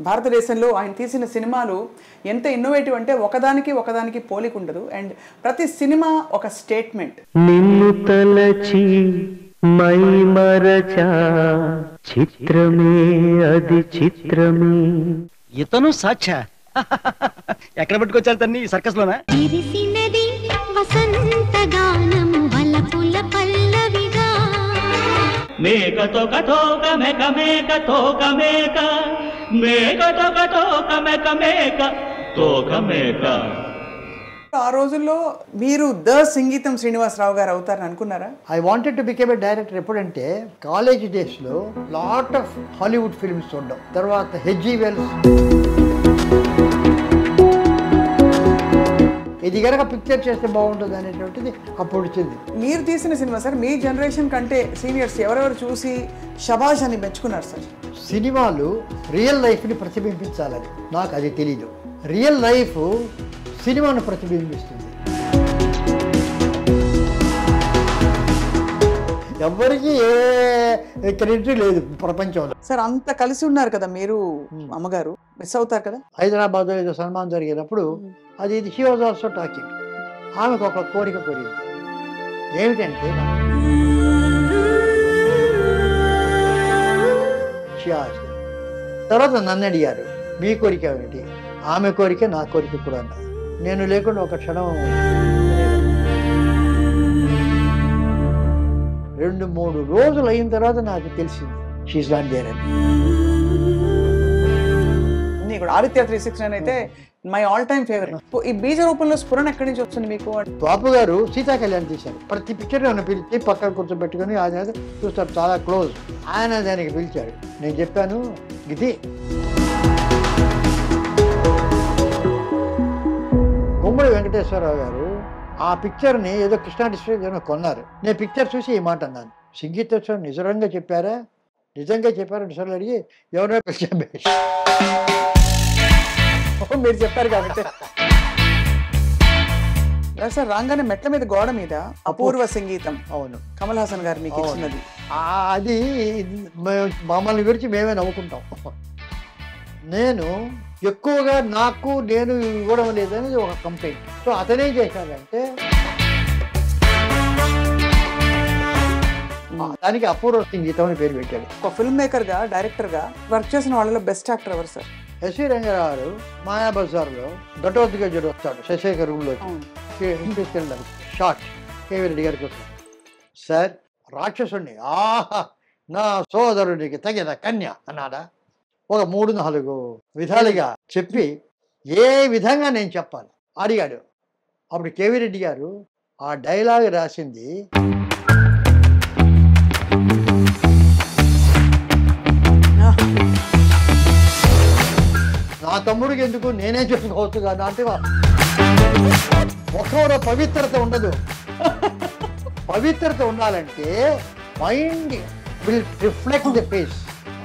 భారతదేశంలో ఆయన తీసిన సినిమాలు ఎంత ఇన్నోవేటివ్ అంటే ఒకదానికి పోలిక ఉండదు. అండ్ ప్రతి సినిమా ఒక స్టేట్మెంట్. నిన్ను తలచి మై మరచా చిత్రమే అది చిత్రమే. ఇతను సాక్షా ఎక్కడ పట్టుకొచ్చారు తన్ని సర్కస్ లోనా? మేక తోక తోక మేక మేక తోక మేక మేక తోక తోక మేక మేక తోక మేక. ఆ రోజుల్లో మీరు ద సంగీతం శ్రీనివాసరావు గారు అవుతారని అనుకున్నారా? I wanted to become a director. ఎప్పుడంటే కాలేజ్ డేస్లో లాట్ ఆఫ్ హాలీవుడ్ ఫిల్మ్స్ చూడడం, తర్వాత హెచ్జి వెల్స్ ఇది కనుక పిక్చర్ చేస్తే బాగుంటుంది అనేటువంటిది అప్పుడు వచ్చింది. మీరు తీసిన సినిమా సార్ మీ జనరేషన్ కంటే సీనియర్స్ ఎవరెవరు చూసి శబాష్ అని మెచ్చుకున్నారు సార్? సినిమాలు రియల్ లైఫ్ని ప్రతిబింబించాలని నాకు అది తెలీదు. రియల్ లైఫ్ సినిమాను ప్రతిబింబిస్తుంది. ఎవరికి ఏ క్రెడిట్ లేదు ప్రపంచంలో. సార్ అంత కలిసి ఉన్నారు కదా మీరు, అమ్మగారు మిస్ అవుతారు కదా? హైదరాబాద్లో ఏదో సన్మానం జరిగినప్పుడు అది ఇది షీ వాజ్ ఆల్సో టాకింగ్. ఆమెకు ఒక కోరిక కోరింది, ఏమిటంటే తర్వాత నన్ను అడిగారు మీ కోరిక ఏమిటి? ఆమె కోరిక నా కోరిక కూడా అన్నారు. నేను లేకుండా ఒక క్షణం 2-3 రోజులు అయిన తర్వాత నాకు తెలిసింది షీఈస్ నాట్ దేర్ అని. ఇక్కడ ఆదిత్య 369 అయితే మై ఆల్ టైమ్ ఫేవరెట్. ఈ బీజ రూపంలో స్ఫురణ ఎక్కడి నుంచి వస్తుంది మీకు? బాపు గారు సీతా కళ్యాణ్ తీశారు. ప్రతి పిక్చర్ నన్ను పిలిచి పక్కన కూర్చోబెట్టుకుని ఆయన చూస్తారు, చాలా క్లోజ్. ఆయన దానికి పిలిచారు. నేను చెప్పాను ఇది గుమ్మడి వెంకటేశ్వరరావు గారు ఆ పిక్చర్ని ఏదో కృష్ణా డిస్ట్రిక్ట్ కొన్నారు. నేను పిక్చర్ చూసి ఈ మాట అన్నాను, సంగీతోత్సవం నిజంగా చెప్పారా? నిజంగా చెప్పారా సార్ అడిగి ఎవరో పిలిచాను. మీరు చెప్పారు కాబట్టి సార్ రాగానే మెట్ల మీద గోడ మీద అపూర్వ సంగీతం. అవును, కమల్ హాసన్ గారు మీకు ఇచ్చినది. అది మమ్మల్ని గురించి మేమే నవ్వుకుంటాం. నేను ఎక్కువగా నేను ఇవ్వడం లేదనేది ఒక కంప్లైంట్. సో అతనేం చేశాడంటే దానికి అపూర్వ సంగీతం అని పేరు పెట్టాడు. ఒక ఫిల్మ్ మేకర్ గా, డైరెక్టర్ గా వర్క్ చేసిన వాళ్ళలో బెస్ట్ యాక్టర్ ఎవరు సార్? ఎస్వి రంగారావు గారు మాయాబజార్లో ఘటోద్గజుడు వస్తాడు శశేఖర్ రూమ్లో తీసుకెళ్ళారు. షార్ట్ కేవీ రెడ్డి గారికి వస్తాడు. సార్ రాక్షసుడిని ఆహా నా సోదరుడికి తగిన కన్య అన్నాడా? ఒక 3-4 విధాలుగా చెప్పి ఏ విధంగా నేను చెప్పాలి అడిగాడు. అప్పుడు కేవీ రెడ్డి గారు ఆ డైలాగ్ రాసింది నా తమ్ముడికి ఎందుకు, నేనే చెప్పుకోవచ్చు కదా అంటే ముఖంలో పవిత్రత ఉండదు. పవిత్రత ఉండాలంటే mind will reflect the face.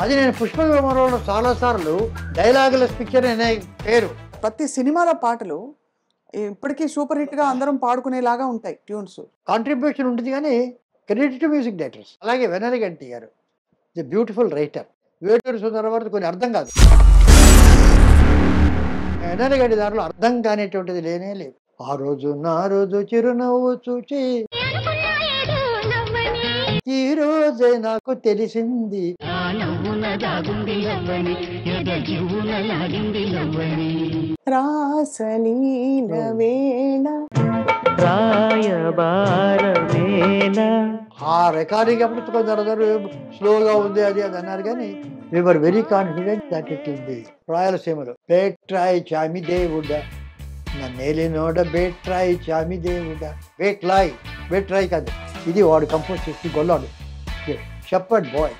అది నేను పుష్ప విమానంలో చాలాసార్లు డైలాగులెస్ పిక్చర్ అనే పేరు. ప్రతి సినిమాలో పాటలు ఇప్పటికీ సూపర్ హిట్ గా అందరం పాడుకునేలాగా ఉంటాయి ట్యూన్స్. కాంట్రిబ్యూషన్ ఉంటుంది కానీ క్రెడిట్ మ్యూజిక్ డైరెక్టర్స్. అలాగే వెనరగంటి గారు ది బ్యూటిఫుల్ రైటర్. వేటూరు సుందరవర్తి కొన్ని అర్థం కాదు, వెనరగంటి దాంట్లో అర్థం కానిటువంటిది లేనే లేదు. ఆ రోజు నా రోజు చిరునవ్వు చూచి ఈ రోజే నాకు తెలిసింది రాసలీల వేళ ఆ రికార్డింగ్ అప్పుడు కొందరు స్లోగా ఉంది అది అన్నారు కానీ we are very confident that it will be. రాయలసీమలో బేట్రాయ్ చామి దేవుడా నన్నేలినోడ బేట్రాయ్ చామి దేవుడా బేట్రాయ్ కాదు, ఇది వాడు కంపోజ్ చేసి గొల్లాడు షెపర్డ్ బాయ్.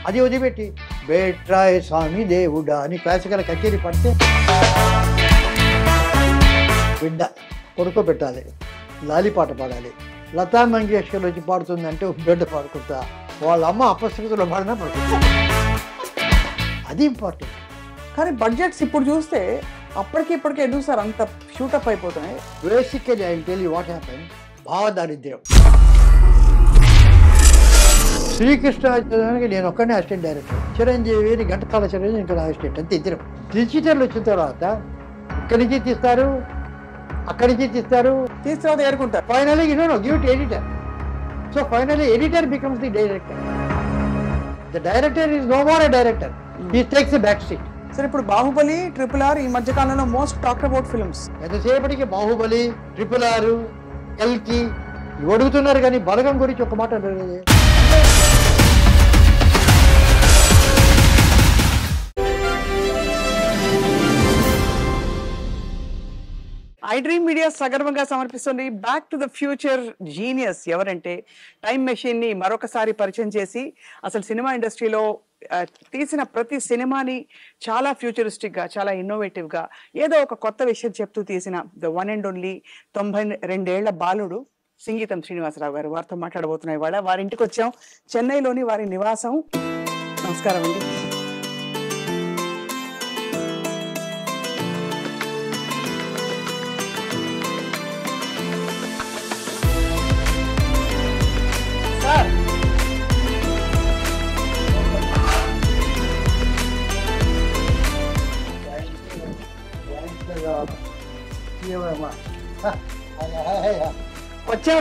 అది వదిలిపెట్టి బేట్రాయ్ స్వామి దేవుడా అని క్లాసికల్ కచేరీ పడితే బిడ్డ కొడుకోబెట్టాలి, లాలిపాట పాడాలి. లతా మంగేష్కర్ వచ్చి పాడుతుందంటే బిడ్డ పాడుకుంటా, వాళ్ళ అమ్మ అపశృతిలో పాడినా పడుకుంటా. అది ఇంపార్టెంట్. కానీ బడ్జెట్స్ ఇప్పుడు చూస్తే అప్పటికి ఇప్పటికే ఎందుకు సార్ అంత షూటప్ అయిపోతున్నాయి? Basically I will tell you what happen. భావదారిద్ర్యం. శ్రీకృష్ణానికి నేను ఒక్కనే అసిస్టెంట్ డైరెక్టర్, చిరంజీవిని ఘంటసాల చిరంజీవి ఇంకా అసిస్టెంట్ అంతే ఇద్దరం. డిజిటల్ వచ్చిన తర్వాత ఇక్కడి నుంచి తీస్తారు, అక్కడి నుంచి తీస్తారు, తర్వాత ఏరుకుంటారు. Finally give to editor. So finally editor becomes the director. The director is no more a director, he takes a back seat. Sir ఇప్పుడు బాహుబలి, RRR ఈ మధ్య కాలంలో మోస్ట్ టాక్డ్ అబౌట్ ఫిల్మ్స్. ఎంతసేపటికి బాహుబలి, RRR, కల్కి అడుగుతున్నారు కానీ బలగం గురించి ఒక మాట అడగలేదు. ఐ డ్రీమ్ మీడియా సగర్వంగా సమర్పిస్తుంది back to the future genius. ఎవరంటే టైం మెషిన్ ని మరొకసారి పరిచయం చేసి అసలు సినిమా ఇండస్ట్రీలో తీసిన ప్రతి సినిమాని చాలా ఫ్యూచరిస్టిక్ గా, చాలా ఇన్నోవేటివ్ గా ఏదో ఒక కొత్త విషయం చెప్తూ తీసిన ద వన్ అండ్ ఓన్లీ 92 ఏళ్ల బాలుడు సింగీతం శ్రీనివాసరావు గారు. వారితో మాట్లాడబోతున్నాయి. ఇవాళ వారి ఇంటికి వచ్చాం, చెన్నైలోని వారి నివాసం. నమస్కారం అండి.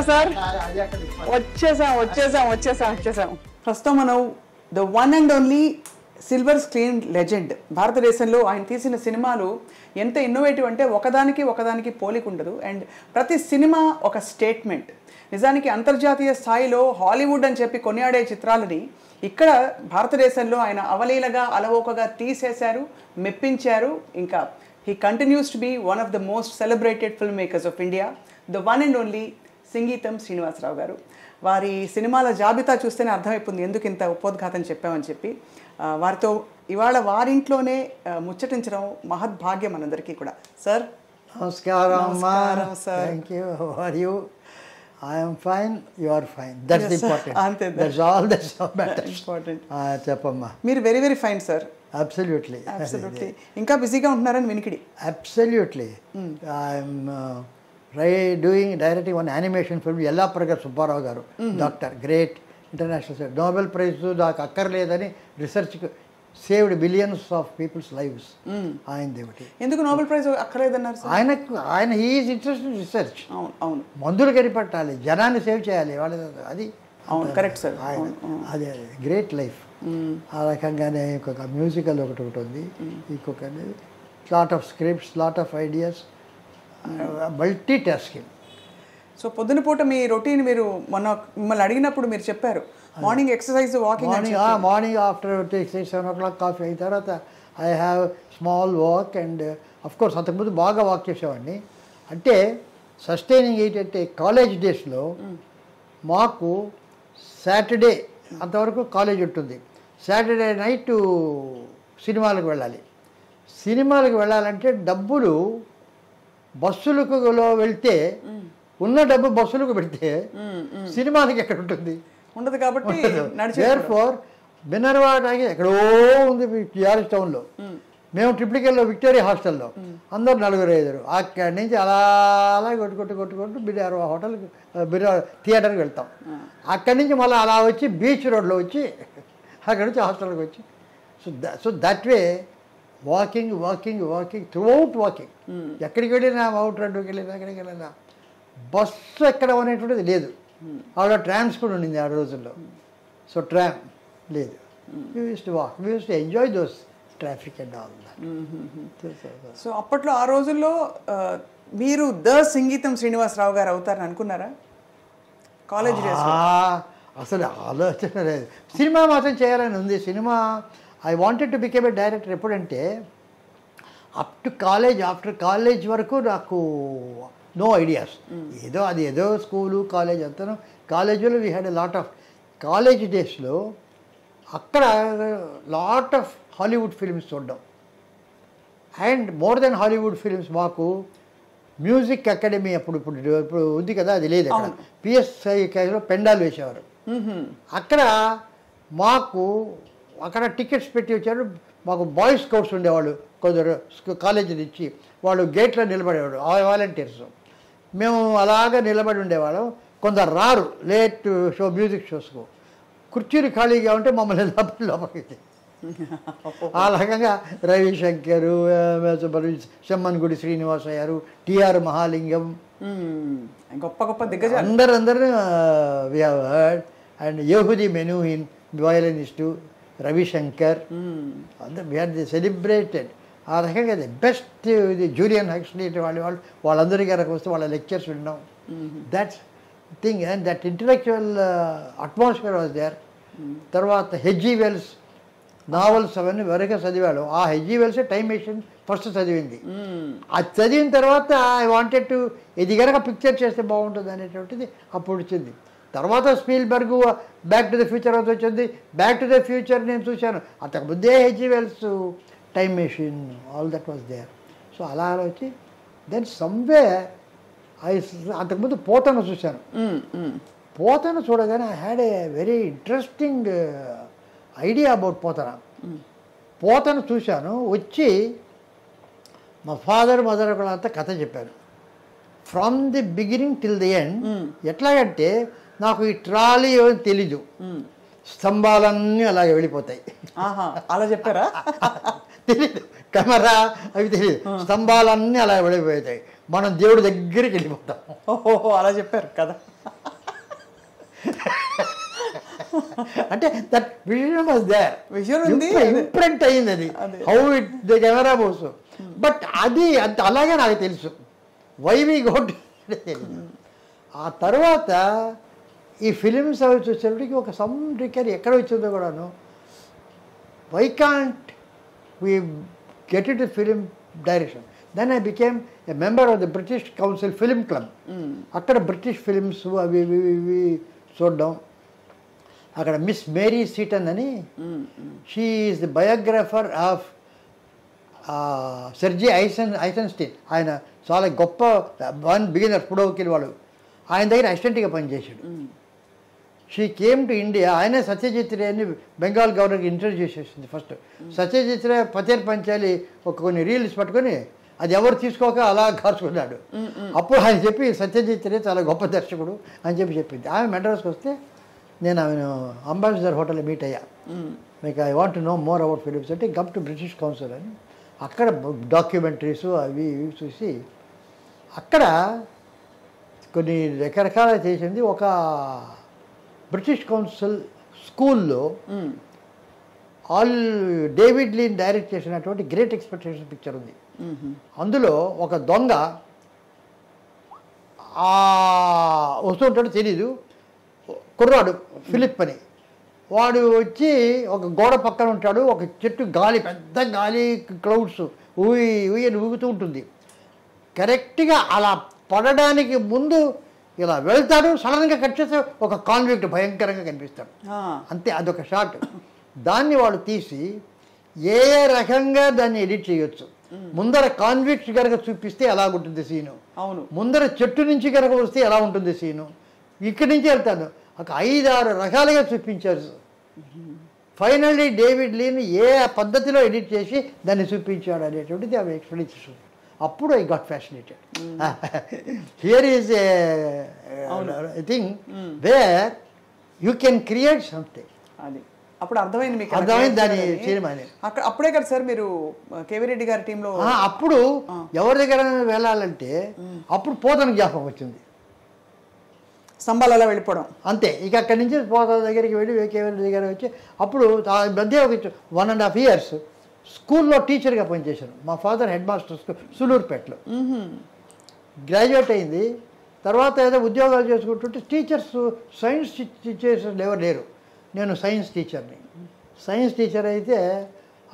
సార్ వచ్చాం సార్, వచ్చేసాం. ప్రస్తుతం మనం the one and only silver screen legend. భారతదేశంలో ఆయన తీసిన సినిమాలు ఎంత ఇన్నోవేటివ్ అంటే ఒకదానికి పోలిక ఉండదు. అండ్ ప్రతి సినిమా ఒక స్టేట్మెంట్. నిజానికి అంతర్జాతీయ స్థాయిలో హాలీవుడ్ అని చెప్పి కొనియాడే చిత్రాలని ఇక్కడ భారతదేశంలో ఆయన అవలీలగా అలవోకగా తీసేశారు, మెప్పించారు. ఇంకా he continues to be one of the most celebrated film makers of India, the one and only Singeetam Srinivasarao గారు. వారి సినిమాల జాబితా చూస్తేనే అర్థమైపోతుంది ఎందుకు ఇంత ఉపోద్ఘాతం చెప్పామని చెప్పి. వారితో ఇవాళ వారింట్లోనే ముచ్చటించడం మహద్భాగ్యం మనందరికీ కూడా. సార్ నమస్కారం sir. Thank you. How are you? I am fine, you are fine. That's the important. That's all that matters. Important. చెప్పమ్మా. మీరు very very fine sir. Absolutely. ఇంకా బిజీగా ఉంటున్నారని వినికిడి. Absolutely. I am directing one animation film. Yellaparaga Subbarao garu, doctor, great international Nobel Prize దాకా అక్కర్లేదని research saved billions of people's lives. ఆయన దేవుటి. ఎందుకు నోబెల్ ప్రైజ్ అక్కర్లేదన్నారు సార్? ఆయన he is interested in research. అవును. మందులు కనిపెట్టాలి, జనాన్ని సేవ్ చేయాలి, వాళ్ళ అది కరెక్ట్ సార్. అదే గ్రేట్ లైఫ్. ఆ రకంగానే ఇంకొక మ్యూజికల్ ఒకటి ఉంది, ఇంకొక lot of scripts, lot of ideas, multi tasking. So పొద్దున పూట మీ రొటీన్ మీరు మొన్న మిమ్మల్ని అడిగినప్పుడు మీరు చెప్పారు morning exercise, walking. Morning after 6-7 o'clock coffee అయిన తర్వాత I have small walk. And of course అంతకుముందు బాగా వాక్ చేసేవాడిని. అంటే సస్టైనింగ్ ఏంటంటే కాలేజ్ డేస్లో మాకు సాటర్డే అంతవరకు కాలేజ్ ఉంటుంది, సాటర్డే నైట్ సినిమాలకు వెళ్ళాలి. సినిమాలకు వెళ్ళాలంటే డబ్బులు బస్సులకు వెళ్తే ఉన్న డబ్బు బస్సులకు పెడితే సినిమాలకి ఎక్కడ ఉంటుంది? ఉండదు. కాబట్టి దేర్ఫోర్ మినర్వా టాకీస్ ఎక్కడో ఉంది టిఆర్ఎస్ టౌన్లో. మేము ట్రిప్లికెల్లో విక్టోరియా హాస్టల్లో అందరూ 4-5. అక్కడి నుంచి అలా కొట్టుకుంటూ బిర్యానీ హోటల్కి థియేటర్కి వెళ్తాం. అక్కడి నుంచి మళ్ళీ అలా వచ్చి బీచ్ రోడ్లో వచ్చి అక్కడి నుంచి హాస్టల్కి వచ్చి so that way walking throughout walking. ఎక్కడికి వెళ్ళినా అవుట్ రోడ్డుకి వెళ్ళినా ఎక్కడికి వెళ్ళినా బస్సు ఎక్కడం అనేటువంటిది లేదు. ఆవిడ ట్రామ్స్ కూడా ఉండింది ఆ రోజుల్లో. సో ట్రామ్ లేదు. We used to walk, we used to enjoy those traffic and all that. So అప్పట్లో ఆ రోజుల్లో మీరు ద సింగీతం శ్రీనివాసరావు గారు అవుతారని అనుకున్నారా కాలేజ్ డేస్? అసలు ఆలోచన లేదు. సినిమా మాత్రం చేయాలని ఉంది. Cinema I wanted to become a director. ఎప్పుడంటే up to college, after college వరకు నాకు నో ఐడియాస్. ఏదో స్కూలు కాలేజ్ అంతా. కాలేజీలో we had a lot of college డేస్లో అక్కడ లాట్ ఆఫ్ హాలీవుడ్ ఫిల్మ్స్ చూడడం. And more then Hollywood films మాకు మ్యూజిక్ అకాడమీ ఇప్పుడు ఉంది కదా, అది లేదు అక్కడ. పిఎస్ఐలో పెండాలు వేసేవారు. అక్కడ మాకు అక్కడ టికెట్స్ పెట్టి వచ్చారు. మాకు బాయ్స్ స్కౌట్స్ ఉండేవాళ్ళు కొందరు కాలేజీ నుంచి. వాళ్ళు గేట్లో నిలబడేవాడు, వాలంటీర్స్. మేము అలాగా నిలబడి ఉండేవాళ్ళం. కొందరు రారు లేట్ మ్యూజిక్ షోస్కు. కుర్చీలు ఖాళీగా ఉంటే మమ్మల్ని లోపలికి ఆ రకంగా రవిశంకర్, సెమ్మన్గుడి శ్రీనివాస గారు, టిఆర్ మహాలింగం, గొప్ప గొప్ప దిగ్గజాలు అందరూ అండ్ యహూది మెనూహిన్ వయలినిస్టు, రవిశంకర్, అందరు వీఆర్ ది సెలబ్రేటెడ్. ఆ రకంగా ది బెస్ట్ ఇది జూలియన్ హక్స్లీ వాళ్ళందరి గారికి వస్తే వాళ్ళ లెక్చర్స్ విన్నాం. That's thing and that intellectual atmosphere was there. తర్వాత హెచ్జి వెల్స్ నావల్స్ అవన్నీ వరకే చదివాడు. ఆ HG Wells time machine first చదివింది. అది చదివిన తర్వాత ఐ వాంటెడ్ టు ఇది కనుక పిక్చర్ చేస్తే బాగుంటుంది అనేటువంటిది అప్పుడు వచ్చింది. తర్వాత Spielberg back to the future అది వచ్చింది. బ్యాక్ టు ద ఫ్యూచర్ నేను చూశాను. అంతకు ముందే H G Wells time machine all that was there. So అలా వచ్చి దెన్ సమ్వే అంతకుముందు పోతన చూశాను. పోతన చూడగానే I had a very interesting idea about Pothana. Pothana చూశాను. వచ్చి మా ఫాదర్ మదర్ అంతా కథ చెప్పాను from the beginning till the end. ఎట్లాగంటే నాకు ఈ ట్రాలీ ఏమని తెలీదు, స్తంభాలన్నీ అలాగే వెళ్ళిపోతాయి. అలా చెప్పారా? తెలీదు, కెమెరా అవి తెలియదు, స్తంభాలన్నీ అలా వెళ్ళిపోతాయి. మనం దేవుడి దగ్గరికి వెళ్ళిపోతాం. ఓహో, అలా చెప్పారు కదా. అంటే that vision was there, imprint అయ్యింది అది, how it the camera moves. But అది అంత అలాగే నాకు తెలుసు, వై వి గోట్ తెలియదు. ఆ తర్వాత ఈ ఫిలిమ్స్ అవి చూసేప్పటికి ఒక సమ్ రికర్ ఎక్కడ వచ్చిందో కూడాను, why can't we get it film direction. Then I became a member of the British Council film club. అక్కడ బ్రిటిష్ ఫిలిమ్స్ అవి ఇవి చూడడం. అక్కడ మిస్ మేరీ సీటన్ అని, she is the biographer of Sergei Eisenstein. ఆయన చాలా గొప్ప బిగినర్ పుడోకిల్ వాడు. ఆయన దగ్గర అసిస్టెంట్గా పనిచేశాడు. She came to India. ఆయనే సత్యజిత్ రే అని బెంగాల్ గవర్నర్కి ఇంట్రడ్యూస్ చేసింది ఫస్ట్. సత్యజిత్ రే పతేర్ పంచాలి ఒక కొన్ని రీల్స్ పట్టుకొని అది ఎవరు తీసుకోక అలా కార్చుకున్నాడు. అప్పుడు ఆయన చెప్పి సత్యజిత్ రే చాలా గొప్ప దర్శకుడు అని చెప్పింది. ఆమె మెడ్రాస్కి వస్తే నేను ఆమెను అంబాసిడర్ హోటల్లో మీట్ అయ్యా. మీకు I want know more about films అంటే కమ్ టు బ్రిటిష్ కౌన్సిల్ అని. అక్కడ డాక్యుమెంటరీస్ అవి ఇవి చూసి అక్కడ కొన్ని రకరకాల చేసింది. ఒక బ్రిటిష్ కౌన్సిల్ స్కూల్లో డేవిడ్ లీన్ డైరెక్ట్ చేసినటువంటి గ్రేట్ ఎక్స్పెక్టేషన్ పిక్చర్ ఉంది. అందులో ఒక దొంగ వస్తుంటాడు, తెలీదు, కుర్రాడు ఫిలిప్ అని. వాడు వచ్చి ఒక గోడ పక్కన ఉంటాడు. ఒక చెట్టు గాలి, పెద్ద గాలి, క్లౌడ్స్ ఊయని ఊగుతూ ఉంటుంది. కరెక్ట్గా అలా పడడానికి ముందు ఇలా వెళ్తాడు, సడన్గా కట్ చేస్తే ఒక కాన్విక్ట్ భయంకరంగా కనిపిస్తాడు. అంతే, అదొక షాట్. దాన్ని వాళ్ళు తీసి ఏ రకంగా దాన్ని ఎడిట్ చేయొచ్చు. ముందర కాన్విక్ట్ కనుక చూపిస్తే ఎలా ఉంటుంది సీను, ముందర చెట్టు నుంచి కనుక వస్తే ఎలా ఉంటుంది సీను, ఇక్కడి నుంచి వెళ్తాను, ఒక 5-6 రకాలుగా చూపించారు. ఫైనల్లీ డేవిడ్ లీన్ ఏ పద్ధతిలో ఎడిట్ చేసి దాన్ని చూపించాడు అనేటువంటిది అవి ఎక్స్ప్లెయిన్. అప్పుడు I got fascinated. Here is a thing where you can create something. అది అప్పుడు అర్థమైంది మీకు, అర్థమైంది దాని సినిమా. అప్పుడే కదా సార్ మీరు కేవీ రెడ్డి గారి టీంలో. అప్పుడు ఎవరి దగ్గర వెళ్ళాలంటే అప్పుడు పోతన జ్ఞాపకం వచ్చింది. స్తంభాలు అలా వెళ్ళిపోవడం అంతే. ఇక అక్కడి నుంచి పోతన దగ్గరికి వెళ్ళి కేవీ రెడ్డి దగ్గర వచ్చి అప్పుడు మధ్య ఒక 1.5 years స్కూల్లో టీచర్గా పనిచేశాను. మా ఫాదర్ హెడ్ మాస్టర్ సులూరుపేటలో. గ్రాడ్యుయేట్ అయింది. తర్వాత ఏదో ఉద్యోగాలు చేసుకుంటుంటే టీచర్స్, సైన్స్ టీచర్స్ ఎవరు లేరు. నేను సైన్స్ టీచర్ని. సైన్స్ టీచర్ అయితే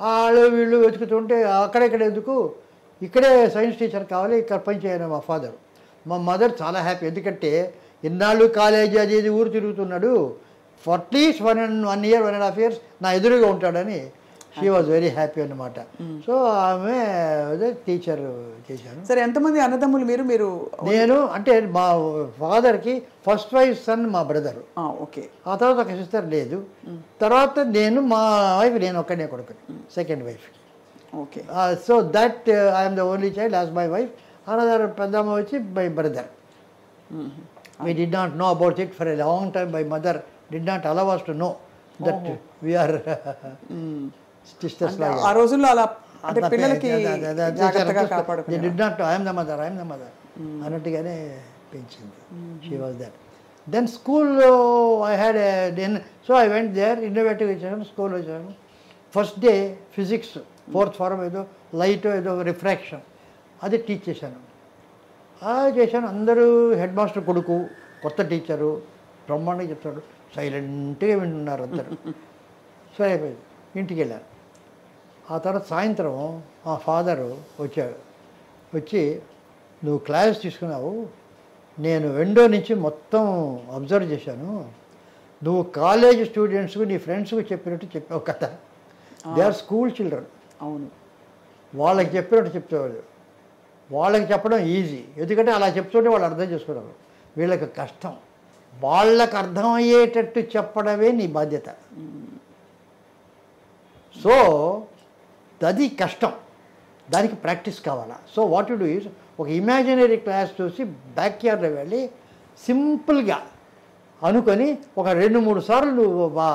వాళ్ళు వీళ్ళు వెతుకుతుంటే అక్కడెక్కడ ఎందుకు, ఇక్కడే సైన్స్ టీచర్ కావాలి, ఇక్కడ పనిచేయను మా ఫాదర్. మా మదర్ చాలా హ్యాపీ, ఎందుకంటే ఇన్నాళ్ళు కాలేజీ అది ఇది ఊరు తిరుగుతున్నాడు, అట్లీస్ట్ 1 year 1.5 years నా ఎదురుగా ఉంటాడని షీ వాజ్ వెరీ హ్యాపీ అన్నమాట. సో ఆమె టీచర్ చేశాను. సరే, ఎంతమంది అన్నదమ్ములు మీరు? నేను అంటే మా ఫాదర్కి ఫస్ట్ వైఫ్ సన్ మా బ్రదరు. ఓకే. ఆ తర్వాత ఒక సిస్టర్ లేదు. తర్వాత నేను, మా వైఫ్, నేను ఒక్కడే కొడుకుని, సెకండ్ వైఫ్కి. Okay. So that I'm the only child as my wife. Another పెద్దమ్మ వచ్చి my brother. We did not know about it for a long time. My mother did not allow us to know that we are sisters లాగా. ఆ రోజుల్లో అలా అంటే పిల్లలకి జాగ్రత్తగా కాపాడుకునేవారు. Did not I'm the mother అన్నట్టుగానే పెంచింది. She was that. దెన్ స్కూల్లో I had so I went there. Innovative వచ్చాను, స్కూల్లో వచ్చాను. First day physics 4th form ఏదో లైట్ ఏదో రిఫ్రాక్షన్ అది టీచ్ చేశాను. చేశాను. అందరూ హెడ్ మాస్టర్ కొడుకు, కొత్త టీచరు, బ్రహ్మాండంగా చెప్తాడు. సైలెంట్గా వింటున్నారు అందరు. సరే అయిపోయింది. ఇంటికి వెళ్ళాను. ఆ తర్వాత సాయంత్రం మా ఫాదరు వచ్చాడు. వచ్చి నువ్వు క్లాస్ తీసుకున్నావు, నేను విండో నుంచి మొత్తం అబ్జర్వ్ చేశాను. నువ్వు కాలేజ్ స్టూడెంట్స్కు నీ ఫ్రెండ్స్కు చెప్పినట్టు చెప్పావు కదా. They are school children. అవును, వాళ్ళకి చెప్పినట్టు చెప్తాడు. వాళ్ళకి చెప్పడం ఈజీ, ఎందుకంటే అలా చెప్తుంటే వాళ్ళు అర్థం చేసుకున్నారు. వీళ్ళకి కష్టం. వాళ్ళకి అర్థమయ్యేటట్టు చెప్పడమే నీ బాధ్యత. సో అది కష్టం, దానికి ప్రాక్టీస్ కావాలా. So what you do is ఒక ఇమాజినరీ క్లాస్ చూసి బ్యాక్ యార్డ్లో వెళ్ళి సింపుల్గా అనుకొని ఒక 2-3 సార్లు నువ్వు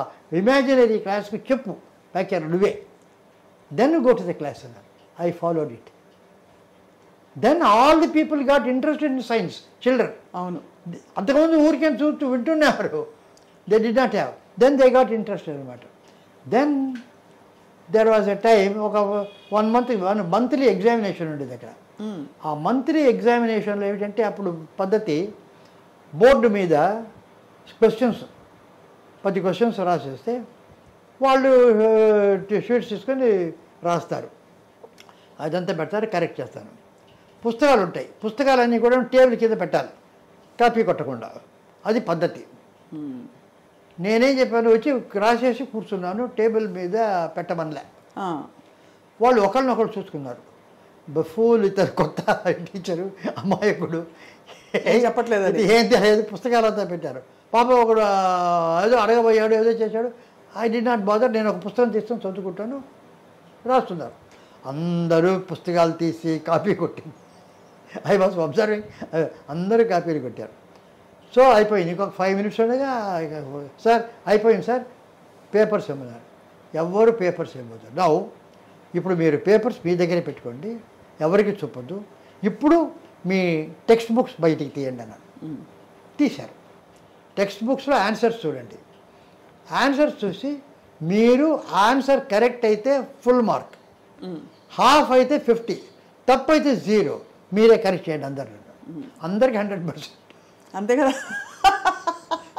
ఇమాజినరీ క్లాస్కి చెప్పు బ్యాక్ యార్డ్ నువ్వే. Then go to the class అన్నారు. I followed it. Then all the people got interested in science, children. అవును, అంతకుముందు ఊరికే చూస్తూ వింటున్నారు. They did not have. Then they got interested అనమాట. Then there was a time ఒక 1 monthly examination ఉండేది అక్కడ. ఆ మంత్లీ ఎగ్జామినేషన్లో ఏమిటంటే అప్పుడు పద్ధతి బోర్డు మీద క్వశ్చన్స్ 10 క్వశ్చన్స్ రాసేస్తే వాళ్ళు షీట్స్ తీసుకొని రాస్తారు. అదంతా పెడతారు, కరెక్ట్ చేస్తాను. పుస్తకాలు ఉంటాయి, పుస్తకాలన్నీ కూడా టేబుల్ కింద పెట్టాలి కాపీ కొట్టకుండా. అది పద్ధతి. నేనేం చెప్పాను, వచ్చి రాసేసి కూర్చున్నాను, టేబుల్ మీద పెట్టమనిలే. వాళ్ళు ఒకరినొకరు చూసుకున్నారు. బఫూల్ ఇతను కొత్త టీచరు, అమాయకుడు, ఏం చెప్పట్లేదు, అది ఏం తెలియదు, పుస్తకాలంతా పెట్టారు. పాప ఒకడు ఏదో అడగబోయాడు, ఏదో చేశాడు. I did not bother. నేను ఒక పుస్తకం తీసుకొని చదువుకుంటాను, రాస్తున్నారు. అందరూ పుస్తకాలు తీసి కాపీ కొట్టింది. I was observing. అందరూ కాపీలు కొట్టారు. సో అయిపోయింది. ఇంకొక 5 minutes ఉండగా సార్ అయిపోయింది సార్, పేపర్స్ ఇమ్మన్నారు. ఎవరు పేపర్స్ ఇవ్వద్దు. నవ్వు ఇప్పుడు మీరు పేపర్స్ మీ దగ్గరే పెట్టుకోండి, ఎవరికి చూపొద్దు. ఇప్పుడు మీ టెక్స్ట్ బుక్స్ బయటికి తీయండి అన్నారు. తీశారు. టెక్స్ట్ బుక్స్లో ఆన్సర్స్ చూడండి. ఆన్సర్స్ చూసి మీరు ఆన్సర్ కరెక్ట్ అయితే ఫుల్ మార్క్, హాఫ్ అయితే 50, తప్పు అయితే 0. మీరే కరెక్ట్ చేయండి అందరికి 100%. అంతే కదా.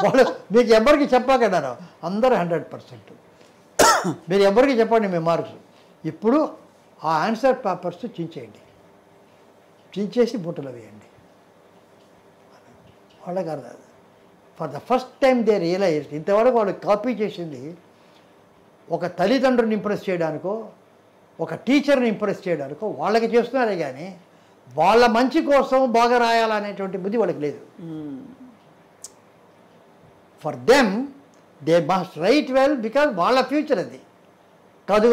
వాళ్ళు మీకు ఎవరికి చెప్పకన్నారు, అందరూ 100%. మీరు ఎవరికి చెప్పండి మీ మార్క్స్. ఇప్పుడు ఆ ఆన్సర్ పేపర్స్ చించేయండి, చించేసి బుట్టలో వేయండి. వాళ్ళకి అర్థం. For the first time they realise, ఇంతవరకు వాళ్ళు కాపీ చేసింది ఒక తల్లిదండ్రుని ఇంప్రెస్ చేయడానికో, ఒక టీచర్ని ఇంప్రెస్ చేయడానికో వాళ్ళకి చేస్తున్నారే కానీ వాళ్ళ మంచి కోసం బాగా రాయాలనేటువంటి బుద్ధి వాళ్ళకి లేదు. For them they must right well, because వాళ్ళ ఫ్యూచర్ అది కాదు.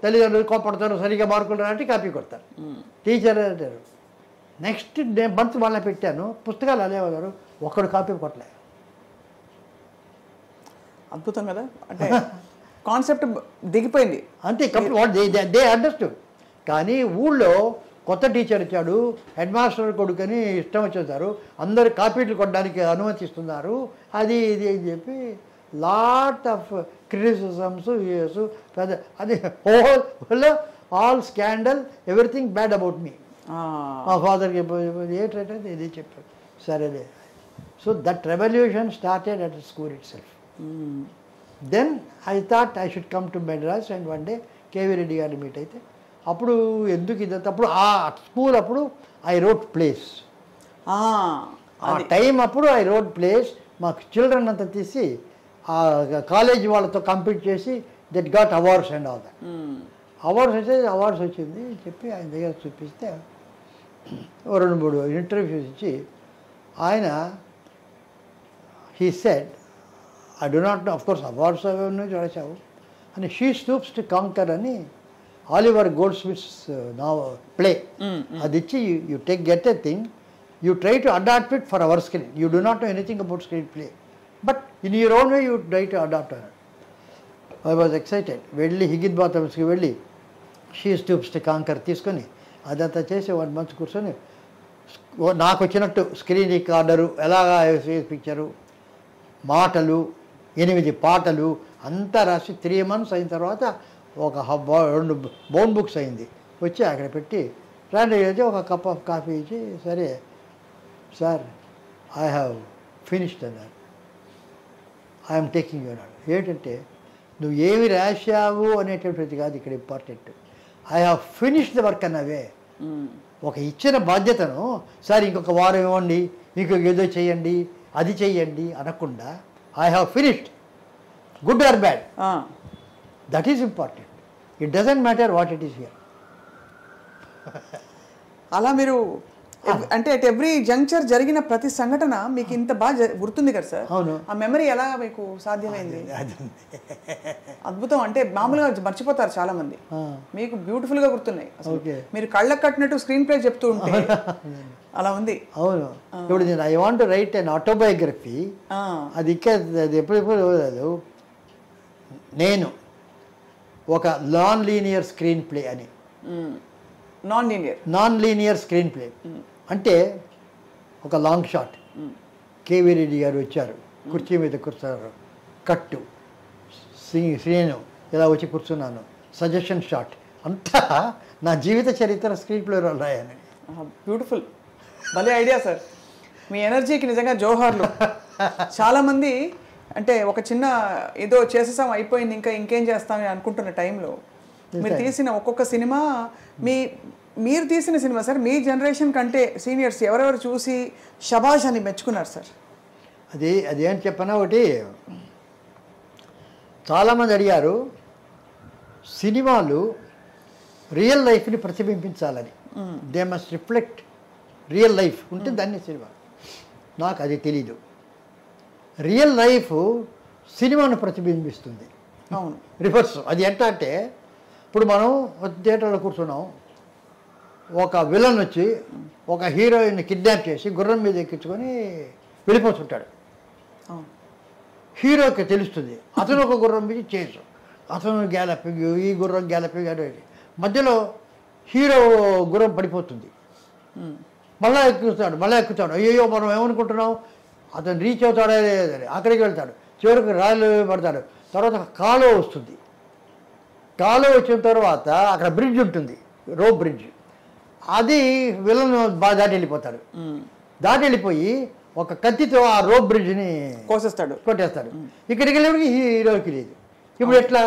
తల్లిదండ్రులు కోపడతారు, సరిగా మార్కులు రాంటి కాపీ కొడతారు. టీచర్ అంటారు. నెక్స్ట్ మంత్ వాళ్ళని పెట్టాను, పుస్తకాలు అలేవారు, ఒక్కడు కాపీ కొట్టలే. అద్భుతం కదా. అంటే కాన్సెప్ట్ దిగిపోయింది అంతే. They understood. కానీ ఊళ్ళో కొత్త టీచర్ ఇచ్చాడు, హెడ్ మాస్టర్ కొడుకని ఇష్టం వచ్చేసారు, అందరు కాపీలు కొట్టడానికి అనుమతిస్తున్నారు, అది ఇది అని చెప్పి లాట్ ఆఫ్ క్రిటిసిజమ్స్ పెద్ద అది all scandal, everything bad about me. మా ఫాదర్కి ఏంటంటే ఇది చెప్పారు. సరేలే. So that revolution started at school itself. Then I thought I should come to Madras. And one day KV Reddy గారిని మీట్ అయితే అప్పుడు ఎందుకు ఇదంతా, అప్పుడు ఆ స్కూల్ అప్పుడు ఐ రోట్ ప్లేస్. ఆ టైం అప్పుడు ఐ రోట్ ప్లేస్. మాకు చిల్డ్రన్ అంతా తీసి ఆ కాలేజీ వాళ్ళతో కంపీట్ చేసి that got awards and all that. Awards వచ్చింది చెప్పి ఆయన దగ్గర చూపిస్తే 2-3 ఇంటర్వ్యూస్ ఇచ్చి ఆయన he said, I do not know, of course awards అవన్నీ చూడచావు అని, షీ స్టూప్స్ టు కాంకర్ అని ఆలివర్ గోల్డ్ స్మిత్స్ ప్లే అది ఇచ్చి, you get a thing, you try to adapt it for our screen. You do not know anything about screen play, but in your own way you try to adapt అన్నాడు. I was excited. వెళ్ళి హిగిన్ బాతమ్స్కి వెళ్ళి she stoops to canker తీసుకొని అదంతా చేసి 1 month కూర్చొని నాకు వచ్చినట్టు స్క్రీన్ రికార్డరు ఎలాగా పిక్చరు, మాటలు, 8 పాటలు అంతా రాసి 3 months అయిన తర్వాత ఒక 2 బోన్ బుక్స్ అయింది. వచ్చి అక్కడ పెట్టి రండి అయితే ఒక కప్ ఆఫ్ కాఫీ ఇచ్చి, సరే సార్ ఐ హ్యావ్ ఫినిష్డ్ అన్నారు. ఐఎమ్ టేకింగ్ యూ అన్నాడు. ఏంటంటే నువ్వు ఏమి రాశావు అనేటటువంటిది కాదు ఇక్కడ important, I have finished the work అన్నవే. ఒక ఇచ్చిన బాధ్యతను సార్ ఇంకొక వారం ఇవ్వండి, ఇంకొక ఏదో చేయండి, అది చెయ్యండి అనకుండా I have finished, good or bad, that is important. It doesn't matter what it is here. అలా మీరు అంటే అట్ ఎవ్రీ జంక్చర్ జరిగిన ప్రతి సంఘటన మీకు ఇంత బాగా గుర్తుంది కదా సార్? అవును. ఆ మెమరీ ఎలా మీకు సాధ్యమైంది? అద్భుతం. అంటే మామూలుగా మర్చిపోతారు చాలా మంది, మీకు బ్యూటిఫుల్ గా గుర్తున్నాయి. మీరు కళ్ళకు కట్టినట్టు స్క్రీన్ ప్లే చెప్తూ ఉంటే అలా ఉంది. అవును. ఇప్పుడు నేను I want to write an autobiography. అది ఇంకా అది ఎప్పుడెప్పుడు నేను ఒక నాన్ లీనియర్ స్క్రీన్ ప్లే అని. నాన్ లీనియర్ స్క్రీన్ ప్లే అంటే ఒక లాంగ్ షాట్. కేవీ రెడ్డి గారు వచ్చారు, కుర్చీ మీద కూర్చున్నారు, కట్టు, శ్రీను ఇలా వచ్చి కూర్చున్నాను, సజెషన్ షాట్, అంతా నా జీవిత చరిత్ర స్క్రీన్ ప్లేలో రాయని. బ్యూటిఫుల్, భలే ఐడియా సార్. మీ ఎనర్జీకి నిజంగా జోహార్లు. చాలామంది అంటే ఒక చిన్న ఏదో చేసేసాం అయిపోయింది ఇంకా ఇంకేం చేస్తామని అనుకుంటున్న టైంలో మీరు తీసిన ఒక్కొక్క సినిమా మీరు తీసిన సినిమా సార్, మీ జనరేషన్ కంటే సీనియర్స్ ఎవరెవరు చూసి షబాష్ అని మెచ్చుకున్నారు సార్? అదేంటి చెప్పనా, ఒకటి చాలామంది అడిగారు సినిమాలు రియల్ లైఫ్ని ప్రతిబింబించాలని, they must reflect real life ఉంటే దాన్ని సినిమా. నాకు అది తెలీదు. రియల్ లైఫ్ సినిమాను ప్రతిబింబిస్తుంది. అవును, రివర్స్. అది ఎట్లా అంటే ఇప్పుడు మనం థియేటర్లో కూర్చున్నాం, ఒక విలన్ వచ్చి ఒక హీరోయిన్ని కిడ్నాప్ చేసి గుర్రం మీద ఎక్కించుకొని వెళ్ళిపోతుంటాడు. హీరోకి తెలుస్తుంది అతను ఒక గుర్రం మీద చేసు, అతను గ్యాలపింగ్, ఈ గుర్రం గ్యాలపింగ్ అనేది. మధ్యలో హీరో గుర్రం పడిపోతుంది, మళ్ళీ ఎక్కుతాడు. అయ్యో మనం ఏమనుకుంటున్నాం, అతను రీచ్ అవుతాడే లేదని అక్కడికి వెళ్తాడు, చివరికి రాళ్ళు పడతాడు. తర్వాత కాలువ వస్తుంది, కాలువ వచ్చిన తర్వాత అక్కడ బ్రిడ్జ్ ఉంటుంది, రోప్ బ్రిడ్జ్. అది విలన్ బాగా దాటి వెళ్ళిపోతాడు. దాటి వెళ్ళిపోయి ఒక కత్తితో ఆ రోప్ బ్రిడ్జ్ని కొట్టేస్తాడు. ఇక్కడికి వెళ్ళేప్పటికి హీరోకి లేదు. ఇప్పుడు ఎట్లా?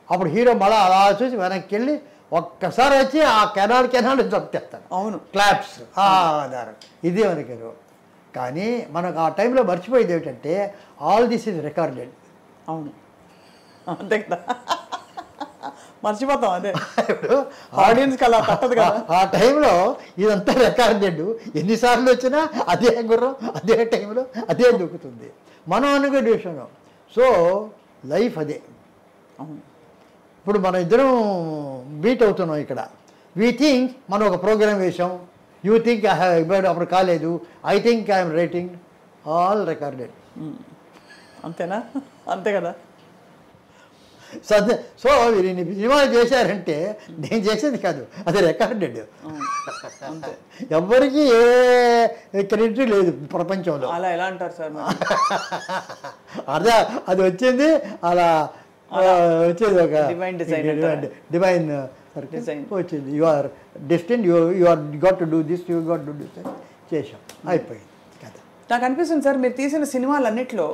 అప్పుడు హీరో మళ్ళీ అలా చూసి వెనక్కి వెళ్ళి ఒక్కసారి వచ్చి ఆ కెనాల్ చంపేస్తాడు. అవును, క్లాప్స్ ఆధారం. ఇదే మనకి. కానీ మనకు ఆ టైంలో మర్చిపోయేది ఏమిటంటే ఆల్ దిస్ ఈజ్ రికార్డెడ్. అవును, అంతే కదా, మర్చిపోతాం. అదే ఆడియన్స్కి అలా తప్పదు కదా. ఆ టైంలో ఇదంతా రికార్డెడ్. ఎన్నిసార్లు వచ్చినా అదే గుర్రం అదే టైంలో అదే దొక్కుతుంది. మనం అనుకునే విషయం. సో లైఫ్ అదే. ఇప్పుడు మనం ఇద్దరం మీట్ అవుతున్నాం ఇక్కడ. వీ థింక్ మనం ఒక ప్రోగ్రామ్ వేసాం, యూ థింక్ ఐ హ్యావ్ అప్పుడు కాలేదు, I think I'm writing, all recorded. అంతేనా? అంతే కదా. సో మీరు ఇన్ని సినిమాలు చేశారంటే నేను చేసేది కాదు, అది రికార్డెడ్. ఎవ్వరికి ఏ క్రెడిట్ లేదు ప్రపంచంలో. అలా ఎలా అంటారు సార్? అదే అది వచ్చింది, అలా వచ్చేది ఒక డివైన్ వచ్చింది. You are destined, you are got to do this, you got to do this. చేసాం, అయిపోయింది కదా. నాకు అనిపిస్తుంది సార్ మీరు తీసిన సినిమాలన్నిట్లో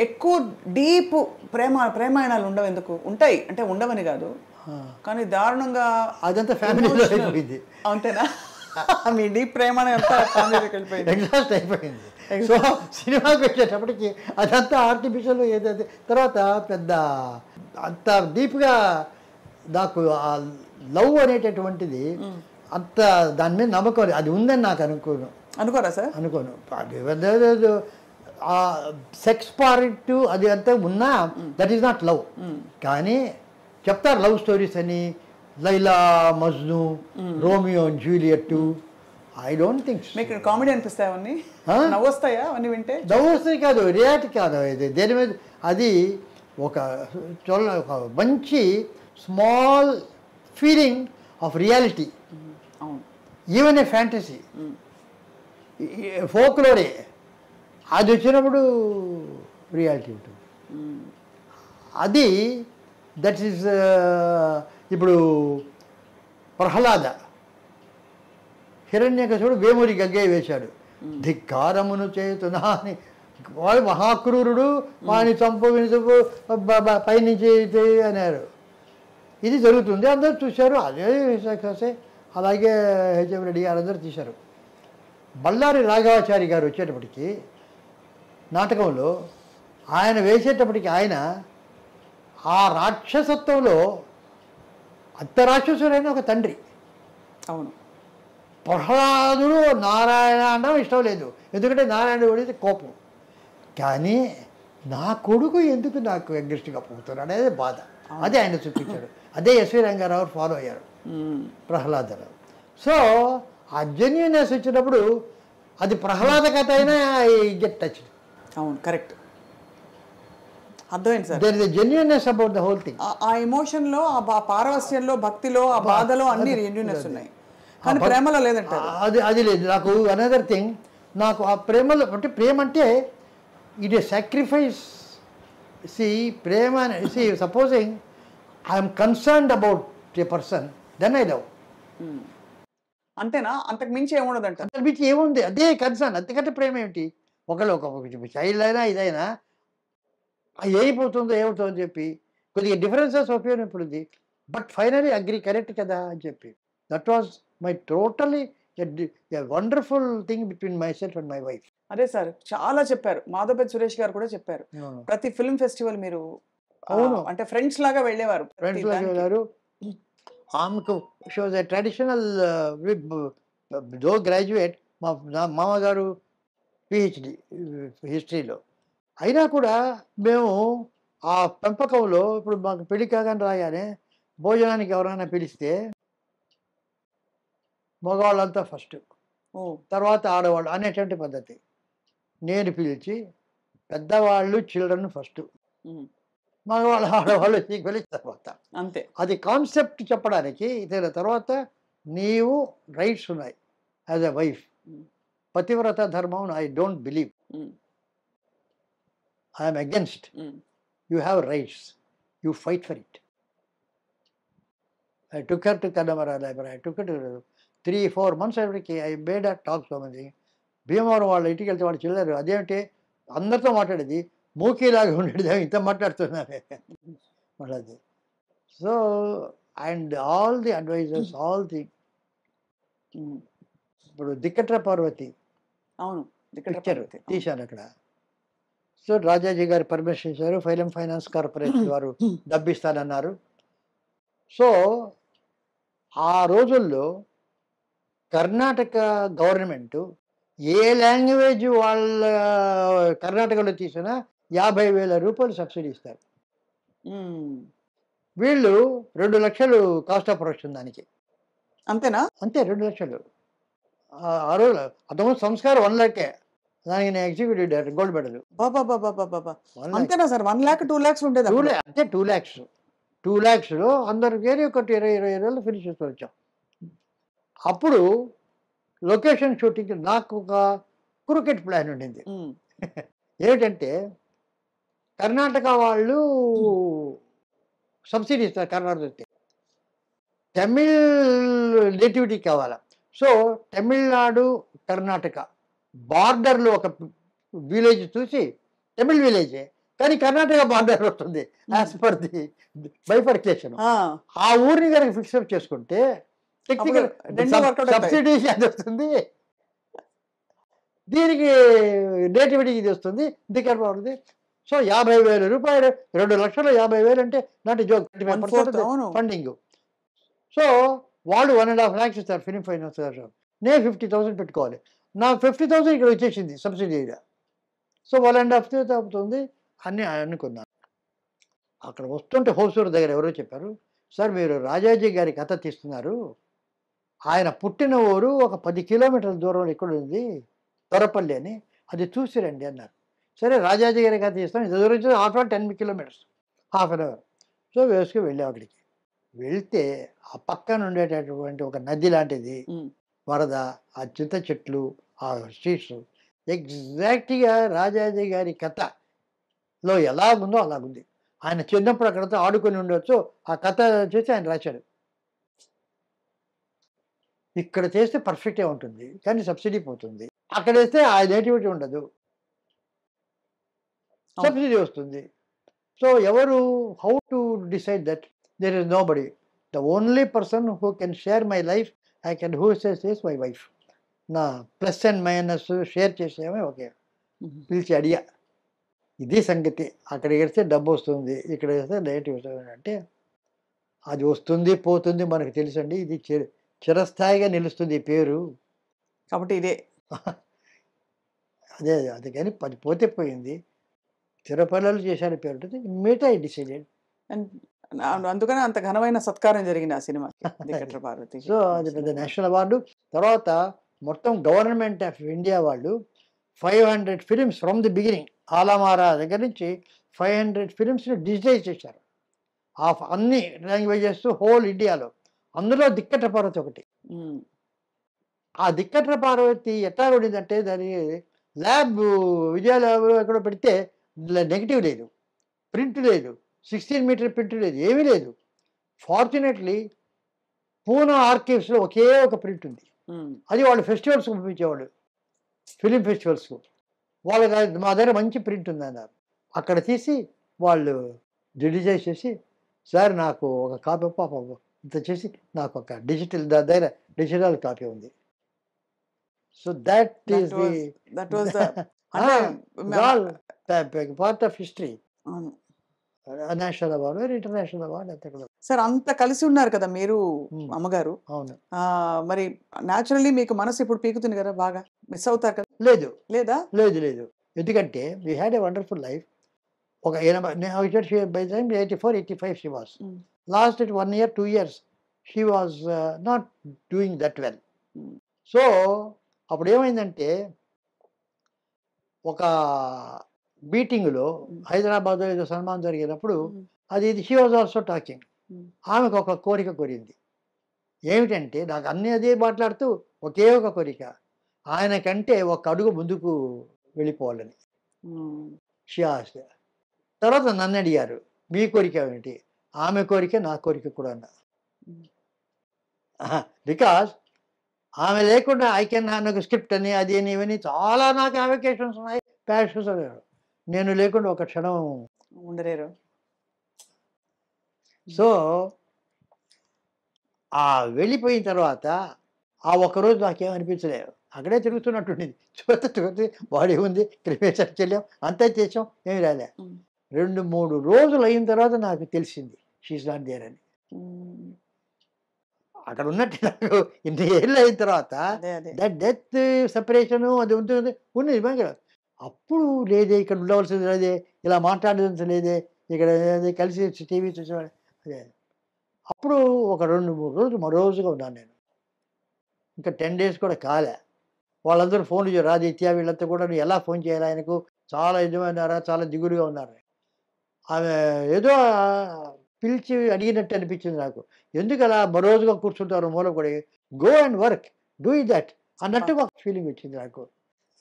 ఎక్కువ డీప్ ప్రేమాయణాలు ఉండవు. ఎందుకు ఉంటాయి అంటే ఉండవని కాదు, కానీ దారుణంగా అదంతా ఫ్యామిలీలో అయిపోయింది. అంతేనా? మీ డీప్ ప్రేమాయణం అంతా ఫ్యామిలీలోకి వెళ్ళిపోయింది, ఎగ్జాస్ట్ అయిపోయింది. సో సినిమాకి వచ్చేటప్పటికి అదంతా ఆర్టిఫిషియల్ ఏదైతే తర్వాత పెద్ద అంత డీప్గా నాకు ఆ లవ్ అనేటటువంటిది అంత దాని మీద నమ్మకం అది ఉందని నాకు అనుకోరా సార్? అనుకోను. సెక్స్ పార్ట్ అది అంతా ఉన్నా దట్ ఈస్ నాట్ లవ్. కానీ చెప్తారు లవ్ స్టోరీస్ అని, Laila Majnu, Romeo and Juliet. I don't think. మీకు కామెడీ అనిపిస్తాయి అవన్నీ? నవ్వు వస్తాయా అవన్నీ వింటే? నవ్వు వస్తాయి కాదు, రియాలిటీ కాదు. ఇది దేని మీద అది ఒక ఒక మంచి స్మాల్ ఫీలింగ్ ఆఫ్ రియాలిటీ, అవును. ఈవెన్ ఏ ఫ్యాంటసీ, ఫోక్లోరే అది వచ్చినప్పుడు రియాలిటీ ఉంటుంది. అది దట్ ఈస్ ఇప్పుడు ప్రహ్లాద హిరణ్యకశిపుడు వేమూరి గగ్గయ్య వేశాడు, ధిక్కారమును చేతునా అని. వాడు మహాక్రూరుడు, వాడిని చంపు పైనుంచి అన్నారు. ఇది జరుగుతుంది, అందరూ చూశారు. అదే విశాఖసే అలాగే హెచ్ఎం రెడ్డి గారు అందరూ తీశారు. బళ్ళారి రాఘవాచారి గారు వచ్చేటప్పటికి నాటకంలో ఆయన వేసేటప్పటికి ఆయన ఆ రాక్షసత్వంలో అంత రాక్షసుడైన ఒక తండ్రి. అవును. ప్రహ్లాదుడు నారాయణ అనడం ఇష్టం లేదు, ఎందుకంటే నారాయణ పడితే కోపం. కానీ నా కొడుకు ఎందుకు నాకు అగ్రెస్ట్గా పోతున్నాడు అనేది బాధ. అదే ఆయన చూపించాడు. అదే ఎస్వి రంగారావు ఫాలో అయ్యారు ప్రహ్లాదరావు. సో ఆ జెన్యునెస్ వచ్చినప్పుడు అది ప్రహ్లాద కథ అయినా గెట్ టచ్. అవును, కరెక్ట్, అర్థమైంది sir. There is a genuineness about the whole thing. ఆ ఎమోషన్లో, ఆ పారవస్యంలో, భక్తిలో, ఆ బాధలో అన్ని జెన్యునెస్ ఉన్నాయి, కానీ ప్రేమలో లేదంటారు. అది లేదు. నాకు అనదర్ థింగ్, నాకు ఆ ప్రేమలో అంటే ప్రేమ అంటే ఇట్ ఏ సాక్రిఫైస్. సి ప్రేమ see supposing I'm concerned about a person, then I love. అంతేనా? అంతకు మించి ఏముండదంట. అంతకు మించి ఏముంది, అదే కన్సర్న్. అంతకంటే ప్రేమ ఏమిటి? ఒకళ్ళు ఒక చైల్డ్ అయినా ఇదైనా ఏమైపోతుందో ఏమవుతుందో అని చెప్పి కొద్దిగా డిఫరెన్సెస్ ఒపీనియన్ ఇప్పుడు ఉంది, బట్ ఫైనలీ అగ్రీ, కరెక్ట్ కదా అని చెప్పి. That was my totally wonderful thing between my self and my wife. అదే సార్, చాలా చెప్పారు. మాధవపతి సురేష్ గారు కూడా చెప్పారు, ప్రతి ఫిల్మ్ ఫెస్టివల్ మీరు అవును అంటే ఫ్రెండ్స్ లాగా వెళ్ళేవారు. ఫ్రెండ్స్ లాగా వెళ్ళారు. ఆమెకు she was a traditional though graduate. మా మామగారు పిహెచ్డి హిస్టరీలో. అయినా కూడా మేము ఆ పెంపకంలో ఇప్పుడు మాకు పెళ్లి కాగానే రాగానే భోజనానికి ఎవరైనా పిలిస్తే మగవాళ్ళంతా ఫస్ట్, తర్వాత ఆడవాళ్ళు అనేటువంటి పద్ధతి. నేను పిలిచి పెద్దవాళ్ళు చిల్డ్రన్ ఫస్ట్, మగవాళ్ళు ఆడవాళ్ళు ఈక్వల్ తర్వాత. అంతే. అది కాన్సెప్ట్ చెప్పడానికి. ఇదే తర్వాత నీవు రైట్స్ ఉన్నాయి యాజ్ ఎ వైఫ్. పతివ్రత ధర్మం I don't believe, I'm against. You have rights, you fight for it. I took her to Connemara library. I took it 3-4 months everyday. I made a talk so much. Bhimavaram వాళ్ళ ఇంటికి వెళ్తే వాళ్ళు చిల్లరు, అదేంటి అందరితో మాట్లాడేది మూకీలాగా ఉండేది, ఇంత మాట్లాడుతున్నారే వాళ్ళది. So and all the advisers, all the ఇప్పుడు దిక్కట్ర పార్వతి అవును పిక్చర్ తీశాను అక్కడ. సో రాజాజీ గారు పర్మిషన్ ఇచ్చారు, ఫైలం ఫైనాన్స్ కార్పొరేషన్ వారు డబ్బిస్తానన్నారు. సో ఆ రోజుల్లో కర్ణాటక గవర్నమెంట్ ఏ లాంగ్వేజ్ వాళ్ళ కర్ణాటకలో తీసినా 50,000 రూపాయలు సబ్సిడీ ఇస్తారు. వీళ్ళు 2 లక్షలు కాస్ట్ ఆఫ్ ప్రొడక్షన్ దానికి. అంతేనా? అంతే, 2 లక్షలు. ఆ రోజు అంతకుముందు సంస్కారం 1 lakhే. దానికి నేను ఎగ్జిక్యూటివ్ డైరెక్టర్, గోల్డ్ మెడల్. అంతేనా సార్? 1 lakh 2 lakhs ఉండేది అంటే 2 lakhs. 2 lakhsలో అందరికి వేరే ఒకటి 20 రోజులు ఫినిష్ చేస్తూ వచ్చాం. అప్పుడు లొకేషన్ షూటింగ్ నాకు ఒక క్రికెట్ ప్లాన్ ఉండింది. ఏమిటంటే కర్ణాటక వాళ్ళు సబ్సిడీ ఇస్తారు, కర్ణాటక తమిళ్ నేటివిటీ కావాలా. సో తమిళనాడు కర్ణాటక బార్డర్లో ఒక విలేజ్ చూసి, తమిళ్ విలేజే కానీ కర్ణాటక బార్డర్ వస్తుంది యాజ్ పర్ ది బైఫర్కేషన్. ఆ ఊరిని కనుక ఫిక్సప్ చేసుకుంటే టెక్నికల్ సబ్సిడీ అది వస్తుంది, దీనికి నేటివిటీకి ఇది వస్తుంది, దిక్కర్ బాగుంది. సో 50,000 రూపాయలు, 2 లక్షలు 50,000 అంటే నాటి జోక్, 25% ఫండింగ్. సో వాళ్ళు 1.5 lakhs ఇస్తారు ఫిలిం ఫైనాన్స్ గారు. నేను 50,000 పెట్టుకోవాలి. నా 50,000 ఇక్కడ వచ్చేసింది సబ్సిడీగా. సో 1.5 అవుతుంది అని అనుకున్నాను. అక్కడ వస్తుంటే హోసూరు దగ్గర ఎవరో చెప్పారు, సార్ మీరు రాజాజీ గారి కథ తీస్తున్నారు, ఆయన పుట్టిన ఊరు ఒక 10 కిలోమీటర్ల దూరంలో ఇక్కడ ఉంది తొరపల్లి అని, అది చూసిరండి అన్నారు. సరే రాజాజీ గారి కథ తీస్తాం, ఇంత దూరం 10 kilometers. Half an hour. So వేసుకుని వెళ్ళాం అక్కడికి. వెళ్తే ఆ పక్కన ఉండేటటువంటి ఒక నది లాంటిది, వరద, ఆ చింత చెట్లు, ఆ స్ట్రీట్స్ ఎగ్జాక్ట్గా రాజాజీ గారి కథలో ఎలాగుందో అలాగుంది. ఆయన చిన్నప్పుడు అక్కడతో ఆడుకొని ఉండొచ్చు, ఆ కథ చేసి ఆయన రాశాడు. ఇక్కడ చేస్తే పర్ఫెక్ట్గా ఉంటుంది, కానీ సబ్సిడీ పోతుంది. అక్కడ వేస్తే ఆ నేటివిటీ ఉండదు, సబ్సిడీ వస్తుంది. సో ఎవరు, how to decide that? There is nobody. The only person who can share my life, I can who says is my wife. నా ప్లస్ అండ్ మైనస్ షేర్ చేసేమే okay. పిలిచి అడిగా, ఇది సంగతి, అక్కడ వేస్తే డబ్బు వస్తుంది, ఇక్కడ వేస్తే నెగిటివ్ వస్తుంది అంటే, అది వస్తుంది పోతుంది మనకు తెలుసండి, ఇది చిరస్థాయిగా నిలుస్తుంది ఈ పేరు. కాబట్టి ఇదే అదే అది కానీ అది పోతే పోయింది, చిరపల్లలు చేశారు పేరు ఉంటుంది. మిగతా ఐ డిసైడెడ్. అండ్ అందుకనే అంత ఘనమైన సత్కారం జరిగింది ఆ సినిమా పార్వతి. సో అది పెద్ద నేషనల్ అవార్డు. తర్వాత మొత్తం గవర్నమెంట్ ఆఫ్ ఇండియా వాళ్ళు 500 ఫిలిమ్స్ ఫ్రమ్ ది బిగినింగ్, ఆలమారా దగ్గర నుంచి 500 ఫిలిమ్స్ని డిజిటైజ్ చేశారు ఆఫ్ అన్ని లాంగ్వేజెస్ హోల్ ఇండియాలో. అందులో దిక్కట్ర పార్వతి ఒకటి. ఆ దిక్కట్ర పార్వతి ఎట్లా ఉండిందంటే, దాని ల్యాబ్ విజయ ల్యాబ్లో ఎక్కడో పెడితే నెగిటివ్ లేదు, ప్రింట్ లేదు, 16 మీటర్ ప్రింట్ లేదు, ఏమీ లేదు. ఫార్చునేట్లీ పూనా ఆర్కైవ్స్లో ఒకే ఒక ప్రింట్ ఉంది. అది వాళ్ళు ఫెస్టివల్స్కి పంపించేవాళ్ళు, ఫిలిం ఫెస్టివల్స్కు. వాళ్ళకి మా దగ్గర మంచి ప్రింట్ ఉంది అన్నారు. అక్కడ తీసి వాళ్ళు డిజిటైజ్ చేసి, సార్ నాకు ఒక కాపీ పాప ఇంత చేసి నాకు ఒక డిజిటల్ దగ్గర డిజిటల్ కాపీ ఉంది. So that is part of history. National award, international award అంతే కదా సార్. అంత కలిసి ఉన్నారు కదా మీరు అమ్మగారు. అవును. మరి న్యాచురల్లీ మీకు మనసు ఇప్పుడు పీకుతుంది కదా, బాగా మిస్ అవుతారు కదా? లేదు లేదా? లేదు లేదు, ఎందుకంటే we had a wonderful life. ఒక 84, 85 she was. Last 1 year 2 years she was not doing that well. So అప్పుడు ఏమైందంటే, ఒక మీటింగ్లో హైదరాబాద్లో ఏదో సన్మానం జరిగినప్పుడు అది షీ వాజ్ ఆల్సో టాకింగ్. ఆమెకు ఒక కోరిక కోరింది. ఏమిటంటే, నాకు అన్నీ అదే మాట్లాడుతూ ఒకే ఒక కోరిక, ఆయన కంటే ఒక అడుగు ముందుకు వెళ్ళిపోవాలని. She asked. తర్వాత నన్ను అడిగారు, మీ కోరిక ఏమిటి? ఆమె కోరిక నా కోరిక కూడా అన్న. బికాస్ ఆమె లేకుండా ఐ కెన్ నాకు స్క్రిప్ట్ అని అది అని ఇవన్నీ చాలా నాకు అప్లికేషన్స్ ఉన్నాయి, ప్యాషన్స్ అన్నారు. నేను లేకుండా ఒక క్షణం ఉండలేరు. సో ఆ వెళ్ళిపోయిన తర్వాత ఆ ఒక్కరోజు నాకేమనిపించలేదు, అక్కడే తిరుగుతున్నట్టుండేది. చూస్తే బాడీ ఉంది, క్రిమేషన్ చెల్లాం, అంతా చేసాం, ఏమి రాలే. 2-3 రోజులు అయిన తర్వాత నాకు తెలిసింది షీఈస్ నాట్ దేర్ అని. అక్కడ ఉన్నట్టు నాకు ఇన్ని ఏళ్ళు అయిన తర్వాత దట్ డెత్ సెపరేషను అది ఉంటుంది ఉన్నది బాగా. అప్పుడు లేదే, ఇక్కడ ఉండవలసింది లేదే, ఇలా మాట్లాడేది లేదే, ఇక్కడ కలిసి టీవీ చూసేవాడు అదే. అప్పుడు ఒక 2-3 రోజులు మరోజుగా ఉన్నాను నేను. ఇంకా 10 days కూడా కాలే. వాళ్ళందరూ ఫోన్లు చేయరు, ఆదిత్య వీళ్ళంతా కూడా ఎలా ఫోన్ చేయాలి ఆయనకు, చాలా ఇదమైనారా, చాలా దిగులుగా ఉన్నారు. ఆమె ఏదో పిలిచి అడిగినట్టు అనిపించింది నాకు. ఎందుకు అలా మరోజుగా కూర్చుంటారు మూల కూడా, go and work, do it that అన్నట్టు ఒక ఫీలింగ్ వచ్చింది నాకు.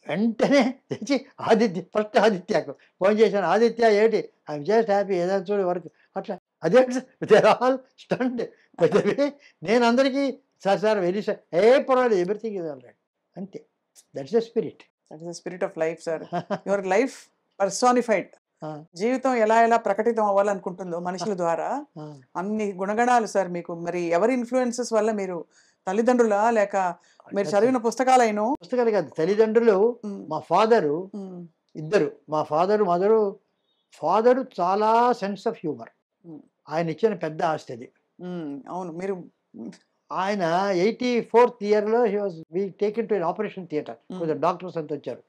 వెంటనే తెచ్చి ఫస్ట్ ఆదిత్యకు ఫోన్ చేశాను, ఆదిత్య ఏంటి, ఐఎమ్ జస్ట్ హ్యాపీ, ఏదైనా చూడు వర్క్ అట్లా. అదే దేర్ ఆల్ స్టండ్. నేను అందరికీ సార్ వెరీ సార్, పర్వాలేదు, ఎవ్రీథింగ్ ఇస్ ఆల్ రైట్ అంతే. That's the spirit. That is the spirit of life sir. Your life personified. జీవితం ఎలా ఎలా ప్రకటితం అవ్వాలనుకుంటుందో మనుషుల ద్వారా అన్ని గుణగణాలు సార్ మీకు. మరి ఎవరి ఇన్ఫ్లుయెన్సెస్ వల్ల, మీరు తల్లిదండ్రులా లేక మీరు చదివిన పుస్తకాలైనా? పుస్తకాలు కాదు, తల్లిదండ్రులు. మా ఫాదరు ఇద్దరు, మా ఫాదరు మదరు. ఫాదరు చాలా సెన్స్ ఆఫ్ హ్యూమర్, ఆయన ఇచ్చిన పెద్ద ఆస్తి అది. అవును. మీరు ఆయన 84th yearలో he was we taken to operation theatre. కొంచెం డాక్టర్స్ అంతా వచ్చారు.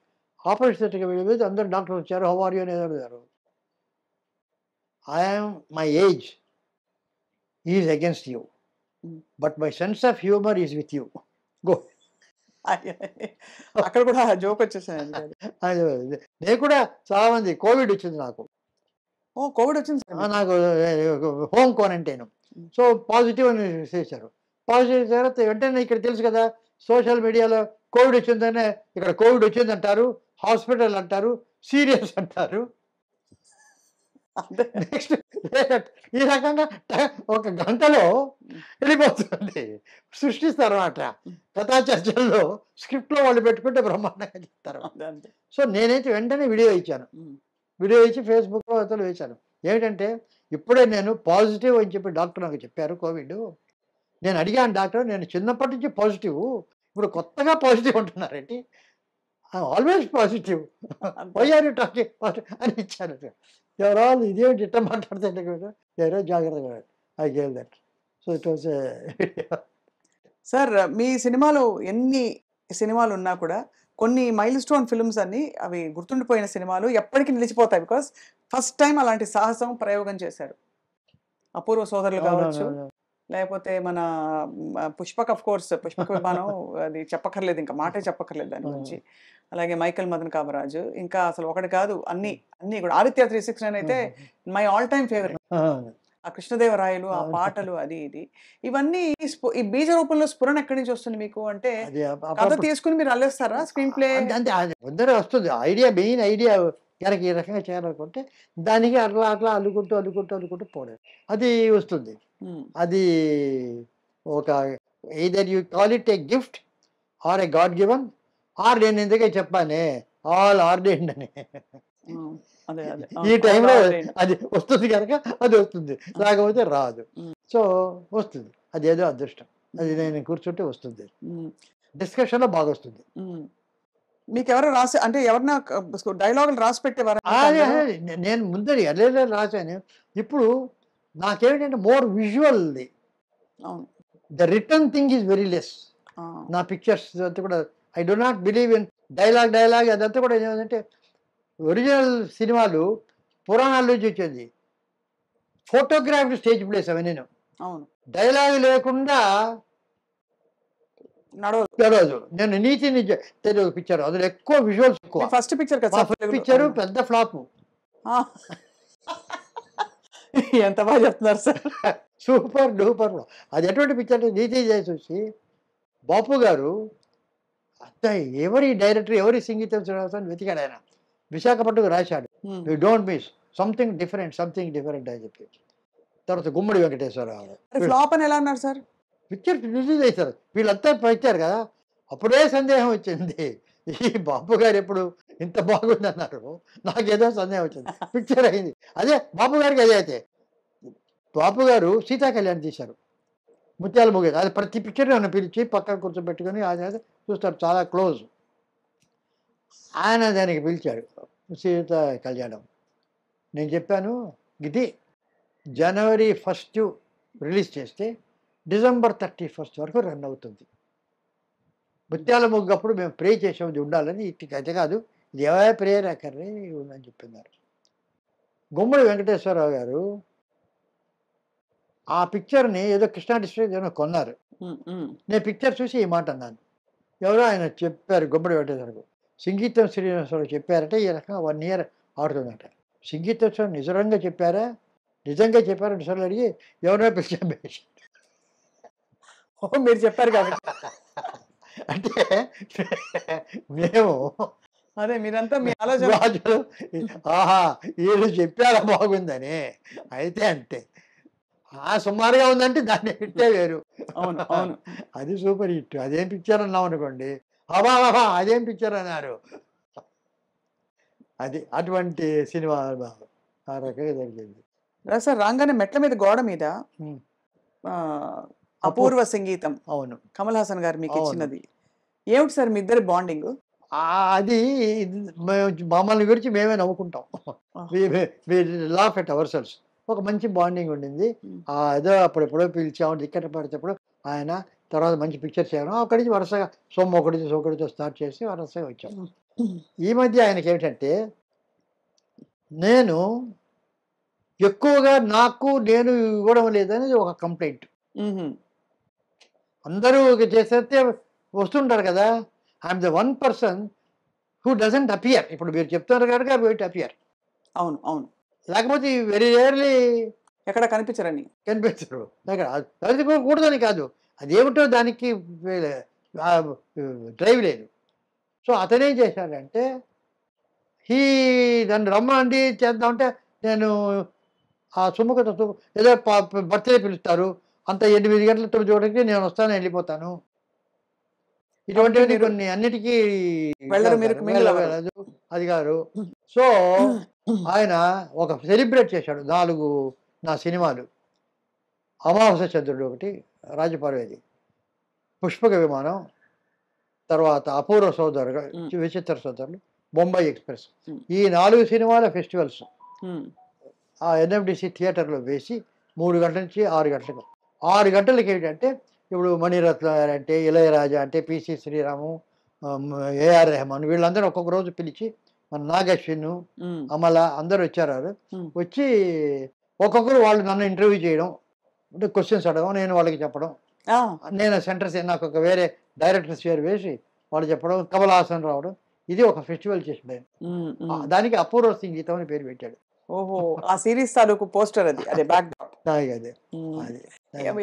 ఆపరేషన్ థియేటర్కి వెళ్ళి అందరు డాక్టర్స్ వచ్చారు, హౌ ఆర్ యూ అని అడిగారు. I'm my age is against you, but my sense of humour is with you, go. అక్కడ కూడా జోక్ వచ్చేసాను. నేను కూడా చాలామంది, కోవిడ్ వచ్చింది నాకు, ఓ కోవిడ్ వచ్చింది సార్. నాకు హోమ్ క్వారంటైన్. సో పాజిటివ్ అని చేశారు. పాజిటివ్ తర్వాత వెంటనే ఇక్కడ తెలుసు కదా సోషల్ మీడియాలో కోవిడ్ వచ్చిందనే ఇక్కడ కోవిడ్ వచ్చిందంటారు, హాస్పిటల్ అంటారు, సీరియస్ అంటారు. నెక్స్ట్ ఈ రకంగా ఒక గంటలో వెళ్ళిపోతుంది, సృష్టిస్తారు అన్నమాట. కథా చర్చల్లో స్క్రిప్ట్లో వాళ్ళు పెట్టుకుంటే బ్రహ్మాండంగా చెప్తారు. సో నేనైతే వెంటనే వీడియో ఇచ్చాను. వీడియో ఇచ్చి ఫేస్బుక్లో అతను వేశాను. ఏమిటంటే ఇప్పుడే నేను పాజిటివ్ అని చెప్పి డాక్టర్ నాకు చెప్పారు కోవిడ్. నేను అడిగాను డాక్టర్, నేను చిన్నప్పటి నుంచి పాజిటివ్, ఇప్పుడు కొత్తగా పాజిటివ్ అంటున్నారేంటి? Always positive, why are you talking positive అని ఇచ్చాను. ఎవరో ఇదేమిటి ఇట్లా మాట్లాడుతుంటే కూడా ఎవరో జాగ్రత్తగా I gave that. So it was sir మీ సినిమాలు ఎన్ని సినిమాలు ఉన్నా కూడా కొన్ని మైల్ స్టోన్ ఫిల్మ్స్ అన్ని అవి గుర్తుండిపోయిన సినిమాలు ఎప్పటికీ నిలిచిపోతాయి. బికాస్ ఫస్ట్ టైం అలాంటి సాహసం ప్రయోగం చేశారు. అపూర్వ సోదరులు కావచ్చు, లేకపోతే మన పుష్పక్, ఆఫ్ కోర్స్ పుష్పక విమానం, అది చెప్పక్కర్లేదు, ఇంకా మాటే చెప్పక్కర్లేదు దాని గురించి. అలాగే మైకల్ మదన్ కామరాజు, ఇంకా అసలు ఒకటి కాదు అన్ని కూడా. ఆదిత్య 369 అయితే మై ఆల్ టైమ్ ఫేవరెట్. ఆ కృష్ణదేవరాయలు, ఆ పాటలు, అది ఇది ఇవన్నీ ఈ బీజ రూపంలో స్ఫురణ ఎక్కడి నుంచి వస్తుంది మీకు? అంటే కథ తీసుకుని మీరు అల్లేస్తారా స్క్రీన్ ప్లే? అంటే ముందరే వస్తుంది ఐడియా, మెయిన్ ఐడియా కనుక ఈ రకంగా చేయాలనుకుంటే దానికి అట్లా అట్లా అల్లుకుంటూ పోలేదు, అది వస్తుంది. అది ఒక either you call it a gift or a God given, or నేను ఎందుకే చెప్పానే ఆల్ ఆర్డెండ్ అని. ఈ టైంలో అది వస్తుంది కనుక అది వస్తుంది, లేకపోతే రాదు. సో వస్తుంది, అది ఏదో అదృష్టం. అది నేను కూర్చుంటే వస్తుంది, డిస్కషన్లో బాగా వస్తుంది. మీకు ఎవరు రాసి, అంటే ఎవరన్నా డైలాగులు రాసి పెట్టేవారు? నేను ముందర ఎలా రాశాను. ఇప్పుడు నాకేమిటంటే మోర్ విజువల్ది, the return thing is very less. నా పిక్చర్స్ అంతా కూడా I do not believe in dialogue అదంతా కూడా ఏమంటే ఒరిజినల్ సినిమాలు పురాణాల నుంచి వచ్చింది. ఫోటోగ్రాఫీ స్టేజ్ ప్లేస్ అవి. నేను డైలాగ్ లేకుండా నడవదు. నేను నీతి తెలుగు పిక్చర్ అందులో ఎక్కువ విజువల్స్ ఎక్కువ. ఫస్ట్ పిక్చర్ పెద్ద ఫ్లాప్. ఎంత బాగా చెప్తున్నారు సార్, సూపర్ డూపర్. అది ఎటువంటి పిక్చర్? నీతి చేసి వచ్చి బాపు గారు అంత ఎవరి డైరెక్టర్ ఎవరి సంగీతం శ్రీనివాసన్ వెతికాడు. ఆయన విశాఖపట్నం రాశాడు, you don't miss something different అని చెప్పి. తర్వాత గుమ్మడి వెంకటేశ్వరరావు ఫ్లాప్ అని ఎలా అన్నారు సార్? పిక్చర్ రిలీజ్ చేశారు, వీళ్ళంతా పెట్టారు కదా. అప్పుడే సందేహం వచ్చింది, ఈ బాపు గారు ఎప్పుడు ఇంత బాగుంది అన్నారు. నాకేదో సందేహం వచ్చింది, పిక్చర్ అయింది. అదే బాపు గారికి అదే. అయితే బాపు గారు సీతా కళ్యాణ్ తీశారు, ముత్యాల ముగ్గ. అది ప్రతి పిక్చర్ నన్ను పిలిచి పక్కన కూర్చోబెట్టుకొని ఆయన చూస్తారు, చాలా క్లోజ్. ఆయన దానికి పిలిచాడు సీతా కళ్యాణం. నేను చెప్పాను, ఇది జనవరి 1 రిలీజ్ చేస్తే డిసెంబర్ 31 వరకు రన్ అవుతుంది. ముత్యాల ముగ్గు అప్పుడు మేము ప్రే చేసాము ఉండాలని, ఇటు అయితే కాదు ఇది ఎవరైనా ప్రేయర్ అక్కర్రే ఉందని చెప్పినారు. గుమ్మడి వెంకటేశ్వరరావు గారు ఆ పిక్చర్ని ఏదో కృష్ణా డిస్ట్రిక్ట్ ఏదో కొన్నారు. నేను పిక్చర్ చూసి ఈ మాట అన్నాను. ఎవరో ఆయన చెప్పారు, గుమ్మడి వెంకటేశ్వరరావు సంగీతం శ్రీనివాసరావు చెప్పారంటే ఈ రకంగా 1 year ఆడుతుందట. సంగీతం నిజంగా చెప్పారా నిజంగా అడిగి ఎవరో పిలిచాం. మీరు చెప్పారు కాబట్టి అంటే మేము అదే మీరంతా మీ ఆలోచన రాజులు ఆహా వీళ్ళు చెప్పారా బాగుందని. అయితే అంతే, సుమారుగా ఉందంటే దాన్ని హిట్టే వేరు. అవును అది సూపర్ హిట్. అదేం పిక్చర్ అన్నాం అనుకోండి, అబా అదేం పిక్చర్ అన్నారు. అది అటువంటి సినిమా ఆ రకంగా జరిగింది. సార్ రాగానే మెట్ల మీద గోడ మీద అపూర్వ సంగీతం, అవును, కమల్ హాసన్ గారు మీకు ఇచ్చినది ఏమిటి సార్ మీ ఇద్దరి బాండింగ్? అది మమ్మల్ని గురించి మేమే నవ్వుకుంటాం, లాఫ్ ఎట్ అవర్ సెల్స్. ఒక మంచి బాండింగ్ ఉండింది. ఏదో అప్పుడెప్పుడో పిలిచాము టికెట్ పడేటప్పుడు ఆయన. తర్వాత మంచి పిక్చర్ చేయడం, అక్కడి నుంచి వరుసగా ఒకటితో స్టార్ట్ చేసి వరుసగా వచ్చాము. ఈ మధ్య ఆయనకి ఏమిటంటే, నేను ఎక్కువగా నేను ఇవ్వడం లేదనేది ఒక కంప్లైంట్. అందరూ చేస్తే వస్తుంటారు కదా, I'm the one person who doesn't appear. ఇప్పుడు మీరు చెప్తున్నారు కనుక వెయిట్ అపియర్. అవును లేకపోతే వెరీ రేర్లీ ఎక్కడ కనిపించరని. కనిపించరు. దగ్గర అది కూడదని కాదు, అదేమిటో దానికి డ్రైవ్ లేదు. సో అతనేం చేశాడంటే నన్ను రమ్మండి చేద్దామంటే, నేను ఆ సుముఖత ఏదో బర్త్డే పిలుస్తారు, అంత 8 గంటల 9 గంటలకి నేను వస్తాను, వెళ్ళిపోతాను. ఇటువంటివి కొన్ని అన్నిటికీ వెళ్ళరు, మీరు mingle అవ్వరు. వెళ్ళదు అది గారు. సో ఆయన ఒక సెలబ్రేట్ చేశాడు 4 నా సినిమాలు. అమావాస్య చంద్రుడు ఒకటి, రాజపర్వేది, పుష్పక విమానం, తర్వాత అపూర్వ సోదరుడు, విచిత్ర సోదరులు, బొంబాయి ఎక్స్ప్రెస్. ఈ 4 సినిమాల ఫెస్టివల్స్ ఆ ఎన్ఎఫ్డిసి థియేటర్లో వేసి 3 గంటల నుంచి 6 గంటలకు. 6 గంటలకి ఏంటంటే ఇప్పుడు మణిరత్న అంటే, ఇళయరాజా అంటే, పిసి శ్రీరాము, ఏఆర్ రెహమాన్, వీళ్ళందరూ ఒక్కొక్క రోజు పిలిచి, మన నాగశ్విన్, అమల అందరూ వచ్చారు. వచ్చి ఒక్కొక్కరు వాళ్ళు నన్ను ఇంటర్వ్యూ చేయడం, అంటే క్వశ్చన్స్ అడగడం, నేను వాళ్ళకి చెప్పడం. నేను సెంటర్స్ నాకు ఒక వేరే డైరెక్టర్ షేర్ వేసి వాళ్ళు చెప్పడం, కమల్ హాసన్ రావడం. ఇది ఒక ఫెస్టివల్ చేసాడు ఆయన. దానికి అపూర్వ సంగీతం అని పేరు పెట్టాడు. ఓహో, ఆ సిరీస్ తాలూకు పోస్టర్ అది, అదే బ్యాక్ డ్రాప్. అదే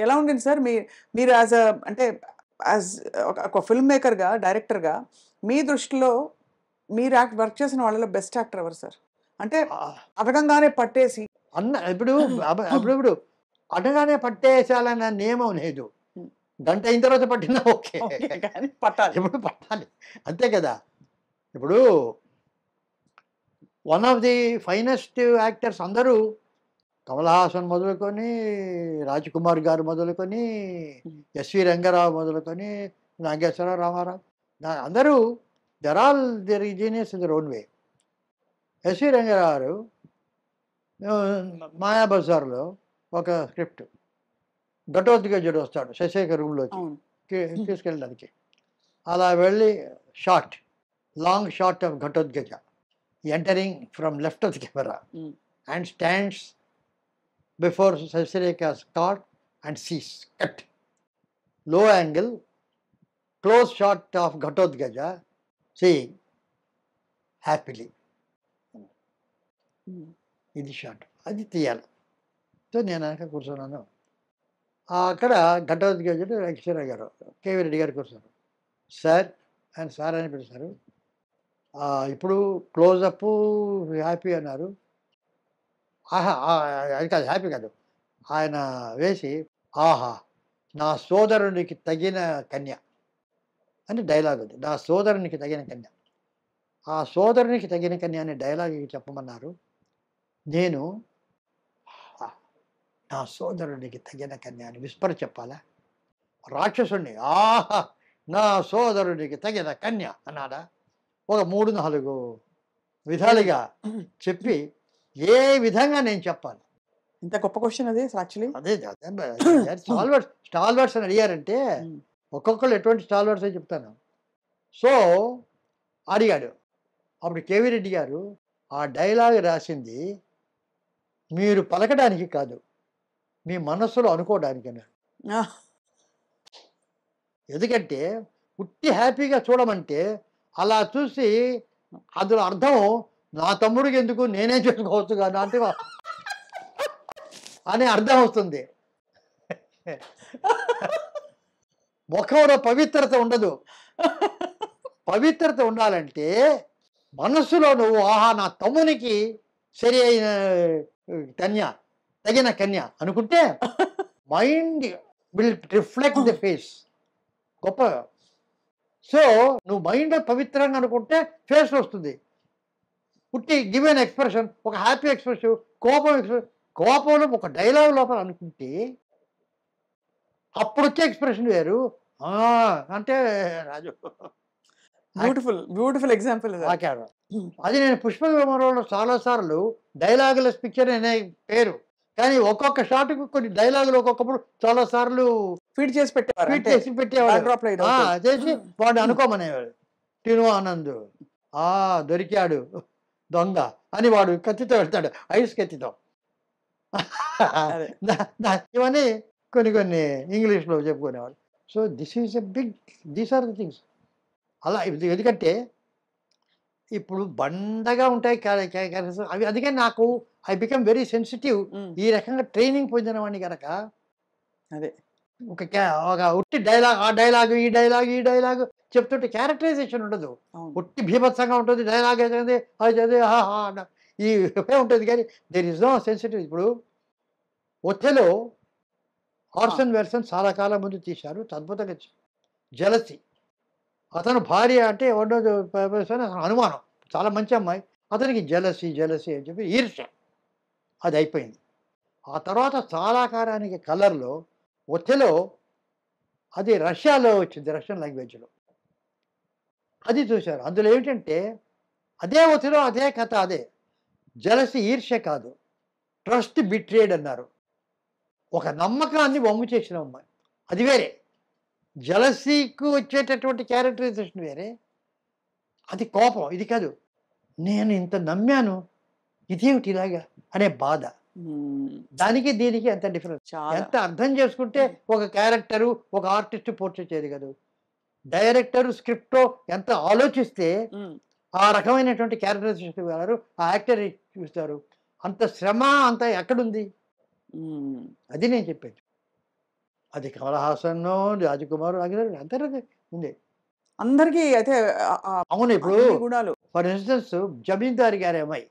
ఎలా ఉంటుంది సార్ మీరు యాజ్ అంటే యాజ్ ఒక ఫిల్మ్ మేకర్గా, డైరెక్టర్గా మీ దృష్టిలో మీరు వర్క్ చేసిన వాళ్ళలో బెస్ట్ యాక్టర్ ఎవరు సార్? అంటే అడగంగానే పట్టేసి ఇప్పుడు అడగానే పట్టేసాలన్న నియమం లేదు. గంట అయిన తర్వాత పట్టినా ఓకే, పట్టాలి, ఇప్పుడు పట్టాలి, అంతే కదా. ఇప్పుడు one of the finest actors అందరూ, కమల్ హాసన్ మొదలుకొని, రాజ్ కుమార్ గారు మొదలుకొని, ఎస్వి రంగారావు మొదలుకొని, నాగేశ్వరరావు, రామారావు, అందరూ they're all they're genius in their own way. S V Ranga Rao మాయాబజార్లో ఒక స్క్రిప్ట్, ఘటోద్గజుడు వస్తాడు శశేఖర్ రూమ్లోకి తీసుకెళ్ళడానికి. అలా వెళ్ళి long shot of Ghatotkacha entering from left of the camera and stands before Sasireka's cot and sees cut. Low angle, close shot of Ghatotkacha seeing happily. ఇది షాట్, అది తీయాలి. సో నేను వెనక కూర్చున్నాను. అక్కడ ఘటోద్గజుడు వెంకటేశ్వర గారు, కేవీ రెడ్డి గారు కూర్చున్నారు. సార్ ఆయన సార్ అని పిలుస్తారు. ఇప్పుడు క్లోజప్ హ్యాపీ అన్నారు. అది కాదు, హ్యాపీ కాదు, ఆయన వేసి ఆహా నా సోదరునికి తగిన కన్య అని డైలాగ్ ఉంది. నా సోదరునికి తగిన కన్య, ఆ సోదరునికి తగిన కన్య అనే డైలాగ్ చెప్పమన్నారు. నేను నా సోదరునికి తగిన కన్య అని విస్పర్ చెప్పాలా? రాక్షసుణ్ణి ఆహా నా సోదరునికి తగిన కన్య అన్నాడా? ఒక 3-4 విధాలుగా చెప్పి ఏ విధంగా నేను చెప్పాలి? ఇంత గొప్ప క్వశ్చన్ అది యాక్చువల్లీ. అదే స్టాల్వర్డ్స్ అని అడిగారంటే ఒక్కొక్కరు ఎటువంటి స్టాల్వర్డ్స్ అని చెప్తాను. సో అడిగాడు. అప్పుడు కేవీ రెడ్డి గారు ఆ డైలాగ్ రాసింది మీరు పలకడానికి కాదు, మీ మనస్సులో అనుకోవడానికి అన్నాడు. ఎందుకంటే ఉట్టి హ్యాపీగా చూడమంటే అలా చూసి అందులో అర్థం నా తమ్ముడికి ఎందుకు, నేనే చేసుకోవచ్చు కదా అంటే అనే అర్థం వస్తుంది. ముఖంలో పవిత్రత ఉండదు. పవిత్రత ఉండాలంటే మనస్సులో నువ్వు ఆహా నా తమ్మునికి సరి అయిన కన్య, తగిన కన్య అనుకుంటే mind will reflect the face. గొప్ప. సో నువ్వు మైండ్ పవిత్రంగా అనుకుంటే ఫేస్ వస్తుంది. పుట్టి గివెన్ ఎక్స్ప్రెషన్, ఒక హ్యాపీ ఎక్స్ప్రెషన్, కోపంలో ఒక డైలాగ్ లోపల అనుకుంటే అప్పుడు వచ్చే ఎక్స్ప్రెషన్ వేరు. అంటే రాజు బ్యూటిఫుల్ ఎగ్జాంపుల్ అది. నేను పుష్పక విమానంలో చాలాసార్లు డైలాగుల పిక్చర్ అనే పేరు, కానీ ఒక్కొక్క షాట్కు కొన్ని డైలాగులు ఒక్కొక్కప్పుడు చాలాసార్లు ఫీడ్ చేసి పెట్టేవారు, చేసి వాడు అనుకోమనేవాడు. టిను ఆనంద్ దొరికాడు దొంగ అని వాడు కత్తితో వెళ్తాడు, ఐస్ కత్తితో. ఇవన్నీ కొన్ని ఇంగ్లీష్లో చెప్పుకునేవాడు. So these are the things. అలా ఎందుకంటే ఇప్పుడు బండగా ఉంటాయి క్యారెక్టర్స్ అవి. అందుకే నాకు ఐ బికమ్ వెరీ సెన్సిటివ్. ఈ రకంగా ట్రైనింగ్ పొందిన వాడిని కనుక అదే ఒక ఉట్టి డైలాగ్, ఆ డైలాగ్ ఈ డైలాగ్ ఈ డైలాగ్ చెప్తుంటే క్యారెక్టరైజేషన్ ఉండదు. అవును. ఉట్టి భీభత్సంగా ఉంటుంది. డైలాగ్ అయితే అది ఈ ఉంటుంది కానీ దేర్ ఇస్ నో సెన్సిటివ్. ఇప్పుడు ఒథెలో ఆర్సన్ వెల్సన్ చాలా కాలం ముందు తీశారు, అద్భుతంగా జలసి. అతను భార్య అంటే ఎవడో అనుమానం, చాలా మంచి అమ్మాయి, అతనికి జలసి జలసి అని చెప్పి ఈర్ష్య, అది అయిపోయింది. ఆ తర్వాత చాలా కాలానికి కలర్లో ఒథెలో, అది రష్యాలో వచ్చింది, రష్యన్ లాంగ్వేజ్లో, అది చూశారు. అందులో ఏమిటంటే అదే ఒథెలో అదే కథ, అదే జలసి ఈర్ష్య కాదు, ట్రస్ట్ బిట్రేడ్ అన్నారు. ఒక నమ్మకాన్ని వమ్ము చేసిన అమ్మాయి, అది వేరే. జలసీకు వచ్చేటటువంటి క్యారెక్టరైజేషన్ వేరే, అది కోపం, ఇది కాదు. నేను ఇంత నమ్మాను, ఇదేమిటి ఇలాగా అనే బాధ. దానికి దీనికి ఎంత డిఫరెన్స్, చాలా. ఎంత అర్థం చేసుకుంటే ఒక క్యారెక్టరు, ఒక ఆర్టిస్ట్ పోర్ట్రేట్ చేయదు కదా. డైరెక్టర్ స్క్రిప్ట్ ఎంత ఆలోచిస్తే ఆ రకమైనటువంటి క్యారెక్టరైజేషన్ ఇవ్వగలరు, ఆ యాక్టర్ చూస్తారు. అంత శ్రమ అంత ఎక్కడుంది, అది నేను చెప్పేది. అది కమల్ హాసన్, రాజకుమార్, అందరూ ఉంది. అందరికీ అయితే అవును. ఇప్పుడు గుణాలు. ఫర్ ఇన్స్టెన్స్ జమీందారి గారి అమ్మాయి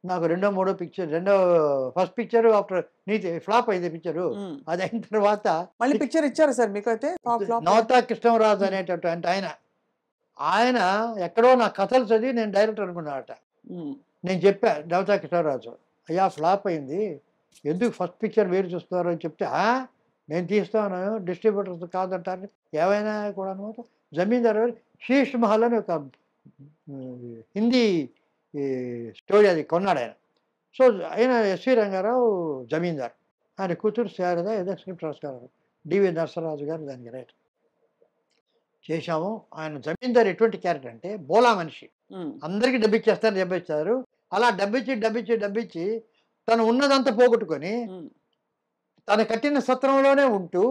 నాకు ఫస్ట్ పిక్చర్ ఆఫ్టర్ నీతి ఫ్లాప్ అయింది పిక్చరు. అది అయిన తర్వాత మళ్ళీ పిక్చర్ ఇచ్చారు సార్ మీకు అయితే నవతా కృష్ణరాజు అనేటటువంటి ఆయన ఎక్కడో నా కథలు చదివి నేను డైరెక్టర్ అనుకున్నాడట. నేను చెప్పా నవతా కృష్ణరాజు, అయ్యా ఫ్లాప్ అయింది, ఎందుకు ఫస్ట్ పిక్చర్ మీరు చూస్తున్నారు అని చెప్తే, నేను తీస్తాను, డిస్ట్రిబ్యూటర్స్ కాదంటారు. ఏవైనా కూడా అనమాట. జమీందారు శీష్ మహల్ అని ఒక హిందీ స్టోరీ, అది కొన్నాడు ఆయన. సో ఆయన ఎస్వి రంగారావు జమీందార్, ఆయన కూతురు శారద ఏదో స్క్రిప్ట్ రాసుకున్నారు, డివి నరసరాజు గారు దానికి రైట్ చేశాము. ఆయన జమీందార్ ఎటువంటి క్యారెక్టర్ అంటే బోలా మనిషి, అందరికీ డబ్బిచ్చేస్తారు. అలా డబ్బిచ్చి తను ఉన్నదంతా పోగొట్టుకొని తను కట్టిన సత్రంలోనే ఉంటూ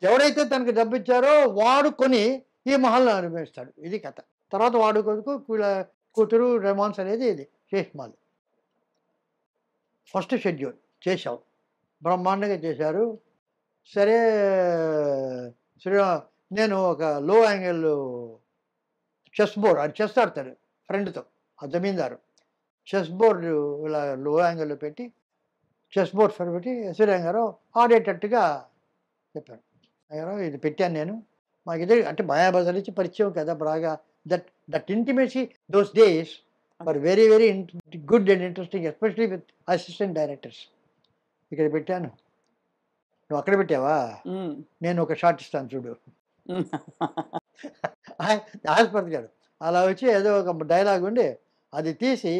ఎవడైతే తనకు డబ్బిచ్చారో వాడు కొని ఈ మహల్ని అనుభవిస్తాడు. ఇది కథ. తర్వాత వాడు కొడుకు కూతురు రెమాన్స్ అనేది ఇది శేష్ మహల్. ఫస్ట్ షెడ్యూల్ చేశాం, బ్రహ్మాండంగా చేశారు. సరే నేను ఒక లో యాంగిల్ చెస్ బోర్డ్, అది చెస్ ఆడతాడు ఫ్రెండ్తో, ఆ జమీందారు చెస్ బోర్డు ఇలా లో యాంగిల్లో పెట్టి చెస్ బోర్డ్ పెట్టి ఎస్వి రంగారావు ఆడేటట్టుగా చెప్పాను. రంగారావు ఇది పెట్టాను నేను, మాకు ఇదే అంటే మాయాబజార్ నుంచి పరిచయం కదా బాగా. That intimacy those days for very very good and interesting, especially with assistant directors. ఇక్కడ పెట్టాను, నువ్వు అక్కడ పెట్టావా, నేను ఒక షాట్ ఇస్తాను చూడు. ఆస్పత్రి అలా వచ్చి ఏదో ఒక డైలాగ్ ఉండి అది తీసి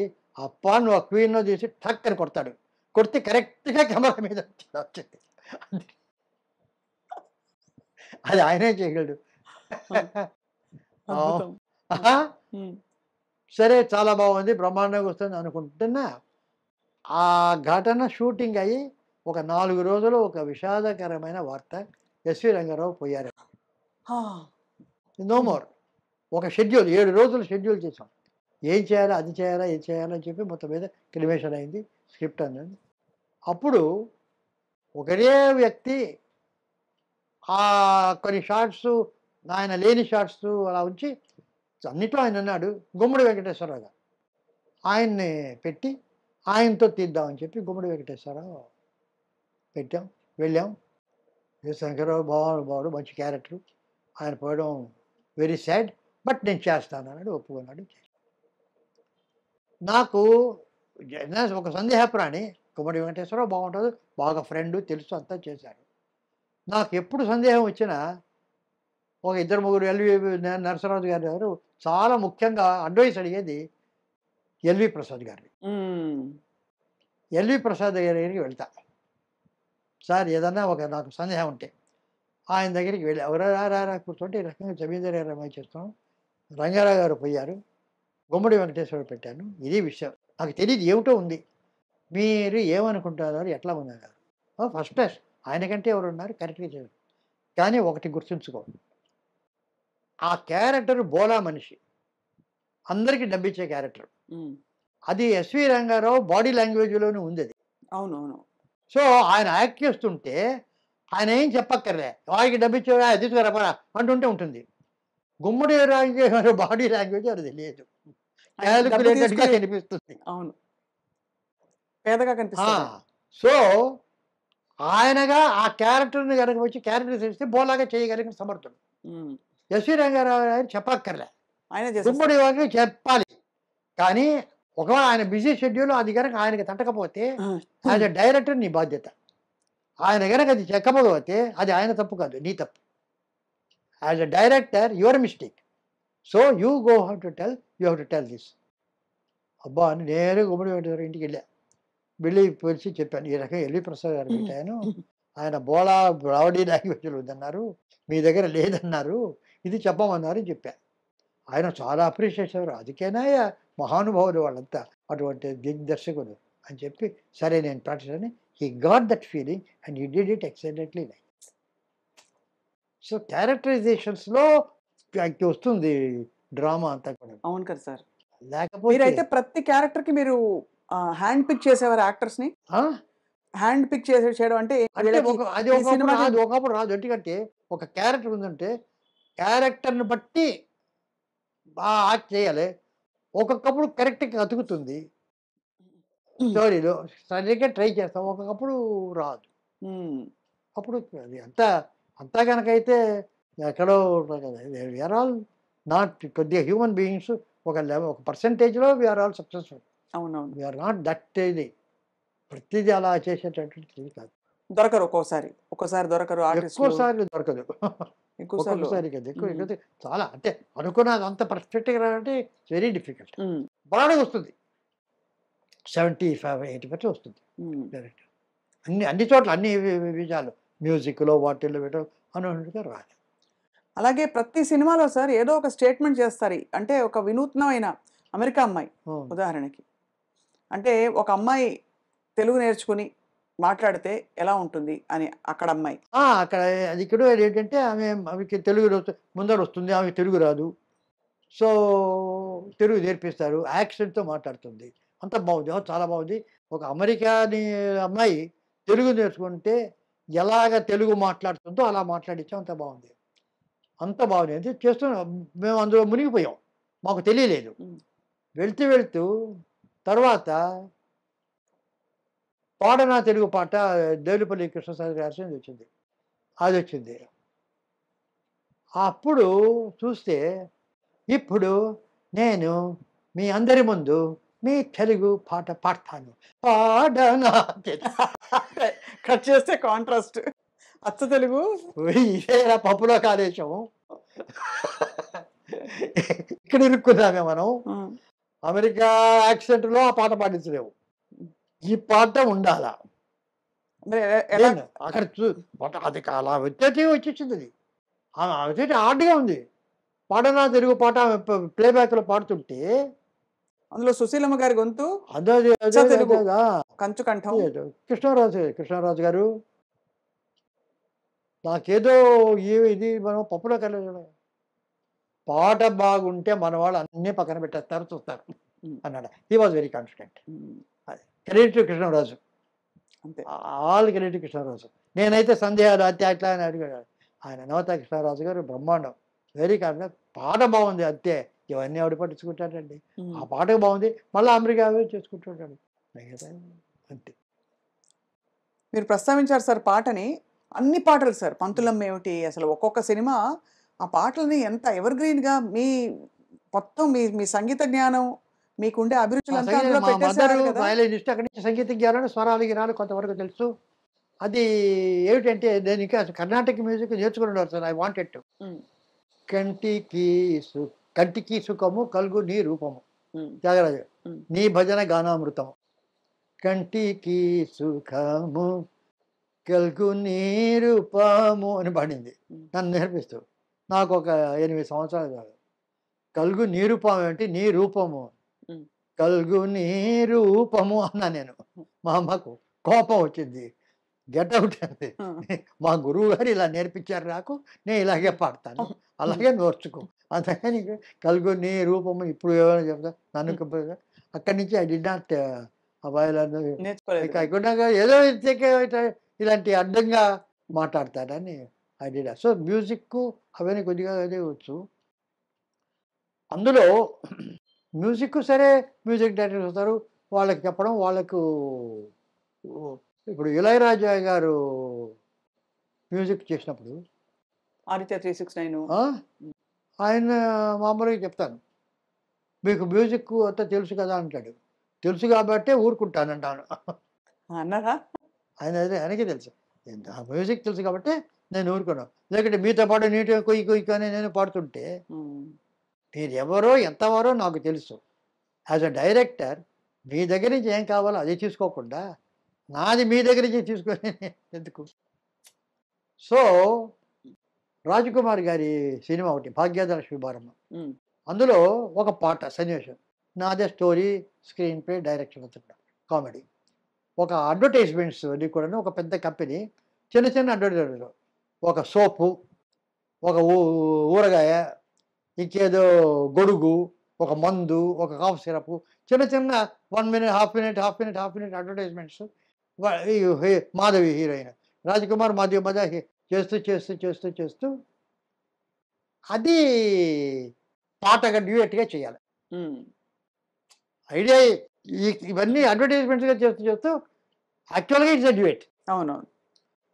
అప్పా నువ్వు ఆ క్వీన్లో తీసి టక్ అని కొడతాడు. కొడితే కరెక్ట్గా కెమెరా మీద వచ్చింది. అది ఆయనే చేయగలడు. సరే చాలా బాగుంది, బ్రహ్మాండంగా వస్తుంది అనుకుంటున్నా. ఆ ఘటన షూటింగ్ అయ్యి ఒక 4 రోజులు ఒక విషాదకరమైన వార్త, ఎస్వి రంగారావు పోయారు. No more. ఒక షెడ్యూల్ 7 రోజులు షెడ్యూల్ చేసాం, ఏం చేయాలా అది చేయాలా ఇది చేయాలని చెప్పి మొత్తం మీద క్రిమేషన్ అయింది, స్క్రిప్ట్ అన్నది. అప్పుడు ఒకరే వ్యక్తి కొన్ని షార్ట్స్, ఆయన లేని షార్ట్స్ అలా ఉంచి అన్నిట్లో ఆయన అన్నాడు. గుమ్మడి వెంకటేశ్వరరావు గారు ఆయన్ని పెట్టి ఆయనతో తీద్దామని చెప్పి గుమ్మడి వెంకటేశ్వరరావు పెట్టాం, వెళ్ళాం. శంకరరావు బాగుడు మంచి క్యారెక్టరు, ఆయన పోవడం వెరీ సాడ్, బట్ నేను చేస్తాను అన్నాడు, ఒప్పుకున్నాడు. నాకు ఒక సందేహప్రాణి గుమ్మడి వెంకటేశ్వరరావు బాగుంటుంది, బాగా ఫ్రెండ్ తెలుసు, అంతా చేశాడు. నాకు ఎప్పుడు సందేహం వచ్చినా ఒక 2-3 ఎల్వి నరసరాజు గారు చాలా ముఖ్యంగా అడ్వైస్ అడిగేది ఎల్వి ప్రసాద్ గారిని. ఎల్వి ప్రసాద్ దగ్గరికి వెళ్తా, సార్ ఏదన్నా ఒక నాకు సందేహం ఉంటే ఆయన దగ్గరికి వెళ్ళి ఎవరా కూర్చోంటే ఈ రకంగా జమీందారు గారు అమ్మాయి చేస్తాం, రంగారావు గారు పోయారు, గుమ్మడి వెంకటేశ్వర పెట్టాను, ఇది విషయం నాకు తెలియదు, ఏమిటో ఉంది, మీరు ఏమనుకుంటున్నారు, ఎట్లా ఉన్నారు. ఫస్ట్ క్లాస్, ఆయనకంటే ఎవరు ఉన్నారు, కరెక్ట్గా చేయరు. కానీ ఒకటి గుర్తుంచుకో, ఆ క్యారెక్టర్ బోలా మనిషి, అందరికీ డబ్బిచ్చే క్యారెక్టర్. ఉమ్. అది ఎస్వి రంగారావు బాడీ లాంగ్వేజ్లోనే ఉంది అది. అవును అవును. సో ఆయన యాక్ట్ చేస్తుంటే ఆయన ఏం చెప్పక్కర్లే, వాడికి డబ్బిచ్చా తీసుకురాపరా అంటుంటే ఉంటుంది. గుమ్మడి రాజు బాడీ లాంగ్వేజ్ అది తెలియదు, ఆయన డబ్బు క్యాలిక్యులేటెడ్గా తీసుకుని- కనిపిస్తుంది. అవును, పేదగా కనిపిస్తుంది. సో ఆయనగా ఆ క్యారెక్టర్ని కనుక వచ్చి క్యారెక్టర్ చేస్తే బోలాగా చేయగలిగిన సమర్థుడు. ఉమ్. ఎస్వి రంగారావు గారు చెప్పక్కర్లే, ఆయన గుమ్మడి చేసేస్తారు. వారికి చెప్పాలి. కానీ ఒకవేళ ఆయన బిజీ షెడ్యూల్ అది కనుక ఆయనకి తట్టకపోతే యాజ్ ఎ డైరెక్టర్ నీ బాధ్యత. ఆయన కనుక అది చెక్కకపోతే అది ఆయన తప్పు కాదు, నీ తప్పు. As a director your mistake. So you go how to tell, you have to tell this. అబ్బా అని నేరుగా గుమ్మడి వెంకటేశ్వర ఇంటికి వెళ్ళా, వెళ్ళి పిలిచి చెప్పాను, ఈ రకంగా ఎల్వి ప్రసాద్ గారు పెట్టాను, ఆయన బోలా బాడీ లాంగ్వేజ్లు ఉందన్నారు, మీ దగ్గర లేదన్నారు, ఇది చెప్పమన్నారు అని చెప్పాను. ఆయన చాలా అప్రిషియేట్ చేశారు. అందుకేనా మహానుభావులు వాళ్ళంతా అటువంటి దిగ్దర్శకులు అని చెప్పి, సరే నేను ప్రాక్టీస్ అని he got that feeling and he did it excellently nice. So క్యారెక్టరైజేషన్స్లో వస్తుంది డ్రామా అంతా కూడా. అవును కదా సార్. లేకపోతే మీరైతే ప్రతి క్యారెక్టర్ కి మీరు హ్యాండ్ పిక్ చేసేవారు యాక్టర్స్ ని. ఆ? హ్యాండ్ పిక్ చేయడం అంటే అంటే వీళ్ళకి అది ఈ ఒకప్పుడు సినిమాకి- రాదు, ఒకప్పుడు రాదు. ఎందుకంటే ఒక క్యారెక్టర్ ఉందంటే క్యారెక్టర్ని బట్టి బాగా యాక్ట్ చేయాలి. ఒక్కొక్కప్పుడు కరెక్ట్గా అతుకుతుంది స్టోరీలో, సరిగ్గా ట్రై చేస్తాం, ఒక్కొక్కప్పుడు రాదు. ఉమ్. అప్పుడు అది అంతా అంతా కనుకైతే ఎక్కడో వీఆర్ ఆల్ నాట్ కొద్దిగా హ్యూమన్ బీయింగ్స్ ఒక ఒక పర్సంటేజ్లో వీఆర్ ఆల్ సక్సెస్ఫుల్. అవునవును. వీఆర్ నాట్ దట్ ఇది ప్రతిదీ అలా చేసేటటువంటి కాదు. దొరకరు ఒక్కోసారి దొరకరు ఆర్టిస్ట్. ఎక్కువసార్లు దొరకదు, ఎక్కువ సార్లు. ఒక్కొక్కసారి కదా ఎక్కువ మ్మ్. ఎక్కువ చాలా అంటే అనుకున్నది అంత పర్ఫెక్ట్గా రావాలంటే వెరీ డిఫికల్ట్. బాగా వస్తుంది, 75-80% వస్తుంది డైరెక్ట్. అన్ని చోట్ల అన్ని విజయాలు మ్యూజిక్లో వాటిల్లో పెట్టడం అనుకున్నట్టుగా రాదు. అలాగే ప్రతి సినిమాలో సార్ ఏదో ఒక స్టేట్మెంట్ చేస్తారు. అంటే ఒక వినూత్నమైన అమెరికా అమ్మాయి ఉదాహరణకి, అంటే ఒక అమ్మాయి తెలుగు నేర్చుకుని మాట్లాడితే ఎలా ఉంటుంది అని అక్కడ అమ్మాయి. అక్కడ అది ఇక్కడ ఏంటంటే ఆమెకి తెలుగు ముందర వస్తుంది, ఆమె తెలుగు రాదు, సో తెలుగు నేర్పిస్తారు, యాక్సెంట్తో మాట్లాడుతుంది, అంత బాగుంది, చాలా బాగుంది. ఒక అమెరికాని అమ్మాయి తెలుగు నేర్చుకుంటే ఎలాగ తెలుగు మాట్లాడుతుందో అలా మాట్లాడించాం, అంత బాగుంది, అంత బాగుంది. అంటే చేస్తున్నాం మేము, అందులో మునిగిపోయాం, మాకు తెలియలేదు. వెళ్తూ తర్వాత పాడనా తెలుగు పాట దేవులపల్లి కృష్ణశాస్త్రి గారి వచ్చింది, అది వచ్చింది. అప్పుడు చూస్తే ఇప్పుడు నేను మీ అందరి ముందు మీ తెలుగు పాట పాడతాను, పాడనా కట్ చేస్తే కాంట్రాస్ట్ అచ్చ తెలుగు, ఇదేనా పప్పులో కాలేశం, ఇక్కడ ఇరుక్కున్నామే మనం. అమెరికా యాక్సెంట్లో ఆ పాట పాడించలేవు, ఈ పాట ఉండాలా. మరి ఎలా? అక్కడ అది అలా వచ్చేసింది, అది వచ్చేసి హార్డ్గా ఉంది. పాడనా తెలుగు పాట ప్లేబ్యాక్లో పాడుతుంటే అందులో సుశీలమ్మ గారి గొంతు, అదే తెలుగు, కంచు కంఠం. కృష్ణరాజు గారు నాకేదో ఇది మనం పప్పులో కలిగి పాట బాగుంటే మన వాళ్ళు అన్నీ పక్కన పెట్టేస్తారు, చూస్తారు అన్నాడు. He was very confident. Credit Krishnaraju, అంతే, ఆల్ క్రెడిట్ కృష్ణరాజు. నేనైతే సందేహాలు అట్లా అని అడిగాడు ఆయన. నవత కృష్ణరాజు గారు బ్రహ్మాండం, వెరీ కాన్ఫిడెంట్, పాట బాగుంది అంతే, ఇవన్నీ ఆవిడ పట్టించుకుంటాడండి. ఆ పాటకు బాగుంది, మళ్ళీ అమెరికా చేసుకుంటుంటాడు అంతే. మీరు ప్రస్తావించారు సార్ పాటని, అన్ని పాటలు సార్, పంతులమ్మ ఏమిటి, అసలు ఒక్కొక్క సినిమా ఆ పాటలని ఎంత ఎవర్ గ్రీన్గా మీ మొత్తం మీ సంగీత జ్ఞానం, మీకుండే అభిరుచులంతా అందులో పెట్టేశారు కదా. వయలినిస్ట్, అక్కడి నుంచి సంగీత జ్ఞానం, స్వరాలు గిరాలు కొంతవరకు తెలుసు. అది ఏమిటంటే నేను ఇంకా కర్ణాటక మ్యూజిక్ నేర్చుకుని ఉండాలి సార్. I wanted to. కంటికి సుఖము కలుగు నీ రూపము, త్యాగరాజు, నీ భజన గానామృతము, కంటికి సుఖము కలుగు నీ రూపము అని పాడింది నన్ను నేర్పిస్తూ. నాకు ఒక 8 సంవత్సరాలు కాదు. కలుగు నీ రూపం ఏంటి, నీ రూపము, కలుగు నీ రూపము అన్నా నేను. మా అమ్మకు కోపం వచ్చింది, గెట్ అవుట్ అంది. మా గురువు గారు ఇలా నేర్పించారు నాకు, నేను ఇలాగే పాడతాను, అలాగే నేర్చుకో అందుకని కలుగుని రూపము ఇప్పుడు ఏమైనా చెప్తా నన్ను అక్కడి నుంచి ఐ డి నాట్ అబ్బాయిలను నేర్చుకోలేదు. కాకుండా ఏదో ఇలాంటి అడ్డంగా మాట్లాడతాడని ఐ డి సో మ్యూజిక్ అవన్నీ కొద్దిగా అదే వచ్చు. అందులో మ్యూజిక్ సరే మ్యూజిక్ డైరెక్టర్స్ వస్తారు, వాళ్ళకి చెప్పడం, వాళ్ళకు ఇప్పుడు ఇళయరాజా గారు మ్యూజిక్ చేసినప్పుడు ఆదిత్య 369 ఆయన మామూలుగా చెప్తాను, మీకు మ్యూజిక్ అంతా తెలుసు కదా అంటాడు. తెలుసు కాబట్టే ఊరుకుంటానంటాను. అన్నారా? ఆయనకే తెలుసు, ఆ మ్యూజిక్ తెలుసు కాబట్టి నేను ఊరుకున్నాను. లేకుంటే మీతో పాటు నీట్గా కొయ్యి కొయ్యి అని నేను పాడుతుంటే మీరు ఎవరో ఎంతవరో నాకు తెలుసు. యాజ్ అ డైరెక్టర్ మీ దగ్గర నుంచి ఏం కావాలో అది తీసుకోకుండా నాది మీ దగ్గర నుంచి తీసుకొని ఎందుకు? సో రాజకుమార్ గారి సినిమా ఒకటి భాగ్యలక్ష్మి బారమ్మ, అందులో ఒక పాట సన్నివేశం నాదే స్టోరీ, స్క్రీన్ ప్లే, డైరెక్షన్ అవుతుంటా, కామెడీ. ఒక అడ్వర్టైజ్మెంట్స్ అది కూడా ఒక పెద్ద కంపెనీ చిన్న చిన్న అడ్వర్టైజ్మెంట్, ఒక సోపు, ఒక ఊరగాయ, ఇంకేదో గొడుగు, ఒక మందు, ఒక కాఫ్ సిరప్, చిన్న చిన్న 1 minute, half minute advertisements. Madhavi heroine, Rajkumar మధ్య చేస్తూ అది పాటగా డ్యూయట్గా చేయాలి. ఐడియా ఇవన్నీ అడ్వర్టైజ్మెంట్స్గా చేస్తూ యాక్చువల్గా ఇట్స్ అ డ్యూయట్. అవునవును.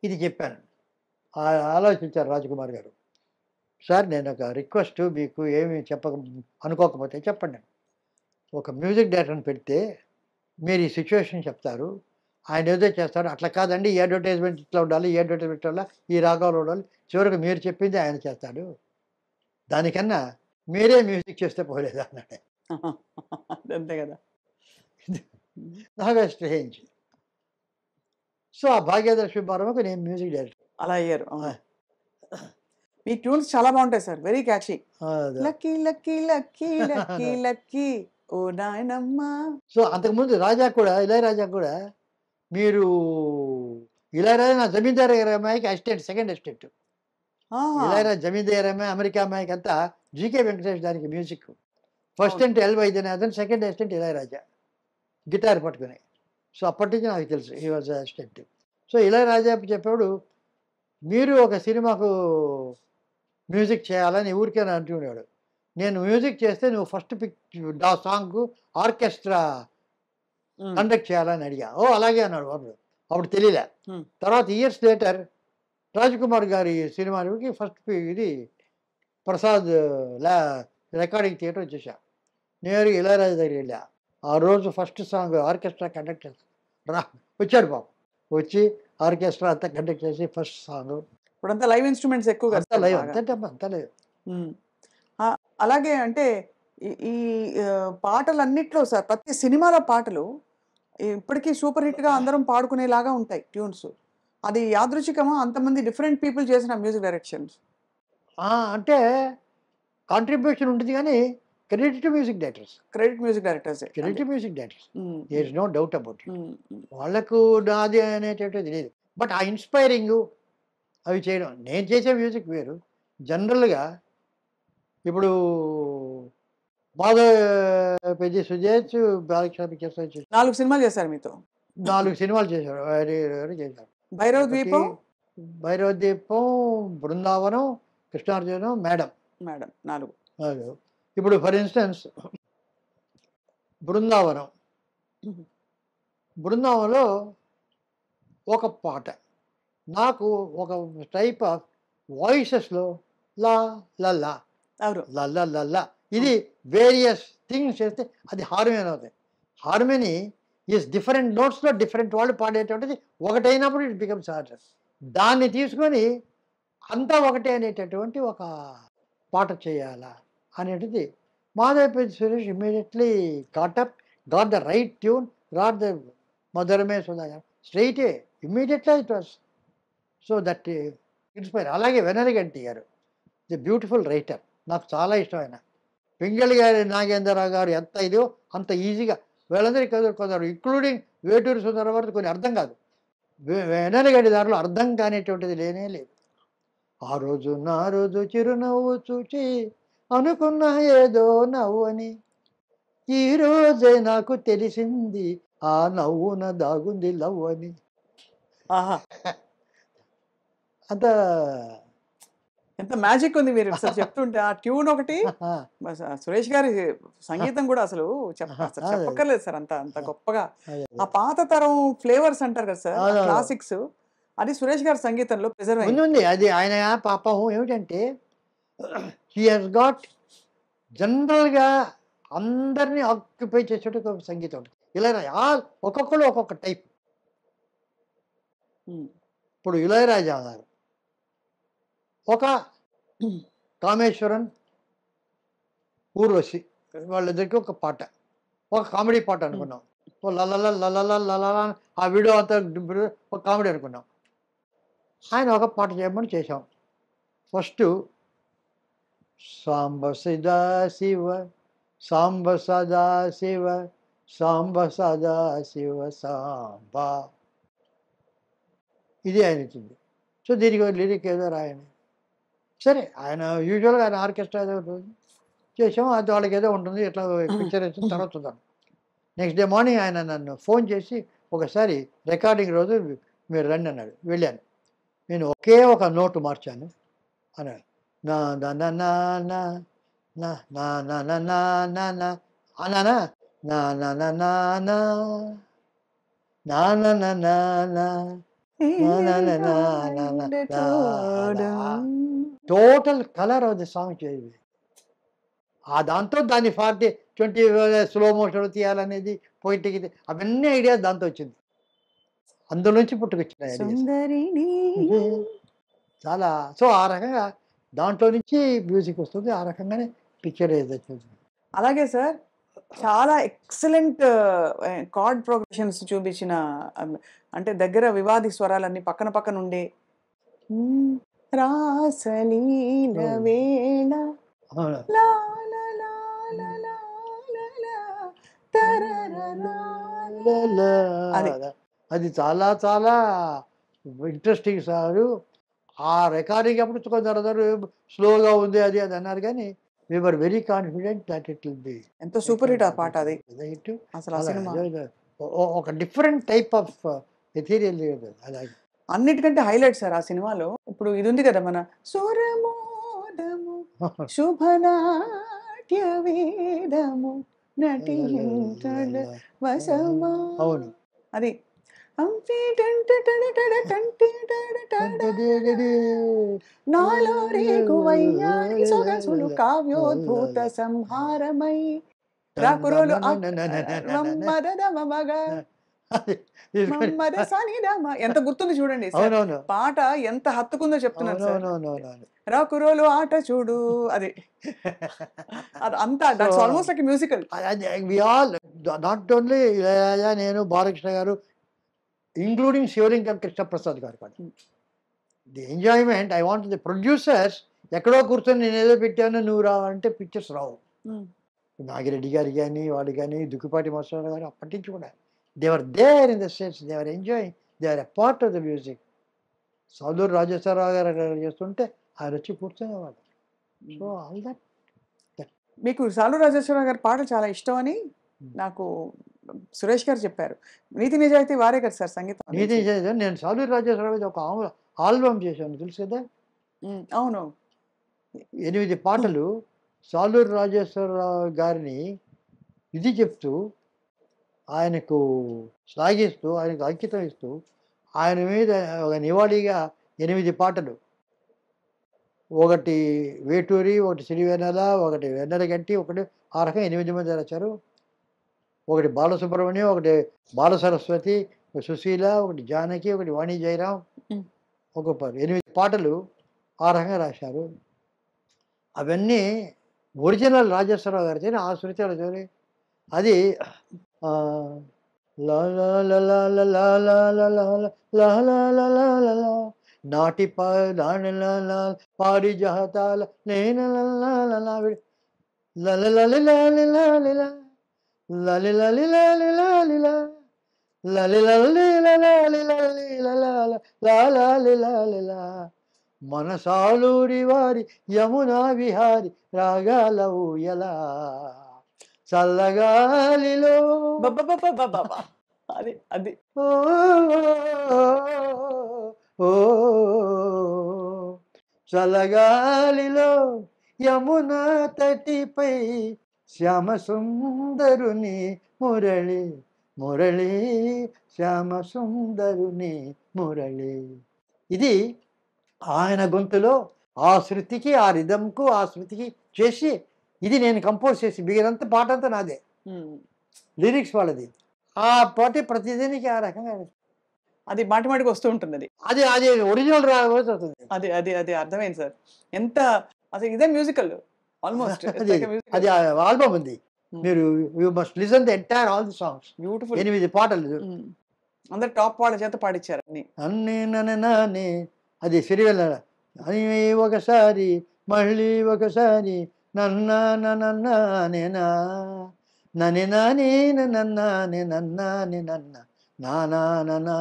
ఇది చెప్పాను. ఆలోచించారు రాజకుమార్ గారు, సార్ నేను ఒక రిక్వెస్ట్, మీకు ఏమి అనుకోకపోతే చెప్పండి. ఒక మ్యూజిక్ డైరెక్టర్ని పెడితే మీరు ఈ సిచ్యువేషన్ చెప్తారు, ఆయన ఏదో చేస్తాడు. అట్లా కాదండి, ఈ అడ్వర్టైజ్మెంట్ ఇట్లా ఉండాలి, ఈ అడ్వర్టైజ్మెంట్ వల్ల ఈ రాగాలు ఉండాలి, చివరికి మీరు చెప్పింది ఆయన చేస్తాడు, దానికన్నా మీరే మ్యూజిక్ చేస్తే పోలేదు అన్నాడు. అంతే కదా. నాకు స్ట్రేంజ్. సో ఆ భాగ్యలక్ష్మి బారమ్మకు నేను మ్యూజిక్ డైరెక్టర్ అలా అయ్యారు. మీ ట్యూన్స్ చాలా బాగుంటాయి sir, very catchy. Lucky lucky lucky lucky lucky ఓ నాయనమ్మ. సో అంతకుముందు ఇళయరాజా కూడా మీరు ఇళయరాజా నా జమీందార్ గారి అమ్మాయికి అసిస్టెంట్, సెకండ్ అసిస్టెంట్. ఇళయరాజా జమీందార్ అమ్మాయి, అమెరికా అమ్మాయికి అంతా జీకే వెంకటేష్ దానికి music. First assistant L Vaidyanathan, second assistant Ilaiyaraaja guitar పట్టుకుని. సో అప్పటి నుంచి నాకు తెలుసు ఈ వాజ్ అసిస్టెంట్. సో ఇళయరాజా చెప్పాడు, మీరు ఒక సినిమాకు మ్యూజిక్ చేయాలని ఊరికేనా అంటున్నాడు. నేను మ్యూజిక్ చేస్తే నువ్వు ఫస్ట్ ఆ సాంగ్ ఆర్కెస్ట్రా కండక్ట్ చేయాలని అడిగా. ఓ అలాగే అన్నాడు. అప్పుడు తెలియలే. తర్వాత ఇయర్స్ లేటర్ రాజకుమార్ గారి సినిమాకి ఫస్ట్ ఇది ప్రసాద్ రికార్డింగ్ థియేటర్ వచ్చేసా. నేరుగా ఇళయరాజా దగ్గర వెళ్ళా. ఆ రోజు ఫస్ట్ సాంగ్ ఆర్కెస్ట్రా కండక్ట్ చేస్తా వచ్చాడు బాబు. వచ్చి ఆర్కెస్ట్రా అంతా కండక్ట్ చేసి ఫస్ట్ సాంగ్. ఇప్పుడంతా లైవ్ ఇన్స్ట్రుమెంట్స్ ఎక్కువ అంతా లైవ్, అంతా లైవ్. అలాగే అంటే ఈ పాటలన్నిట్లో సార్, ప్రతి సినిమాలో పాటలు ఇప్పటికీ సూపర్ హిట్గా అందరం పాడుకునేలాగా ఉంటాయి ట్యూన్స్. అది యాదృచ్ఛికమా, అంతమంది డిఫరెంట్ పీపుల్ చేసిన మ్యూజిక్ డైరెక్షన్స్? అంటే కాంట్రిబ్యూషన్ ఉంటుంది కానీ credit music directors, music directors there is no doubt about it. వాళ్ళకు నాది అనేటటువంటిది లేదు. బట్ ఆ ఇన్స్పైరింగ్ అవి చేయడం, నేను చేసే మ్యూజిక్ వేరు. జనరల్గా ఇప్పుడు పెద్ద సుజేష్ బాలకృష్ణ 4 సినిమాలు చేశారు మీతో. 4 సినిమాలు చేశారు. భైరవ ద్వీపం, బృందావనం, కృష్ణార్జునం, మేడం 4. ఇప్పుడు ఫర్ ఇన్స్టెన్స్ బృందావనంలో ఒక పాట నాకు ఒక టైప్ ఆఫ్ వాయిసెస్లో లా లల్లా లల్లా లల్లా, ఇది వేరియస్ థింగ్స్ చేస్తే అది హార్మోని అవుతాయి. హార్మోని ఈజ్ డిఫరెంట్ నోట్స్లో డిఫరెంట్ వాళ్ళు పాడేటువంటిది ఒకటైనప్పుడు ఇట్ బికమ్స్ ఆర్డర్. దాన్ని తీసుకొని అంతా ఒకటే అనేటటువంటి ఒక పాట చేయాలా అనేటిది Madhavapathi Suresh immediately got the right tune, got the మధురమే సుధాగా స్ట్రైటే immediately it was. So that inspire. అలాగే వెన్నెలగంటి గారు ది బ్యూటిఫుల్ రైటర్, నాకు చాలా ఇష్టమైన. పింగళి గారి నాగేంద్రరావు గారు ఎంత ఇదో అంత ఈజీగా వీళ్ళందరికీ కొందరు ఇంక్లూడింగ్ వేటూరి సుందర వరకు కొన్ని అర్థం కాదు. వెన్నెలగంటి దాంట్లో అర్థం కానిటువంటిది లేనే లేదు. ఆ రోజు నా రోజు చిరునవ్వు చూచి అనుకున్న ఏదో నవ్వని ఈ రోజే నాకు తెలిసింది ఆ నవ్వున దాగుంది లవ్ అని. ఆహా, అంత ఎంత మ్యాజిక్ ఉంది మీరు అసలు చెప్తుంటే. ఆ ట్యూన్ ఒకటి, సురేష్ గారి సంగీతం కూడా అసలు అసలు అదే. చెప్పక్కర్లేదు సార్, అంత అంత గొప్పగా. అదే. ఆ పాత తరం ఫ్లేవర్స్ అంటారు కదా సార్, అవునవును. క్లాసిక్స్, అది సురేష్ గారి సంగీతంలో ప్రిజర్వ్ అయింది. ఉంది అది ఆయన పాపం ఏమిటంటే హీ హాస్ గాట్ జనరల్గా అందరినీ ఆక్యుపై చేసేట ఒక సంగీతం ఉంటుంది. ఇళయరాజా ఒక్కొక్కరు ఒక్కొక్క టైప్. ఇప్పుడు ఇళయరాజా గారు ఒక కామేశ్వరన్, ఊర్వశి వాళ్ళిద్దరికి ఒక పాట, ఒక కామెడీ పాట అనుకున్నాం. ఓ లలల లలల లలల ఆ వీడియో అంతా ఒక కామెడీ అనుకున్నాం. ఆయన ఒక పాట చేయమని చేశాం. ఫస్ట్ సాంబ సదా శివ సాంబ సదా శివ సాంబ సదా శివ సాంబ, ఇది ఆయన ఇచ్చింది. సో దీనికి లిరిక్ ఏదో రాయండి. సరే ఆయన యూజువల్గా ఆయన ఆర్కెస్ట్రా ఏదో చేసాం, అది వాళ్ళకి ఏదో ఉంటుంది, ఎట్లా పిక్చర్ వేసిన తర్వాత చూద్దాం. నెక్స్ట్ డే మార్నింగ్ ఆయన నన్ను ఫోన్ చేసి ఒకసారి రికార్డింగ్ రోజు మీరు రండి అన్నాడు. వెళ్ళాను. నేను ఒకే ఒక నోటు మార్చాను అన్నాడు. నా నా నా నా నా నా నా నా నా నా నా నా అన్నానా, నా నా నా నా నా నా నా నా నా నా total colour of the song చేయాలి. ఆ దాంతో దాన్ని 20 స్లో మోషన్ తీయాలనేది పోయిట్కి అవన్నీ ఐడియాస్ దాంతో వచ్చింది. అందులోంచి పుట్టుకొచ్చినాయి ఐడియాస్ సుందరిని. చాలా. సో ఆ రకంగా దాంట్లో నుంచి మ్యూజిక్ వస్తుంది. ఆ రకంగానే పిక్చర్ ఏదైతే అలాగే సార్, చాలా ఎక్సలెంట్ కార్డ్ ప్రోగ్రెషన్స్ చూపించిన, అంటే దగ్గర వివాది స్వరాలన్నీ పక్కన పక్కన ఉండే రాసలీల వేళ లా లా లా లా లా లా లా తరరరా లా. అది. అది చాలా చాలా ఇంట్రెస్టింగ్ సారు. ఆ రికార్డింగ్ అప్పుడు కొందరు స్లోగా ఉంది అది అది అన్నారు, కానీ we were very confident that it will be ఎంతో సూపర్ హిట్ ఆ పాట అది. హిట్. అసలు ఆ సినిమా ఒక డిఫరెంట్ టైప్ ఆఫ్ మెటీరియల్ అలాగే. అన్నిటికంటే హైలైట్ సార్ ఆ సినిమాలో. ఇప్పుడు ఇది ఉంది కదా, మన సురమోదము శుభనాట్య వేదము నటించడ వసమా. అవును. అది నాలో రేగు వయ్యారి సొగసులు కావ్యోద్భూత సంహారమై రాకురోలు ఎంత గుర్తుంది చూడండి సార్. అవునవును. పాట ఎంత హత్తుకుందో చెప్తున్నాను సార్. అవునవునవును. రాకురోలు ఆట చూడు, అది అంతా that's almost like musical. We all not only Ilaiyaraaja, నేను, బాలకృష్ణ గారు, ఇంక్లూడింగ్ శివలింగం కృష్ణప్రసాద్ గారు కూడా. The enjoyment I want the producers ఎక్కడో కూర్చొని నేను ఏదో పెట్టాను నువ్వు రావంటే పిక్చర్స్ రావు. నాగిరెడ్డి గారు కానీ వాళ్ళు కానీ దుక్కిపాటి మసూరా గారు అప్పటి నుంచి కూడా they were there in the sense, they were enjoying, they were a part of the music. Saluru Rajeswararao గారు చేస్తుంటే ఆయన వచ్చి కూర్చునేవాడు. So all that. మీకు సాలూరు రాజేశ్వరరావు గారి పాటలు చాలా ఇష్టం అని నాకు సురేష్ గారు చెప్పారు. నీతి నిజాయితీ వారే కదా సార్ సంగీతం. నీతి నిజాయితీ నేను సాలూరు రాజేశ్వరరావు ఒక ఆల్బమ్ చేశాను, తెలుసు కదా. అవును. 8 పాటలు సాలూరు రాజేశ్వరరావు గారిని ఇది చెప్తూ, ఆయనకు శ్లాఘిస్తూ, ఆయనకు అంకితం ఇస్తూ, ఆయన మీద ఒక నివాళిగా 8 పాటలు. ఒకటి వేటూరి, ఒకటి సిరివెన్నెల, ఒకటి వెన్నెలగంటి, ఒకటి ఆ రకంగా 8 మంది రాశారు. ఒకటి బాలసుబ్రహ్మణ్యం, ఒకటి బాల సరస్వతి, ఒక సుశీల, ఒకటి జానకి, ఒకటి వాణి జయరాం, ఒక 8 పాటలు ఆ రకంగా రాశారు. అవన్నీ ఒరిజినల్ రాజేశ్వరరావు గారితో ఆ శృతిలో చూరి అది నాటి పారిజాతాల మనసాలూరి వారి యమునా విహారి రాగాల ఊయలా చల్లగాలిలో బాబా అది అది ఓ ఓ చల్లగాలిలో యమునా తటిపై శ్యామ సుందరుని మురళి మురళి శ్యామ సుందరుని మురళి. ఇది ఆయన గొంతులో ఆ శృతికి ఆ రిధంకు ఆ శృతికి చేసి ఇది నేను కంపోజ్ చేసి మిగిలినంత పాట అంతా నాదే, లిరిక్స్ వాళ్ళది. ఆ పాట ప్రతిదానికి ఆ రకంగా అది మాటి మాటికి వస్తూ ఉంటుంది. అది అది ఒరిజినల్ రావచ్చు అవుతుంది. అది అది అది అర్థమైంది సార్. ఎంత అసలు ఇదే మ్యూజికల్ ఆల్మోస్ట్. అది ఆల్బమ్ ఉంది, మీరు you must listen the entire all the songs. Beautiful. 8 పాటలు అందరు టాప్ వాళ్ళ చేత పాడించారు అన్ని. అన్నీ నన్నే అది సిరివెల్ల అని ఒకసారి మళ్ళీ ఒకసారి నన్నా నేనా నని నాని నన్నాని నన్నాని నన్న నానా నానా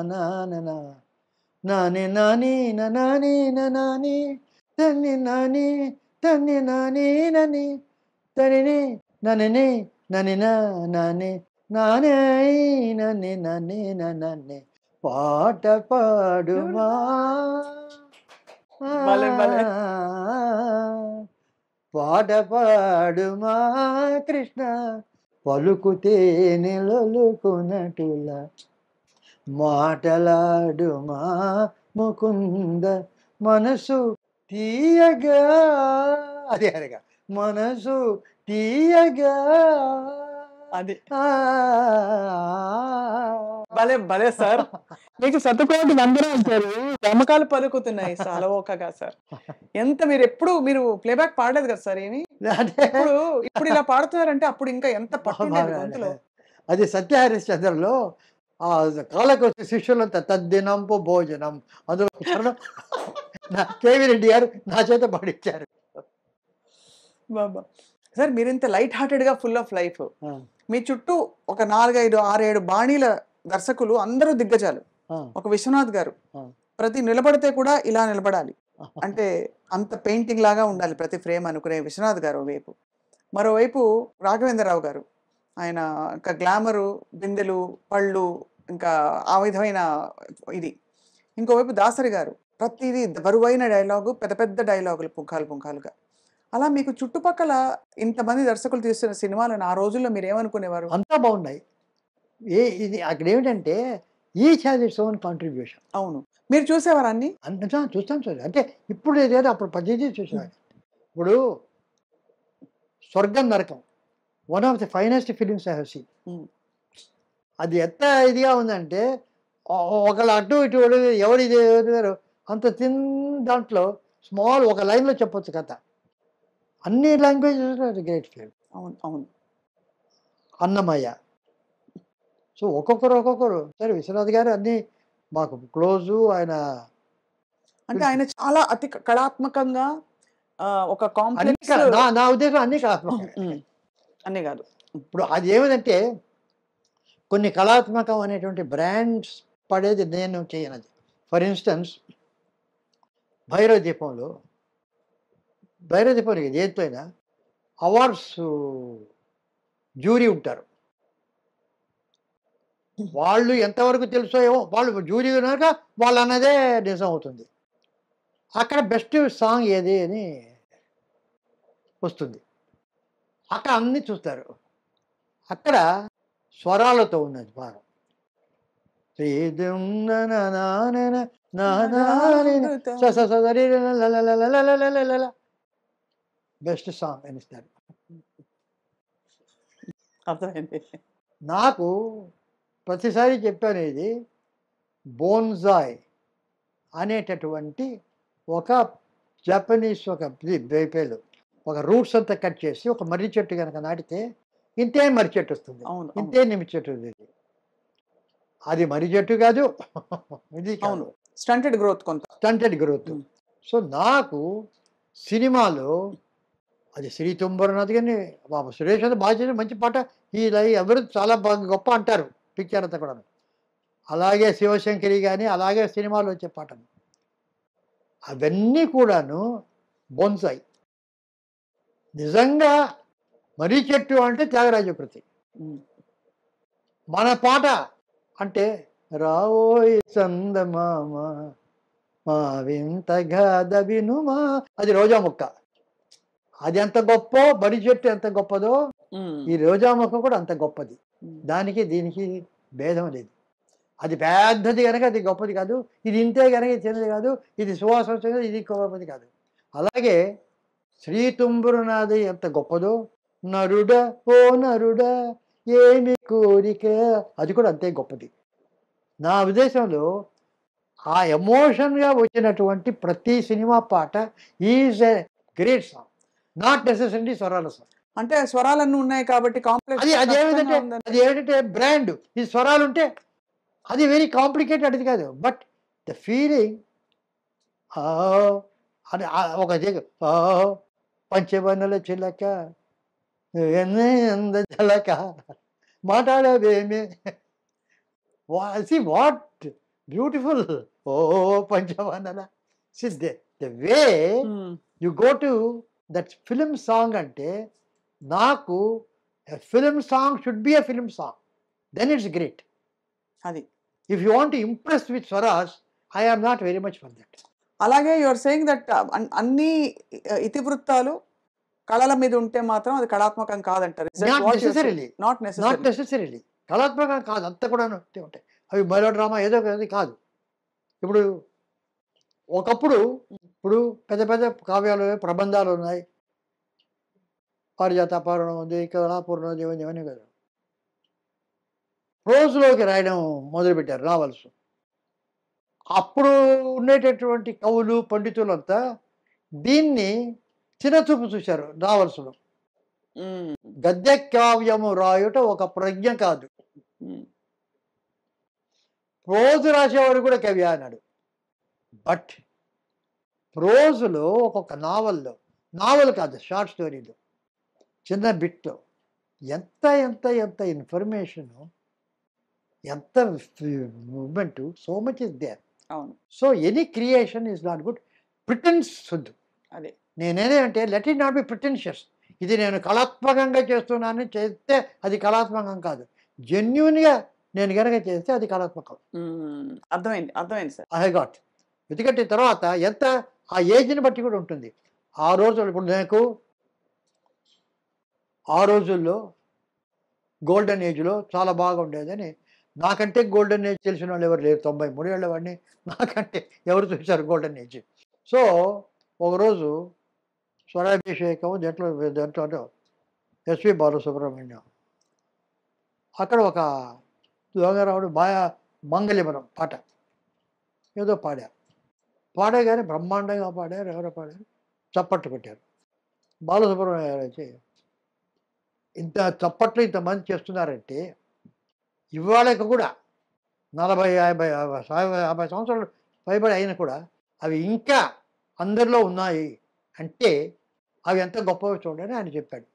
నాని నాని నాని నాని తన్ని నాని తన్ని నాని నని తని నని నని నాని నానే నని నని నన్నే పాట పాడుమా భలే భలే. పాట పాడుమా కృష్ణ పలుకుతే నిలలుకునటుల మాటలాడుమా ముకుంద మనసు తీయగా అది అరగా మనసు తీయగా అది భలే భలే సార్. మీకు సతుకోటి వందనాలు సార్. గమకాలు పలుకుతున్నాయి సాలవోకగా సార్. ఎంత మీరు ఎప్పుడు మీరు ప్లేబ్యాక్ పాడలేదు కదా సార్ ఏమి. ఇప్పుడు ఇప్పుడు ఇలా పాడుతున్నారంటే అప్పుడు ఇంకా ఎంత పట్టుండేది గొంతులో. అది సత్యహరిశ్చంద్రలో ఆ కాలకు వచ్చే శిష్యులంతా తద్దినంపు భోజనం అందులో కేవీ రెడ్డి గారు నా చేత పాడించారు. బాబా సార్ మీరు ఇంత లైట్ హార్టెడ్ గా ఫుల్ ఆఫ్ లైఫ్, మీ చుట్టూ ఒక 4, 5, 6, 7 బాణీల దర్శకులు అందరూ దిగ్గజాలు. ఒక విశ్వనాథ్ గారు ప్రతి నిలబడితే కూడా ఇలా నిలబడాలి అంటే అంత పెయింటింగ్ లాగా ఉండాలి ప్రతి ఫ్రేమ్ అనుకునే విశ్వనాథ్ గారు వైపు. మరోవైపు రాఘవేంద్రరావు గారు ఆయన ఇంకా గ్లామరు, బిందెలు, పళ్ళు, ఇంకా ఆ విధమైన ఇది. ఇంకోవైపు దాసరి గారు ప్రతిదీ బరువైన డైలాగు, పెద్ద పెద్ద డైలాగులు పుంఖాలుగా. అలా మీకు చుట్టుపక్కల ఇంతమంది దర్శకులు తీస్తున్న సినిమాలను ఆ రోజుల్లో మీరు ఏమనుకునేవారు? అంతా బాగున్నాయి. ఇది అక్కడ ఏమిటంటే each has its own contribution. అవును, మీరు చూసేవారు అన్ని? అంతా చూస్తాం సార్. అంటే ఇప్పుడు లేదు, అప్పుడు పద్ధతి చూసేవాడు. ఇప్పుడు స్వర్గం నరకం one of the finest films I have seen. అది ఎంత ఇదిగా ఉందంటే ఒకళ్ళు అటు ఇటు ఎవరు ఇది ఎవరు అంత దాంట్లో స్మాల్ ఒక లైన్లో చెప్పొచ్చు కథ. అన్ని లాంగ్వేజెస్ గ్రేట్ ఫిల్మ్. అవును అవును. అన్నమయ్య. సో ఒక్కొక్కరు సరే విశ్వనాథ్ గారు అన్నీ మాకు క్లోజు. ఆయన అంటే ఆయన చాలా అతి కళాత్మకంగా ఒక కాంప్లెక్స్. నా ఉద్దేశం అన్ని కళాత్మకం అన్నీ కాదు. ఇప్పుడు అది ఏమిటంటే కొన్ని కళాత్మకం అనేటువంటి బ్రాండ్స్ పడేది నేను చేయనది. ఫర్ ఇన్స్టెన్స్ భైరవ దీపంలో దేంతో అయినా అవార్డ్స్ జ్యూరీ ఉంటారు. వాళ్ళు ఎంతవరకు తెలుసో ఏమో, వాళ్ళు జ్యూరీ కనుక వాళ్ళు అన్నదే నిజం అవుతుంది. అక్కడ బెస్ట్ సాంగ్ ఏది అని వస్తుంది, అక్కడ అన్నీ చూస్తారు. అక్కడ స్వరాలతో ఉన్నది బాగా. బెస్ట్ సాంగ్ అనిస్తారు. అర్థమైంది. నాకు ప్రతిసారి చెప్పాను, ఇది బోన్జాయ్ అనేటటువంటి ఒక జపనీస్ ఒక పేలు ఒక రూట్స్ అంతా కట్ చేసి ఒక మర్రి చెట్టు కనుక నాటితే ఇంతే మర్రి చెట్టు వస్తుంది, ఇంతే నిమ్మ చెట్టు వస్తుంది. అది మర్రి చెట్టు కాదు, ఇది అవును స్టంటెడ్ గ్రోత్, కొంత స్టంటెడ్ గ్రోత్. సో నాకు సినిమాలో అది శ్రీ తుంబరనాథ్ కానీ బాబు సురేష్ అంతా బాగా చేసి మంచి పాట. ఈ ఎవరు చాలా బాగా గొప్ప అంటారు పిక్చర్ అంతా కూడా. అలాగే శివశంకరి కానీ అలాగే సినిమాలో వచ్చే పాట అవన్నీ కూడాను బొన్సాయి. నిజంగా మర్రి చెట్టు అంటే త్యాగరాజ కృతి. మన పాట అంటే రావోయ్ చందమామ మా వింత గాథ వినుమా, అది రోజా మొక్క. అది ఎంత గొప్ప, మర్రి చెట్టు ఎంత గొప్పదో ఈ రోజా మొక్క కూడా అంత గొప్పది. దానికి దీనికి భేదం లేదు. అది పెద్దది కనుక అది గొప్పది కాదు, ఇది ఇంతే కనుక ఇది చిన్నది కాదు, ఇది సువాసన వచ్చినది ఇది గొప్పది కాదు. అలాగే శ్రీ తుంబురునాథి ఎంత గొప్పదో, నరుడ ఓ నరుడ ఏమి కోరిక, అది కూడా అంతే గొప్పది. నా ఉద్దేశంలో ఆ ఎమోషన్గా వచ్చినటువంటి ప్రతి సినిమా పాట is a great song, not necessary స్వరాల సాంగ్. అంటే స్వరాలన్నీ ఉన్నాయి కాబట్టి కాంప్లెక్స్. అది ఏమిటంటే బ్రాండ్. ఈ స్వరాలు ఉంటే అది వెరీ కాంప్లికేటెడ్, అది కాదు. బట్ ద ఫీలింగ్ అని ఒక పంచవన్నెల చిలక చిలక మాట్లాడేమే, వాట్ బ్యూటిఫుల్. ఓ పంచవన్నెల సిద్ధే the way you go to that film song. అంటే నాకు film song should be a film song, then it's great. అది if you want to impress with స్వరాజ్, I am not very much for that. అలాగే your saying that అన్ని ఇతివృత్తాలు కళల మీద ఉంటే మాత్రం అది కళాత్మకం కాదంటారు. నాట్ నెసెసరీలీ కళాత్మకం కాదు, అంతా కూడా ఉంటాయి. అవి మెలో డ్రామా ఏదో అది కాదు. ఇప్పుడు ఒకప్పుడు ఇప్పుడు పెద్ద పెద్ద కావ్యాలు ప్రబంధాలు ఉన్నాయి, పారిజాతాపూర్ణం ఉంది, కళాపూర్ణం ఉంది, ఇవన్నీ కదా ప్రోజ్లోకి రాయడం మొదలుపెట్టారు నావల్స్. అప్పుడు ఉండేటటువంటి కవులు పండితులంతా దీన్ని చిన్నచూపు చూశారు నావల్స్లో. గద్య కావ్యము రాయుట ఒక ప్రజ్ఞ కాదు, ప్రోజు రాసేవాడు కూడా కవి అన్నాడు. బట్ ప్రోజులో ఒక్కొక్క నావల్ కాదు, షార్ట్ స్టోరీలో చిన్న బిట్లో ఎంత ఎంత ఎంత ఇన్ఫర్మేషను, ఎంత moment, so much is there. అవును. So any creation is not good. Pretence వద్దు. అదే నేనేంటే let it not be pretentious. ఇది నేను కళాత్మకంగా చేస్తున్నాను చేస్తే అది కళాత్మకం కాదు. జెన్యున్గా నేను కనుక చేస్తే అది కళాత్మకం. అర్థమైంది సార్. I got. ఎందుకంటే తర్వాత ఎంత ఆ ఏజ్ని బట్టి కూడా ఉంటుంది. ఆ రోజులు ఇప్పుడు నాకు ఆ రోజుల్లో గోల్డెన్ ఏజ్లో చాలా బాగా ఉండేదని, నాకంటే గోల్డెన్ ఏజ్ తెలిసిన వాళ్ళు ఎవరు లేరు. 93 ఏళ్ళ వాడిని నాకంటే ఎవరు చూశారు గోల్డెన్ ఏజ్. సో ఒకరోజు స్వరాభిషేకం దాంట్లో ఎస్వి బాలసుబ్రహ్మణ్యం అక్కడ ఒక దొంగరావుడు మంగళిమరం పాట ఏదో పాడగానే బ్రహ్మాండంగా పాడారు. ఎవరో పాడారు, చప్పట్లు కొట్టారు. బాలసుబ్రహ్మణ్యం గారు వచ్చి ఇంత చప్పట్లు ఇంతమంది చేస్తున్నారంటే ఇవాళకి కూడా 40-50 సంవత్సరాలు పైబడి అయినా కూడా అవి ఇంకా అందరిలో ఉన్నాయి అంటే అవి ఎంత గొప్పగా చూడండి ఆయన చెప్పాడు.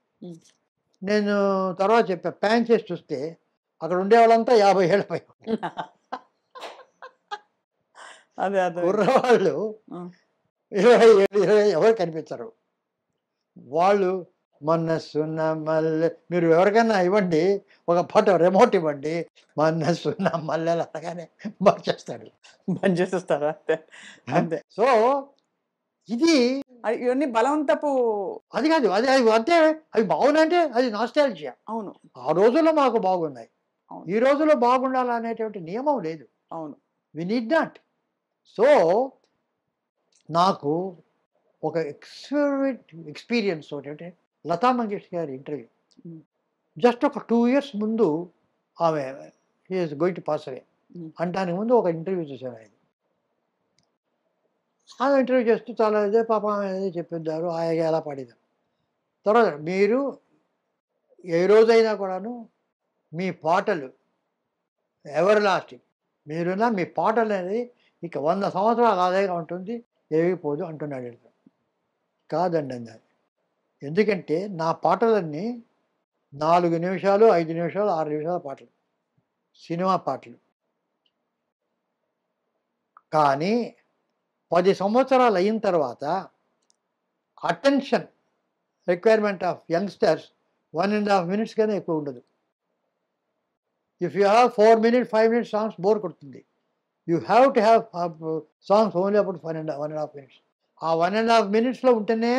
నేను తర్వాత చెప్పాను, ప్యాన్ చేసి చూస్తే అక్కడ ఉండేవాళ్ళంతా 50 ఏళ్ళ పై కుర్రవాళ్ళు 27-20 ఎవరు కనిపించరు. వాళ్ళు మనస్సున్న మల్లె, మీరు ఎవరికైనా ఇవ్వండి ఒక పాట రిమోట్ ఇవ్వండి, మనస్సున్న మల్లెలు అనగానే బంద్ చేస్తారా అంతే. సో ఇది ఇవన్నీ బలవంతపు అది కాదు, అది అంతే. అవి బాగున్నాయంటే అది నాస్టాల్జియా. అవును, ఆ రోజుల్లో మాకు బాగున్నాయి, ఈ రోజుల్లో బాగుండాలనేటువంటి నియమం లేదు. అవును, వి నీడ్ నాట్. సో నాకు ఒక ఎక్స్పీరియన్స్ ఒకటి, లతా మంగేష్కర్ గారి ఇంటర్వ్యూ జస్ట్ ఒక 2 years ముందు ఆమె ఈజ్ గోయింగ్ టు పాస్ అవే అంటానికి ముందు ఒక ఇంటర్వ్యూ చూశాను. ఆమె ఇంటర్వ్యూ చేస్తూ చాలా ఇదే పాప అనేది చెప్పిద్దారు, ఆయగా ఎలా పాడేదారు. తర్వాత మీరు ఏ రోజైనా కూడాను మీ పాటలు ఎవర్ లాస్టింగ్, మీరున్న మీ పాటలు అనేది ఇక 100 సంవత్సరాలు అలాగే ఉంటుంది, ఏవిపోదు అంటున్నాడు. కాదండి అన్నారు. ఎందుకంటే నా పాటలన్నీ 4 నిమిషాలు 5 నిమిషాలు 6 నిమిషాల పాటలు, సినిమా పాటలు. కానీ 10 సంవత్సరాలు అయిన తర్వాత attention requirement of youngsters 1.5 minutes కన్నా ఎక్కువ ఉండదు. If you have 4 minutes 5 minutes songs bore కొడుతుంది. You have to have songs only about 1.5 minutes. ఆ 1.5 minutesలో ఉంటేనే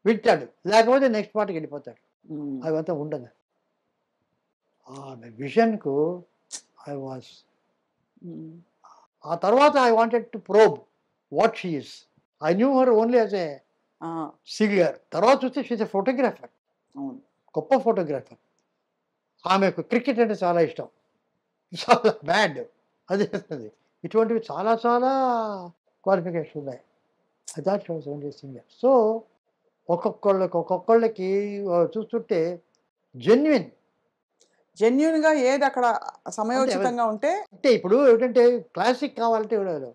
వింటాడు, లేకపోతే నెక్స్ట్ పార్ట్కి వెళ్ళిపోతాడు. అవంతా ఉండదు. ఆమె విజన్కు ఐ వాజ్, ఆ తర్వాత I wanted to probe what she is. I knew her only as a singer. తర్వాత చూస్తే షీస్ ఏ ఫోటోగ్రాఫర్, గొప్ప ఫోటోగ్రాఫర్. ఆమెకు క్రికెట్ అంటే చాలా ఇష్టం, చాలా బ్యాడ్ అది చేస్తుంది. ఇటువంటివి చాలా చాలా క్వాలిఫికేషన్ ఉన్నాయి. That was only singer. So ఒక్కొక్కళ్ళకి చూస్తుంటే జెన్యున్గా ఏది అక్కడ సమయోచితంగా ఉంటే. అంటే ఇప్పుడు ఏంటంటే క్లాసిక్ కావాలంటే ఎవరు,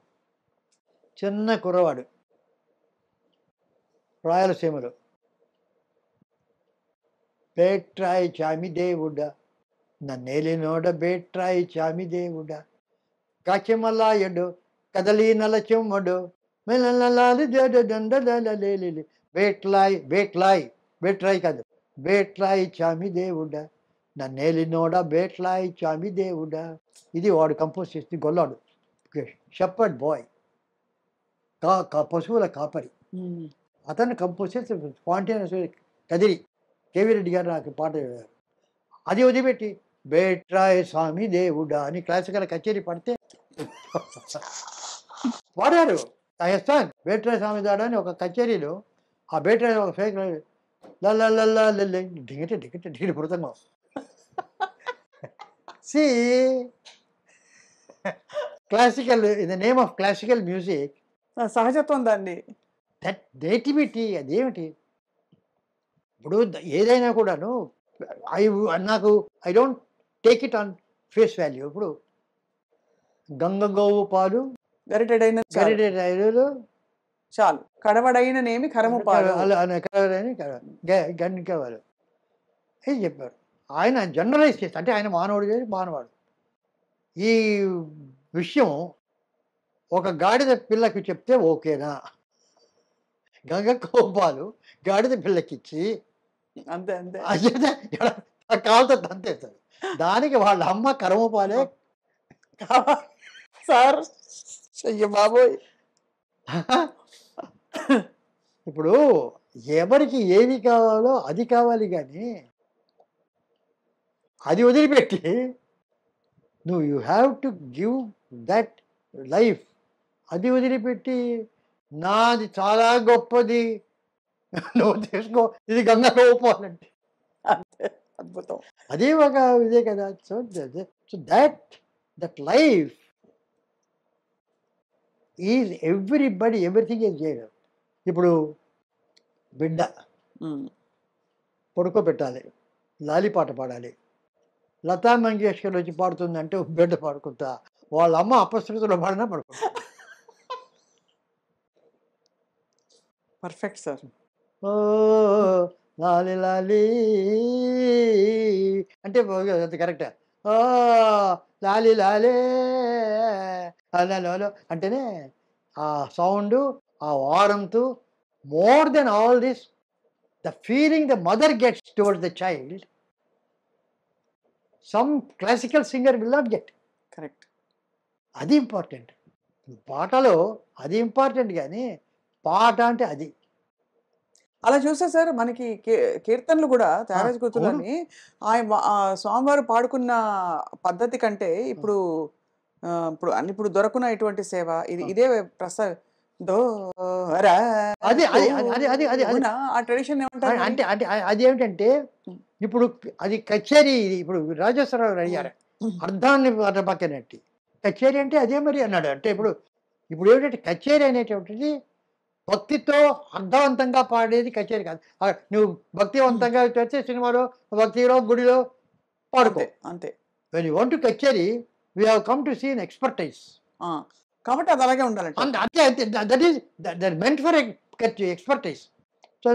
చిన్న కుర్రవాడు రాయలసీమలో, బేట్రాయి చామి దేవుడా నన్నేలినోడ బేట్రాయి చామి దేవుడా కాచెమల్లాయడు కదలి నల చెమ్మడు బేట్లాయ్ బేట్లాయ్ బేట్రాయి కాదు, బేట్లాయి చామి దేవుడా నన్నేలినోడ బేట్లాయి చామి దేవుడా. ఇది వాడు కంపోజ్ చేసి గొల్లాడు, షెపర్డ్ బాయ్, పశువుల కాపరి. అతను కంపోజ్ చేసి స్పాంటేనియస్ కదిరి కేవీ రెడ్డి గారు నాకు పాట చెప్పారు. అది వదిలిపెట్టి బేట్రాయ్ స్వామి దేవుడా అని క్లాసికల్ కచేరీ పడితే వాడారు. రాజస్థాన్ బేట్రాయ్ స్వామి దాడా అని ఒక కచేరీలో ఆ బేట్రాయ్ ఒక ఫేక్ లల్లల్లా దిగటే దిగటే దిగటి మృతంగం. సి classical, in the name of classical music, సహజత్వం దాన్ని, దట్ నేటివిటీ అదేమిటి. ఇప్పుడు ఏదైనా కూడాను నాకు I don't take it on face value. ఇప్పుడు గంగ గోవు పాలు గరిటెడైన గరిటెలు చాలు, కడవడైన నేమి కరము పాలు గండికవారు ఏం చెప్పారు. ఆయన జనరలైజ్ చేస్తే, అంటే ఆయన మానవుడు చేసి మానవాడు. ఈ విషయం ఒక గాడిద పిల్లకి చెప్తే ఓకేనా, గంగ కోపాలు గాడిద పిల్లకిచ్చి అంతే అంతే కాలుతో తంతేస్తాడు. దానికి వాళ్ళ అమ్మ కరము పాలే సార్. అయ్యో బాబోయ్. ఇప్పుడు ఎవరికి ఏది కావాలో అది కావాలి, కానీ అది వదిలిపెట్టి నువ్వు you have to give that life. అది వదిలిపెట్టి నాది చాలా గొప్పది నువ్వు తీసుకో, ఇది గంగా పోవాలంటే అంతే, అద్భుతం. అదే ఒక ఇదే కదా. So that life is everybody, everything is చేయడం. ఇప్పుడు బిడ్డ పడుకోబెట్టాలి, లాలిపాట పాడాలి. లతా మంగేష్కర్ వచ్చి పాడుతుందంటే బిడ్డ పాడుకుంటా, వాళ్ళ అమ్మ అపశృతిలో పాడినా పడుకుంటా. Perfect sir. ఓ లాలి లాలి అంటే అది కరెక్టా? ఓ లాలి లాలే అలా అంటేనే ఆ సౌండ్, ఆ వారంతు, more than all this the feeling the mother gets towards the child, some classical singer will not get. Correct. అది ఇంపార్టెంట్. పాటలో అది ఇంపార్టెంట్, కానీ పాట అంటే అది. అలా చూస్తే సార్ మనకి కీర్తనలు కూడా త్యాగరాజ కృతులని స్వామివారు పాడుకున్న పద్ధతి కంటే ఇప్పుడు ఇప్పుడు దొరకున్న ఇటువంటి సేవ ఇదే ఆ ట్రెడిషన్ ఏమంటారు అంటే అంటే అది ఏమిటంటే, ఇప్పుడు అది కచేరీ. ఇప్పుడు రాజేశ్వరరావు అడిగారు అర్థాన్ని పక్కనట్టి కచేరీ అంటే అదే మరి అన్నాడు. అంటే ఇప్పుడు ఏమిటంటే కచేరీ అనేటువంటిది భక్తితో అర్థవంతంగా పాడేది కచేరీ కాదు. నువ్వు భక్తివంతంగా చేస్తే సినిమాలో, భక్తిలో, గుడిలో పాడుకో అంతే. When you want to kutcheri, we have come to see an expertise. కాబట్టి అది అలాగే ఉండాలంటే అంతే అంతే. That is that meant for expertise. So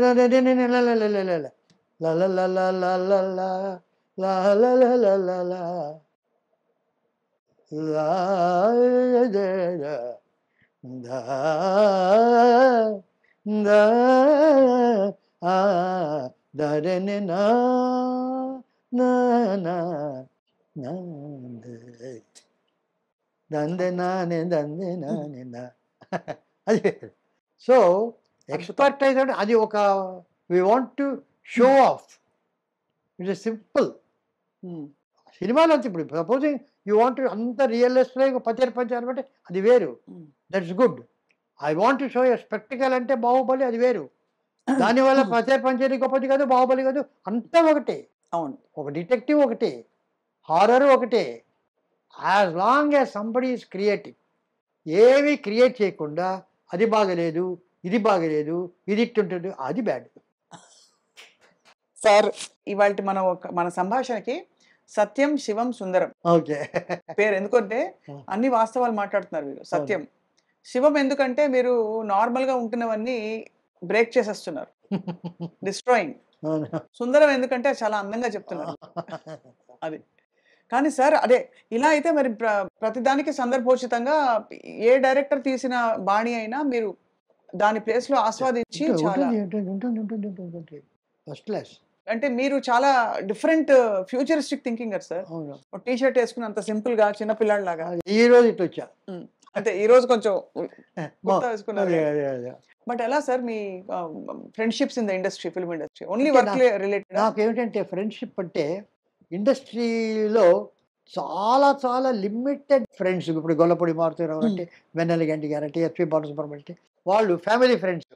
దా దా ఆ దరని నా నా నా నా దందె నానే దందె నానే నా అది. సో ఎక్స్పర్టైజ్ అంటే అది ఒక we want to show off. It's simple. సినిమాలో అంతే. ఇప్పుడు సపోజింగ్ యూ వాంట్ అంత రియలిస్ట్గా పంచారు అంటే అది వేరు, that's good. I want to show a spectacle అంటే బాహుబలి, అది వేరు. దానివల్ల పంచరి గొప్పది కాదు, బాహుబలి కాదు, అంతా ఒకటే. అవును. ఒక డిటెక్టివ్ ఒకటే, హారర్ ఒకటే. As long as somebody is creative. ఏవి క్రియేట్ చేయకుండా అది బాగలేదు, ఇది బాగలేదు, ఇది ఇట్టుంటుంది, అది బ్యాడ్. సార్ ఇవాళ మన సంభాషణకి సత్యం శివం సుందరం ఓకే పేరు. ఎందుకంటే అన్ని వాస్తవాలు మాట్లాడుతున్నారు మీరు. సత్యం. శివం ఎందుకంటే మీరు నార్మల్ గా ఉంటున్నవన్నీ బ్రేక్ చేసేస్తున్నారు, డిస్ట్రాయింగ్. సుందరం ఎందుకంటే చాలా అందంగా చెప్తున్నారు, అది. కానీ సార్ అదే ఇలా అయితే మరి ప్రతిదానికి సందర్భోచితంగా ఏ డైరెక్టర్ తీసిన బాణి అయినా మీరు దాని ప్లేస్ లో ఆస్వాదించి చాలా ఫస్ట్ క్లాస్. అంటే మీరు చాలా డిఫరెంట్ ఫ్యూచరిస్టిక్ థింకింగ్ కదా సార్. టీ షర్ట్ వేసుకుని అంత సింపుల్ గా చిన్న పిల్లాడిలాగా ఈ రోజు ఇటు వచ్చా అంటే ఈ రోజు కొంచెం వేసుకున్నారు. బట్ ఎలా sir me friendships in the industry, film industry, only work related? నాకు ఏమిటంటే ఫ్రెండ్షిప్ అంటే ఇండస్ట్రీలో చాలా చాలా లిమిటెడ్ ఫ్రెండ్స్. ఇప్పుడు గొల్లపూడి మారుతారావు అంటే, వెన్నెల గంటి గారు అంటే, ఎస్పి బాలసుబ్రహ్మణ్యం అంటే, వాళ్ళు ఫ్యామిలీ ఫ్రెండ్స్.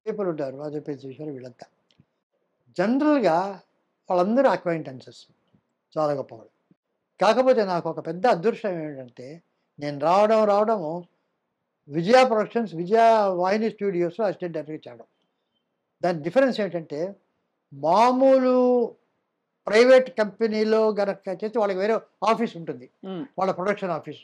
పీపుల్ ఉంటారు, వాజపేయి వీళ్ళంతా జనరల్గా వాళ్ళందరూ అక్వైంటెన్సెస్, చాలా గొప్పవాళ్ళు. కాకపోతే నాకు ఒక పెద్ద అదృష్టం ఏంటంటే, నేను రావడము విజయ ప్రొడక్షన్స్, విజయ వాహిని స్టూడియోస్లో అసిస్టెంట్ డైరెక్టర్ చేయడం. దాని డిఫరెన్స్ ఏంటంటే, మామూలు ప్రైవేట్ కంపెనీలో గనక చేస్తే వాళ్ళకి వేరే ఆఫీస్ ఉంటుంది, వాళ్ళ ప్రొడక్షన్ ఆఫీస్.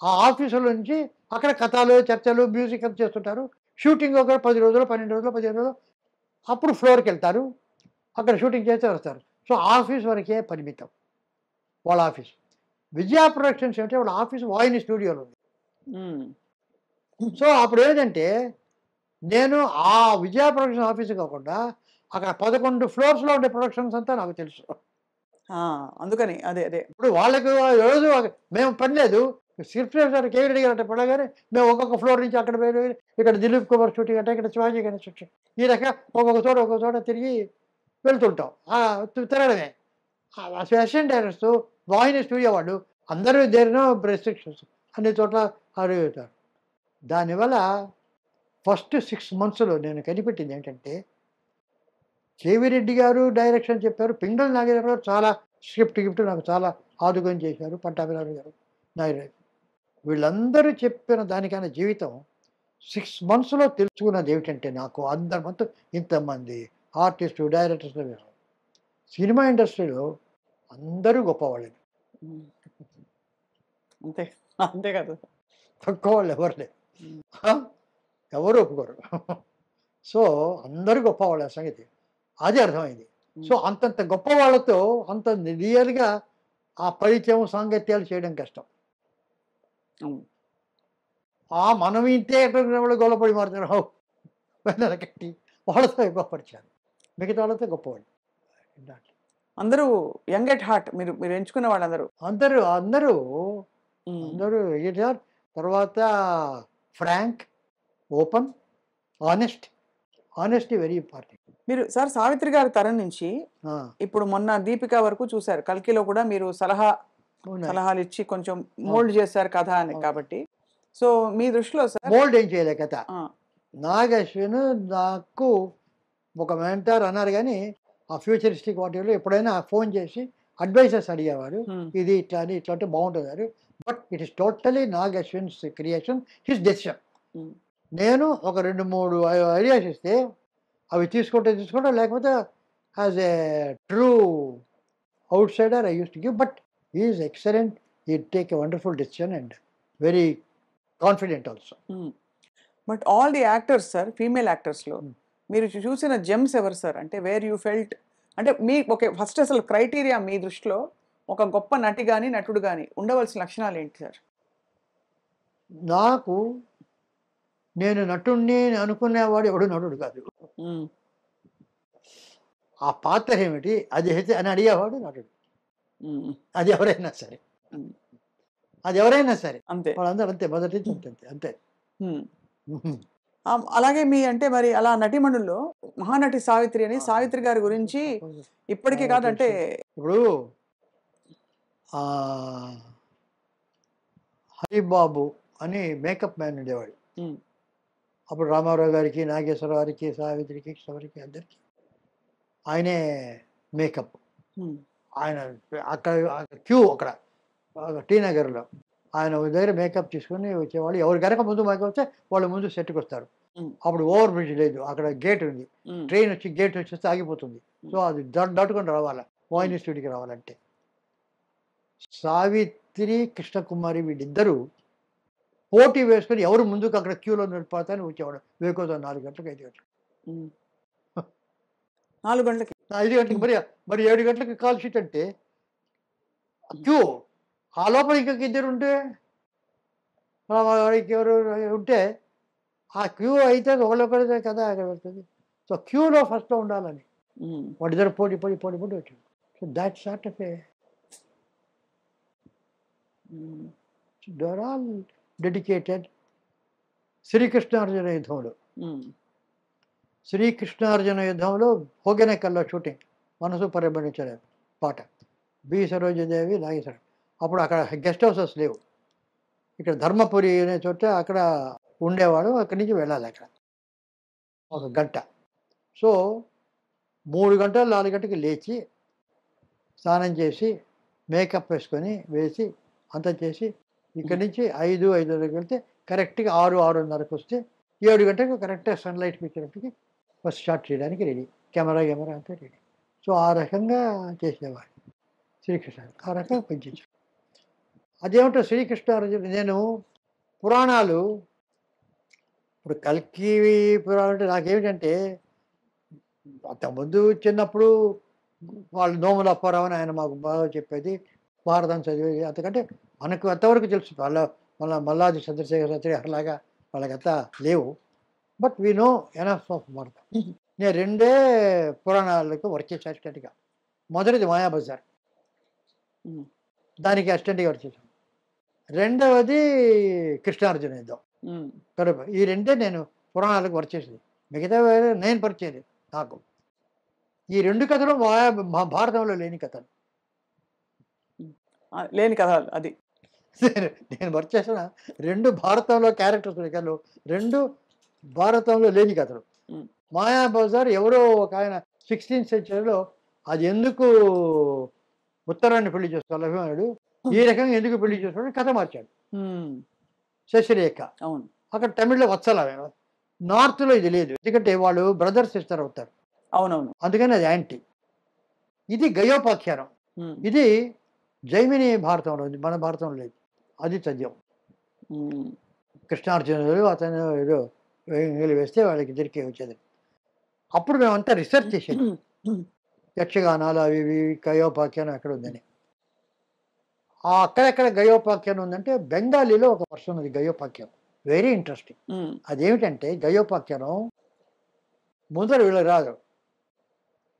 ఆ ఆఫీసుల నుంచి అక్కడ కథలు, చర్చలు, మ్యూజిక్ అంతా చేస్తుంటారు. షూటింగ్ ఒక 10 రోజులు, 12 రోజులు, 15 రోజులు, అప్పుడు ఫ్లోర్కి వెళ్తారు, అక్కడ షూటింగ్ చేస్తే వస్తారు. సో ఆఫీస్ వరకే పరిమితం వాళ్ళ ఆఫీస్. విజయ ప్రొడక్షన్స్ అంటే వాళ్ళ ఆఫీస్ వాహిని స్టూడియోలో ఉంది. సో అప్పుడు ఏంటంటే, నేను ఆ విజయ ప్రొడక్షన్ ఆఫీస్ కాకుండా అక్కడ 11 ఫ్లోర్స్లో ఉండే ప్రొడక్షన్స్ అంతా నాకు తెలుసు. అందుకని అదే ఇప్పుడు వాళ్ళకి రోజు మేము పని లేదు. స్క్రిప్ట్ సార్ కేవీ రెడ్డి గారు అంటే పడగానే మేము ఒక్కొక్క ఫ్లోర్ నుంచి అక్కడ పోయి, ఇక్కడ దిలీప్ కుమార్ షూటింగ్ అంటే, ఇక్కడ శివాజీ గణేష్ షూటింగ్, ఈ రకంగా ఒక్కొక్క చోట తిరిగి వెళ్తుంటాం. తిరగడమే. అసిస్టెంట్ డైరెక్టర్స్, వాహిని స్టూడియో వాళ్ళు అందరూ దేనినో రెస్ట్రిక్షన్స్ అన్ని చోట్ల అడుగుతారు. దానివల్ల ఫస్ట్ 6 monthsలో నేను కనిపెట్టింది ఏంటంటే, కేవీ రెడ్డి గారు డైరెక్షన్ చెప్పారు, పింగళ నాగేశ్వర గారు చాలా స్క్రిప్ట్ నాకు చాలా ఆదుకొని చేశారు, పట్టాభిరావు గారు, నాగరాజు, వీళ్ళందరూ చెప్పిన దానికైనా జీవితం 6 monthsలో తెలుసుకున్నది ఏమిటంటే, నాకు అందరి మొత్తం ఇంతమంది ఆర్టిస్టు, డైరెక్టర్స్, సినిమా ఇండస్ట్రీలో అందరూ గొప్పవాళ్ళు, అంతే కదా, తక్కువ వాళ్ళు ఎవరు లేరు, ఎవరు ఒప్పుకోరు. సో అందరూ గొప్పవాళ్ళ సంగతి అది అర్థమైంది. సో అంతంత గొప్ప వాళ్ళతో అంత రియల్గా ఆ పరిచయం, సాంగత్యాలు చేయడం కష్టం. మనం ఇంతే వాళ్ళు గొల్లపడి మారుతారు, వెన్నెల కట్టి వాళ్ళతో ఎక్కువ పరిచయాలు, మిగతా వాళ్ళతో గొప్పవాళ్ళు. అందరూ యంగ్ ఎట్ హార్ట్. మీరు ఎంచుకున్న వాళ్ళందరూ అందరూ తర్వాత frank, open, honesty very important. మీరు సార్ సావిత్రి గారి తరం నుంచి ఇప్పుడు మొన్న దీపిక వరకు చూశారు. కల్కిలో కూడా మీరు సలహాలు ఇచ్చి కొంచెం మోల్డ్ చేశారు కథ అని. కాబట్టి సో మీ దృష్టిలో సార్ మోల్డ్ ఏం చేయలే కథ. నాగశ్విన్ నాకు ఒక మెంటర్ అన్నారు, కానీ ఆ ఫ్యూచరిస్టిక్ వాటిలో ఎప్పుడైనా ఫోన్ చేసి అడ్వైజర్స్ అడిగేవారు, ఇది ఇట్లా అని, ఇట్లా అంటే బాగుంటుంది. But it is totally Nag Ashwin's creation, his decision. నేను ఒక 2-3 ఐడియాస్ ఇస్తే అవి తీసుకుంటే లేకపోతే as a true outsider I use to give. But he is excellent, he take a wonderful decision and very confident also. But all the actors sir, female యాక్టర్స్లో మీరు చూసిన Gems ఎవరు సార్? అంటే where you felt, అంటే మీ okay first అసలు criteria మీ దృష్టిలో ఒక గొప్ప నటి కానీ నటుడు కానీ ఉండవలసిన లక్షణాలు ఏంటి సార్? నాకు నేను నటుణ్ణి అనుకునేవాడు ఎవడు నటుడు కాదు. ఉమ్, ఆ పాత్ర ఏమిటి అది అయితే అని అడిగేవాడు నటుడు. ఉమ్, అది ఎవరైనా సరే, ఉమ్, అది ఎవరైనా సరే అంతే. వాళ్ళందరూ అంతే, మొదటి నుంచి అంతే అంతే. ఉమ్. అలాగే మీ అంటే మరి అలా నటిమణుల్లో మహానటి సావిత్రి అని, సావిత్రి గారి గురించి ఇప్పటికీ కాదంటే ఇప్పుడు ఆ, హరిబాబు అని మేకప్ మ్యాన్ ఉండేవాడు. ఉమ్, అప్పుడు రామారావు గారికి, నాగేశ్వరరావు గారికి, సావిత్రికి, కృష్ణవరికి అందరికి ఆయనే మేకప్. ఉమ్, ఆయన అక్కడ క్యూ అక్కడ టీ నగర్లో ఆయన దగ్గర మేకప్ తీసుకొని వచ్చేవాళ్ళు. ఎవరు కనుక ముందు మేకప్ వస్తే వాళ్ళు ముందు సెట్కి వస్తారు. ఉమ్, అప్పుడు ఓవర్ బ్రిడ్జ్ లేదు, అక్కడ గేట్ ఉంది. ఉమ్, ట్రైన్ వచ్చి గేట్ వచ్చేస్తే ఆగిపోతుంది. సో అది దాటుకొని రావాలా వాయిన్ స్టూడియోకి రావాలంటే. సావిత్రి, కృష్ణకుమారి వీళ్ళిద్దరూ పోటీ వేసుకొని ఎవరు ముందుకు అక్కడ క్యూలో నిలిపోతారని వచ్చేవాడు. వేకోతో 4 గంటలకు 5 గంటలకు. ఉమ్. 4 గంటలకి 5 గంటలకు మరి 7 గంటలకు కాల్ షీట్ అంటే క్యూ. ఆ లోపల ఇంకొక ఇద్దరు ఉంటే వాడికి ఎవరు ఉంటే ఆ క్యూ అయితే ఒకళ్ళొకరిదే కదా అక్కడ పెడుతుంది. సో క్యూలో ఫస్ట్లో ఉండాలని ఉమ్, వాడిద్దరు పోటీ వచ్చాడు. So that sort of um, they are all dedicated. శ్రీకృష్ణార్జున యుద్ధంలో ఉమ్, శ్రీకృష్ణార్జున యుద్ధంలో హోగెనకల్లో షూటింగ్, మనసు పరిగణించలేదు పాట. బి సరోజదేవి, నాగేశ్వరం. అప్పుడు అక్కడ గెస్ట్ హౌసెస్ లేవు. ఇక్కడ ధర్మపురి అనే చోట అక్కడ ఉండేవాడు. అక్కడి నుంచి వెళ్ళాలి అక్కడ 1 గంట. సో 3 గంటలు 4 గంటలకు లేచి స్నానం చేసి మేకప్ వేసి అంతా చేసి ఇక్కడి నుంచి 5:30కి వెళ్తే కరెక్ట్గా 6:30కు వస్తే 7 గంటలకు కరెక్ట్గా సన్లైట్ వచ్చేటప్పటికి ఫస్ట్ షాట్ చేయడానికి రెడీ. కెమెరా అంతా రెడీ. సో ఆ రకంగా చేసేవాడు శ్రీకృష్ణ. ఆ రకంగా పెంచాడు. అదేమిటో శ్రీకృష్ణార్జున నేను పురాణాలు ఇప్పుడు కల్కి పురాణం అంటే నాకేమిటంటే అంతకుముందు చిన్నప్పుడు వాళ్ళు నోముల అప్పారావు అని ఆయన మాకు బాగా చెప్పేది, భారతం చదివేది. అంతకంటే మనకు అంతవరకు తెలుసు. మల్లాది చంద్రశేఖర సత్యహర్ లాగా వాళ్ళకంతా లేవు. But we know enough of Bharatam. నేను 2 పురాణాలకు వర్క్ చేశాను అసిస్టెంట్గా. మొదటిది మాయాబజార్, ఉమ్, దానికి అసిస్టెంట్గా వర్క్ చేశాను. రెండవది కృష్ణార్జున యుద్ధం. ఉమ్, కరెక్ట్. ఈ 2 నేను పురాణాలకు వర్క్ చేసేది. మిగతా నేను పరిచేది నాకు. ఈ 2 కథలు భారతంలో లేని కథలు. లేని కథ అది. నేను వర్క్ చేసిన 2 భారతంలో క్యారెక్టర్స్ కథలు, 2 భారతంలో లేని కథలు. ఉమ్, మాయాబజార్ ఎవరో ఒక ఆయన 16th సెంచరీలో అది ఎందుకు ఉత్తరాన్ని పెళ్లి చేసుకోవాలి అభిమానుడు, ఈ రకంగా ఎందుకు పెళ్లి చేసుకోవాలి కథ మార్చాడు. ఉమ్, శశిరేఖ అవును. అక్కడ తమిళ్లో వత్సల. నార్త్లో ఇది లేదు, ఎందుకంటే వాళ్ళు బ్రదర్ సిస్టర్ అవుతారు. అవునవును. అందుకని అది యాంటీ. ఇది గయోపాఖ్యానం. ఉమ్, ఇది జైమిని భారతంలో ఉంది, మన భారతంలో లేదు. అది చదివాం. ఉమ్, కృష్ణార్జునుడు అతను ఏదో వేలు వేస్తే వాళ్ళకి ఇద్దరికి వచ్చేది. అప్పుడు మేమంతా రీసెర్చ్ చేసాం, యక్షగానాలు అవి ఇవి గయోపాఖ్యానం ఎక్కడ ఉందని. అక్కడెక్కడ గయోపాఖ్యానం ఉందంటే బెంగాలీలో ఒక వర్షన్ ఉంది గయోపాఖ్యానం, వెరీ ఇంట్రెస్టింగ్. ఉమ్, అదేమిటంటే గయోపాఖ్యానం ముందర వీళ్ళకి రాదు.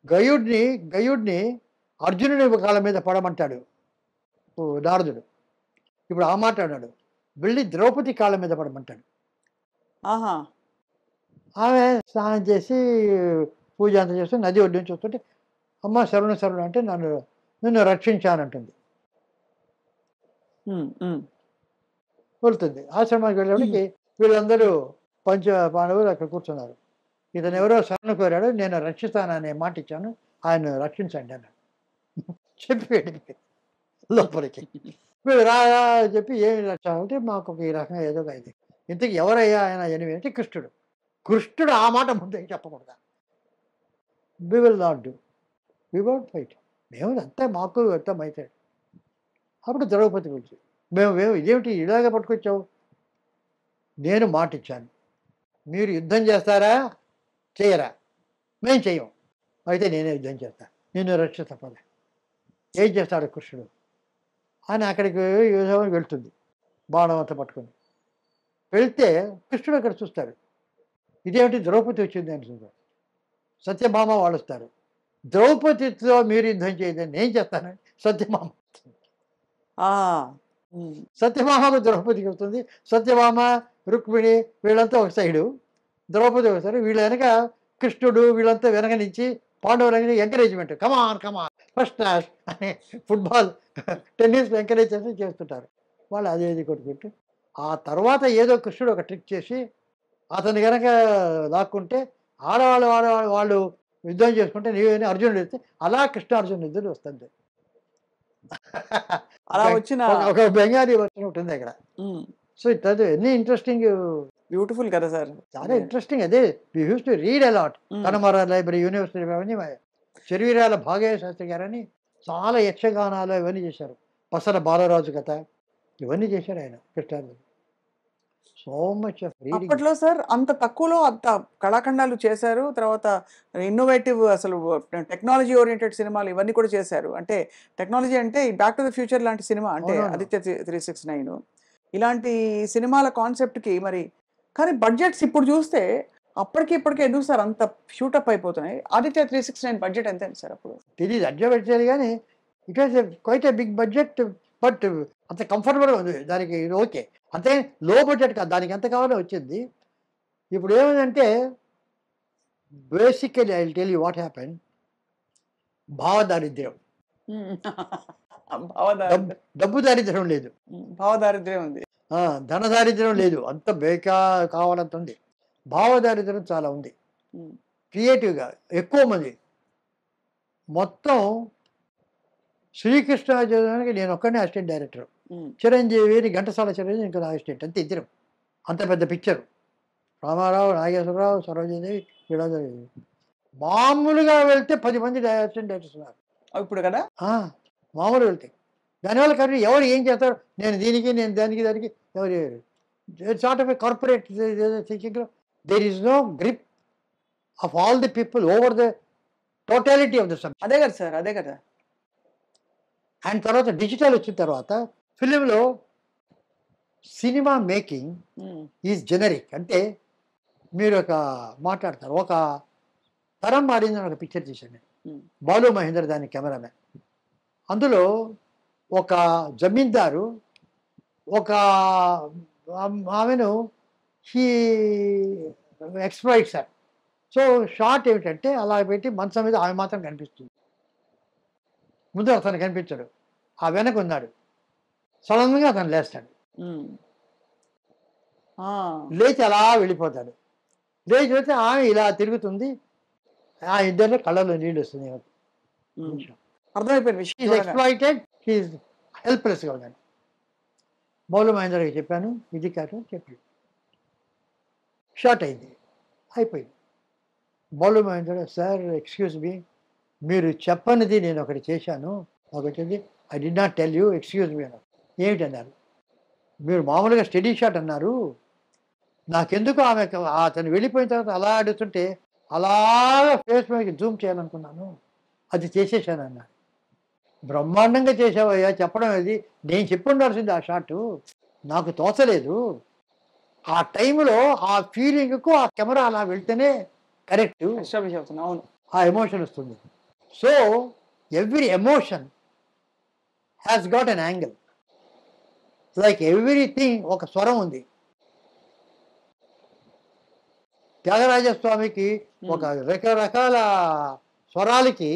గయుడిని అర్జునుడి కాళ్ళ మీద పడమంటాడు నారదుడు. ఇప్పుడు ఆ మాట అన్నాడు, వెళ్ళి ద్రౌపది కాళ్ళ మీద పడమంటాడు. ఆహా, ఆమె స్నానం చేసి పూజ అంతా చేస్తే నది ఒడ్డు నుంచి వస్తుంటే, అమ్మ శరణు అంటే నిన్ను రక్షించానంటుంది. ఉమ్, ఉమ్, వెళ్తుంది. ఆశ్రమానికి వెళ్ళేప్పటికి వీళ్ళందరూ పంచ పాండవులు అక్కడ కూర్చున్నారు. ఇతను ఎవరో శరణు కోరాడు, నేను రక్షిస్తాననే మాట ఇచ్చాను, ఆయన రక్షించండి అన్నాడు. చెప్పి లోపలికి వీళ్ళు రా చెప్పి ఏమి రక్ష అంటే మాకు ఈ రకంగా ఏదో ఇది. ఇంతకు ఎవరయ్యా ఆయన ఎనిమిది అంటే కృష్ణుడు ఆ మాట ముందే చెప్పకూడదా. We will not do, we won't fight. మేము అంతా మాకు అర్థం అవుతాడు. అప్పుడు ద్రౌపది గురించి మేము ఇదేమిటి ఇలాగ పట్టుకొచ్చావు, నేను మాట ఇచ్చాను, మీరు యుద్ధం చేస్తారా చేయరా, మేము చెయ్యం, అయితే నేనే యుద్ధం చేస్తా, నేను రక్ష తప్పలే. ఏం చేస్తాడు కృష్ణుడు అని అక్కడికి యుద్ధం వెళ్తుంది బాణం అంతా పట్టుకొని. వెళ్తే కృష్ణుడు అక్కడ చూస్తాడు. ఇదేమిటి ద్రౌపది వచ్చింది అని చూస్తాడు. సత్యభామ వాళ్ళు వస్తారు. ద్రౌపదితో మీరు యుద్ధం చేయదని నేను చేస్తానని సత్యభామ. సత్యభామకు ద్రౌపదికి వస్తుంది. సత్యభామ, రుక్మిణి వీళ్ళంతా ఒక సైడు, ద్రౌపది ఒక సైడు. వీళ్ళ వెనక కృష్ణుడు వీళ్ళంతా వెనక నుంచి పాండవులకి ఎంకరేజ్మెంట్, కమాన్ కమాన్ ఫస్ట్ క్లాస్ అని ఫుట్బాల్ టెన్నిస్ ఎంకరేజ్ చేసి చేస్తుంటారు. వాళ్ళు అదేది కొట్టుకుంటూ ఆ తర్వాత ఏదో కృష్ణుడు ఒక ట్రిక్ చేసి అతను కనుక లాక్కుంటే వాళ్ళు యుద్ధం చేసుకుంటే నీవేని అర్జునుడు వస్తే అలా కృష్ణ అర్జునుడు ఇద్దరు వస్తుంది. అలా వచ్చిన ఒక బెంగాలీ వర్షన్ ఉంటుంది అక్కడ. సో ఇట్ ఎన్ని ఇంట్రెస్టింగ్, బ్యూటిఫుల్ కదా సార్, చాలా ఇంట్రెస్టింగ్. అదే we use to read a lot. Connemara library, university అవన్నీ. చెరువీరాల భాగయ్య శాస్త్రి గారని చాలా యక్షగానాలు ఇవన్నీ చేశారు. పసల బాలరాజు కథ ఇవన్నీ చేశారు ఆయన కృష్ణార్జునుడు. So much of reading. అప్పట్లో సార్ అంత తక్కువలో అంత కళాఖండాలు చేశారు. తర్వాత ఇన్నోవేటివ్ అసలు టెక్నాలజీ ఓరియంటెడ్ సినిమాలు ఇవన్నీ కూడా చేశారు. అంటే టెక్నాలజీ అంటే బ్యాక్ టు ద ఫ్యూచర్ లాంటి సినిమా, అంటే ఆదిత్య 369 ఇలాంటి సినిమాల కాన్సెప్ట్కి మరి. కానీ బడ్జెట్స్ ఇప్పుడు చూస్తే అప్పటికి ఇప్పటికి ఎందుకు సార్ అంత షూటప్ అయిపోతున్నాయి? ఆదిత్య 369 బడ్జెట్ ఎంత సార్ అప్పుడు? తెలియదు, అడ్జస్ట్ పెట్టారు కానీ it was quite a big budget. But అంత కంఫర్టబుల్గా ఉంది దానికి. ఓకే, అంతే లో బడ్జెట్ కాదు, దానికి ఎంత కావాలో వచ్చింది. ఇప్పుడు ఏమైందంటే basically I will tell you what happen. భావదారిద్ర్యం, డబ్బు దారిద్ర్యం లేదు, భావదారిద్ర్యం ఉంది, ధన దారిద్ర్యం లేదు. అంత కావాలంత ఉంది. భావదారిద్ర్యం చాలా ఉంది. క్రియేటివ్గా ఎక్కువ మంది. మొత్తం శ్రీకృష్ణార్జునానికి నేను ఒక్కనే అసిస్టెంట్ డైరెక్టర్, చిరంజీవి ఘంటసాల చిరంజీవి ఇంకా అసిస్టెంట్, అంతే ఇద్దరం. అంత పెద్ద పిక్చర్. రామారావు, నాగేశ్వరరావు, సరోజదేవి వీళ్ళందరూ. మామూలుగా వెళ్తే 10 మంది అసిస్టెంట్ డైరెక్టర్స్ ఉన్నారు ఇప్పుడు కదా. మామూలు వెళ్తే దానివల్ల కానీ ఎవరు ఏం చేస్తారు, నేను దీనికి నేను దానికి ఎవరు సార్ట్ ఆఫ్ ఏ కార్పొరేట్ థింకింగ్లో there is no grip of all the people over the totality of the subject. అదే కదా సార్, అదే కదా. అండ్ తర్వాత డిజిటల్ వచ్చిన తర్వాత ఫిలింలో సినిమా మేకింగ్ ఈజ్ జెనరిక్. అంటే మీరు మాట్లాడతారు. ఒక తరం మారిందని ఒక పిక్చర్ తీశాను నేను, బాలు మహేందర్ దాని కెమెరామెన్. అందులో ఒక జమీందారు ఒక ఆమెను హీ ఎక్స్ప్లాయిట్స్. సో షార్ట్ ఏమిటంటే అలా పెట్టి మంచం మీద ఆమె మాత్రం కనిపిస్తుంది, ముందు అతను కనిపించాడు, ఆ వెనక ఉన్నాడు. సడన్గా అతను లేస్తాడు, లేచి అలా వెళ్ళిపోతాడు. లేచి వెళ్తే ఆమె ఇలా తిరుగుతుంది, ఆ ఇద్దరిలో కళ్ళలో నీళ్ళు వస్తుంది. అర్థమైపోయింది విషయం. ఎక్స్ప్లాయిటెడ్, హీఈస్ హెల్ప్లెస్గా ఉన్నాడు. బాలు మహేందర్కి చెప్పాను, ఇది కాదు చెప్పి షార్ట్ అయింది, అయిపోయింది. Balu Mahender, sir excuse me, మీరు చెప్పనిది నేను ఒకటి చేశాను, నాకు వచ్చింది, I did not tell you, excuse me అన్నారు. ఏమిటన్నారు? మీరు మామూలుగా స్టడీ షాట్ అన్నారు, నాకెందుకు ఆమె అతను వెళ్ళిపోయిన తర్వాత అలా అడుగుతుంటే అలాగా ఫేస్ మీద జూమ్ చేయాలనుకున్నాను, అది చేసేసాను అన్నారు. బ్రహ్మాండంగా చేసావయ్యా, చెప్పడం అది నేను చెప్పి ఉండాల్సింది ఆ షాటు, నాకు తోచలేదు. ఆ టైంలో ఆ ఫీలింగ్కు ఆ కెమెరా అలా వెళ్తేనే కరెక్ట్, అవును, ఆ ఎమోషన్ వస్తుంది. So every emotion has got an angle, like everything ఒక స్వరం ఉంది. త్యాగరాజస్వామికి ఒక రకరకాల స్వరాలకి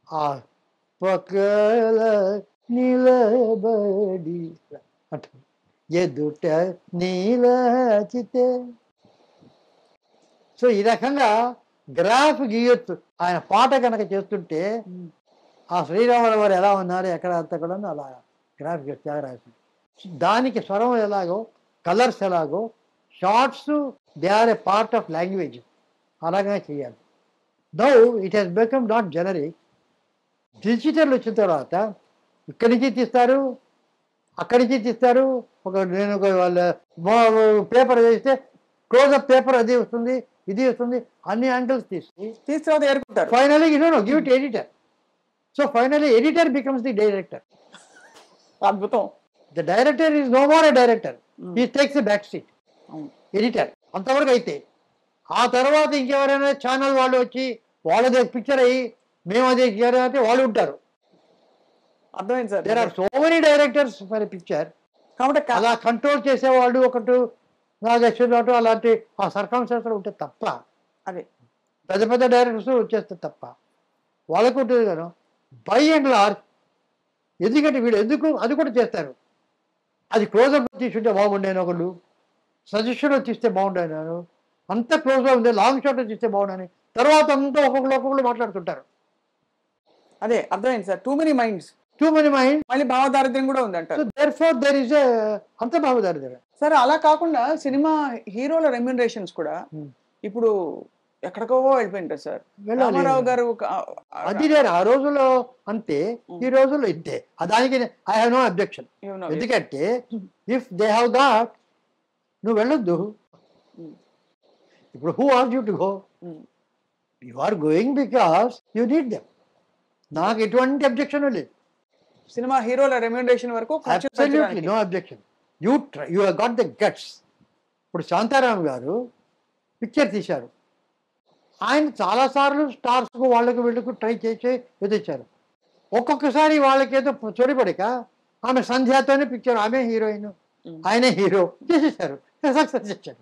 ఆ పక్కల నిలబడి అంట ఎదుట నీలచితే. సో ఈ రకంగా గ్రాఫ్ గీయొచ్చు ఆయన పాట కనుక చేస్తుంటే. ఆ శ్రీరాముల వారు ఎలా ఉన్నారు ఎక్కడ అంతా కూడా అలా గ్రాఫ్ గీయొచ్చు త్యాగరాజ. దానికి స్వరం ఎలాగో, కలర్స్ ఎలాగో, shots they are a part of language, అలాగే చేయాలి. Now it has become not generic. Digital వచ్చిన తర్వాత ఇక్కడి నుంచి తీస్తారు, అక్కడి నుంచి తీస్తారు. నేను వాళ్ళ పేపర్ వేస్తే క్లోజప్ పేపర్ అది వస్తుంది, ఇది వస్తుంది, అన్ని యాంగిల్స్ తీసుకుంటారు. Finally give it editor. So finally editor becomes the director. అద్భుతం. The director is no more a director, he takes a back seat. Editor అంతవరకు అయితే. ఆ తర్వాత ఇంకెవరైనా ఛానల్ వాళ్ళు వచ్చి వాళ్ళదే పిక్చర్ అయ్యి మేము అదే అంటే వాళ్ళు ఉంటారు. అర్థమైంది sir. There are so many directors for picture. కాబట్టి అలా కంట్రోల్ చేసేవాళ్ళు ఒకటి నాగేశ్వరరావు అలాంటి ఆ సర్కమ్స్టెన్సెస్ ఉంటే తప్ప, అదే పెద్ద పెద్ద డైరెక్టర్స్ వచ్చేస్తే తప్ప వాళ్ళకు ఉంటుంది కదా. బై అండ్ లార్జ్ ఎందుకంటే వీడు ఎందుకు అది కూడా చేస్తారు. అది క్లోజప్ తీసుంటే బాగుండేను, ఒకళ్ళు సజెషన్ తీస్తే బాగుండేను, అంత క్లోజ్గా ఉంది, లాంగ్ షాట్ తీస్తే బాగుండని, తర్వాత అంతా ఒక్కొక్కరు మాట్లాడుతుంటారు. అదే అర్థమైంది సార్. టూ మెనీ మైండ్స్ మళ్ళీ భావదారిద్ర్యం కూడా ఉంది అంటారు. దేర్ఫోర్ దేర్ ఇస్ అంత భావదారిద్ర్యం. సరే అలా కాకుండా సినిమా హీరోల రెమ్యూనరేషన్స్ కూడా ఇప్పుడు ఎక్కడికో వెళ్ళిపోయింటారు సార్. రామారావు గారు అది లేదు ఆ రోజుల్లో అంతే, ఈ రోజుల్లో ఇంతే. దానికి ఐ హావ్ నో అబ్జెక్షన్. ఎందుకంటే ఇఫ్ దే హ్యావ్ దాట్ నువ్వు వెళ్ళొద్దు. ఇప్పుడు who are you to go? You are going because you need them. నాకు ఎటువంటి అబ్జెక్షన్ లేదు. సినిమా హీరోల రెమ్యూనరేషన్ వరకు absolutely no objection. You have got the guts. ఇప్పుడు శాంతారాం గారు పిక్చర్ తీశారు. ఆయన చాలాసార్లు స్టార్స్కు వాళ్ళకు వీళ్ళకు ట్రై చేసి ఎదిచ్చారు. ఒక్కొక్కసారి వాళ్ళకేదో చొరిపడిక ఆమె సంధ్యాతోనే పిక్చర్, ఆమె హీరోయిన్ ఆయనే హీరో చేసేసారు, సక్సెస్ చేశారు.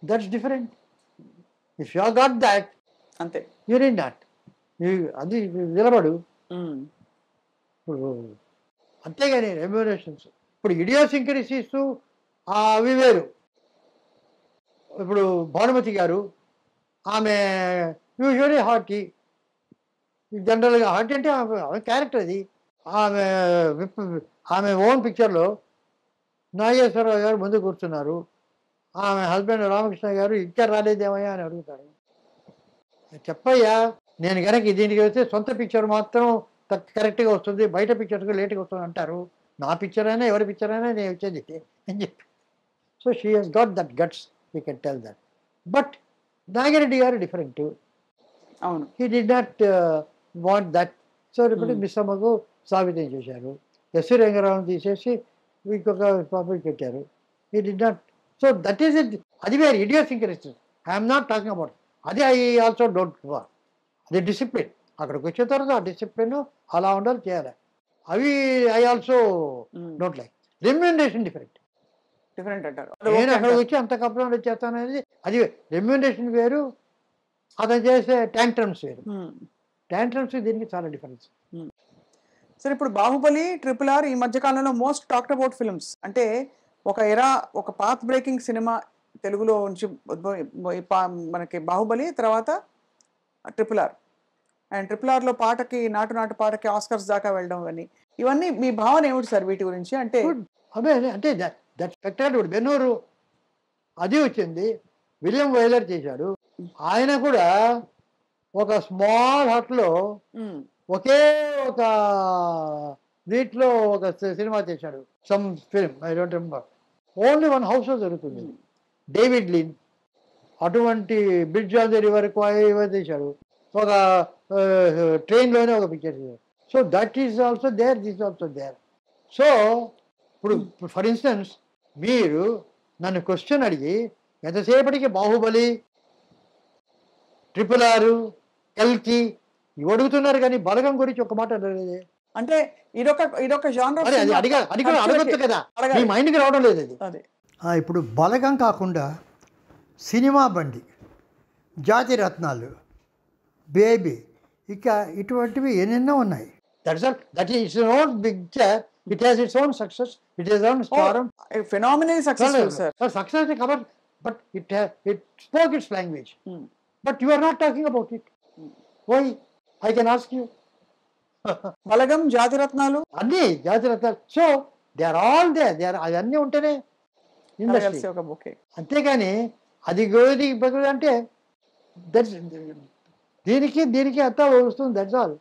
That's different. If you got that అంతే, యూ నీడ్ నాట్. అది నిలబడు. ఇప్పుడు అంతేగాని రెమ్యూనరేషన్స్ ఇప్పుడు ఇడియోసింక్రసీస్ అవి వేరు. ఇప్పుడు భానుమతి గారు ఆమె యూజువలీ హార్టీ, జనరల్గా హార్టీ అంటే ఆమె క్యారెక్టర్ అది. ఆమె ఓన్ పిక్చర్లో నాగేశ్వరరావు గారు ముందు కూర్చున్నారు, ఆమె హస్బెండ్ రామకృష్ణ గారు ఇంకా రాలేదేమయ్యా అని అడుగుతారు. చెప్పయ్యా, నేను కనుక దీనికి వస్తే సొంత పిక్చర్ మాత్రం కరెక్ట్గా వస్తుంది, బయట పిక్చర్గా లేట్గా వస్తుంది అంటారు. నా పిక్చర్ అయినా ఎవరి పిక్చర్ అయినా నేను వచ్చేది అని చెప్పి. So she has got that guts, you can tell that. But Nagireddy గారు డిఫరెంట్. అవును, he did not want that. So ఇప్పుడు మిస్సమ్మకు సాబితం చేశారు, ఎస్వి రంగారావుని తీసేసి ఇంకొక పాపకి పెట్టారు. He did not. So that is it. అది వేరు idiosyncrasy. I'm not talking about అది. I also don't want. అది డిసిప్లిన్. అక్కడికి వచ్చిన తర్వాత ఆ డిసిప్లిన్ అలా ఉండాలి, చేయాలి. అవి I also don't like. Remuneration different అంటారు. నేను అక్కడికి వచ్చి అంత కంప్లైంట్ చేస్తాను అనేది అది రెమ్యూనరేషన్ వేరు, అతను చేసే ట్యాంట్రమ్స్ వేరు. ట్యాంట్రమ్స్ దీనికి చాలా డిఫరెన్స్. సరే, ఇప్పుడు బాహుబలి, ట్రిపుల్ ఆర్ ఈ మధ్య కాలంలో మోస్ట్ టాక్డ్ అబౌట్ ఫిల్మ్స్. అంటే ఒక పాత్ బ్రేకింగ్ సినిమా తెలుగులో నుంచి మనకి బాహుబలి, తర్వాత ట్రిపుల్ ఆర్. అండ్ ట్రిపుల్ ఆర్లో పాటకి నాటు పాటకి ఆస్కర్స్ దాకా వెళ్ళడం అని, ఇవన్నీ మీ భావన ఏమిటి సార్ వీటి గురించి? అంటే అదే అంటే దట్ స్పెక్టాక్యులర్. బెన్నూరు అది వచ్చింది, విలియం వైలర్ చేశాడు. ఆయన కూడా ఒక స్మాల్ హట్లో ఒకే ఒక వీటిలో ఒక సినిమా చేశాడు, some film, I don't remember. Only one హౌస్లో జరుగుతుంది. డేవిడ్ లిన్ అటువంటి బ్రిడ్జ్ ఆన్ ది రివర్ చేశాడు. ఒక ట్రైన్లోనే ఒక పిక్చర్ చేశాడు. So that is also there, this also there. So ఇప్పుడు ఫర్ ఇన్స్టెన్స్ మీరు నన్ను క్వశ్చన్ అడిగి ఎంతసేపటికి బాహుబలి, ట్రిపుల్ ఆర్, కల్కి ఇవి అడుగుతున్నారు, కానీ బలగం గురించి ఒక మాట అడగలేదే. అంటే ఇదొక జానర్. అది కూడా అడగొచ్చు కదా, మీ మైండ్కి రావడం లేదు అది. ఇప్పుడు బలగం కాకుండా సినిమా బండి, జాతి రత్నాలు, బేబీ, ఇక ఇటువంటివి ఎన్నెన్నో ఉన్నాయి. That is own picture. It has its own success. It has its own star. Phenomenally successful, sir. Success is covered, but it spoke its language. But you are not talking about it. Why? I can ask you. Balagam, Jatiratnalu. Anni Jatiratnalu. So they are all there. They are అన్నీ ఉంటేనే industry. అంతేగాని అది గోది బగుడు అంటే దీనికి అంతా వస్తుంది. That's all.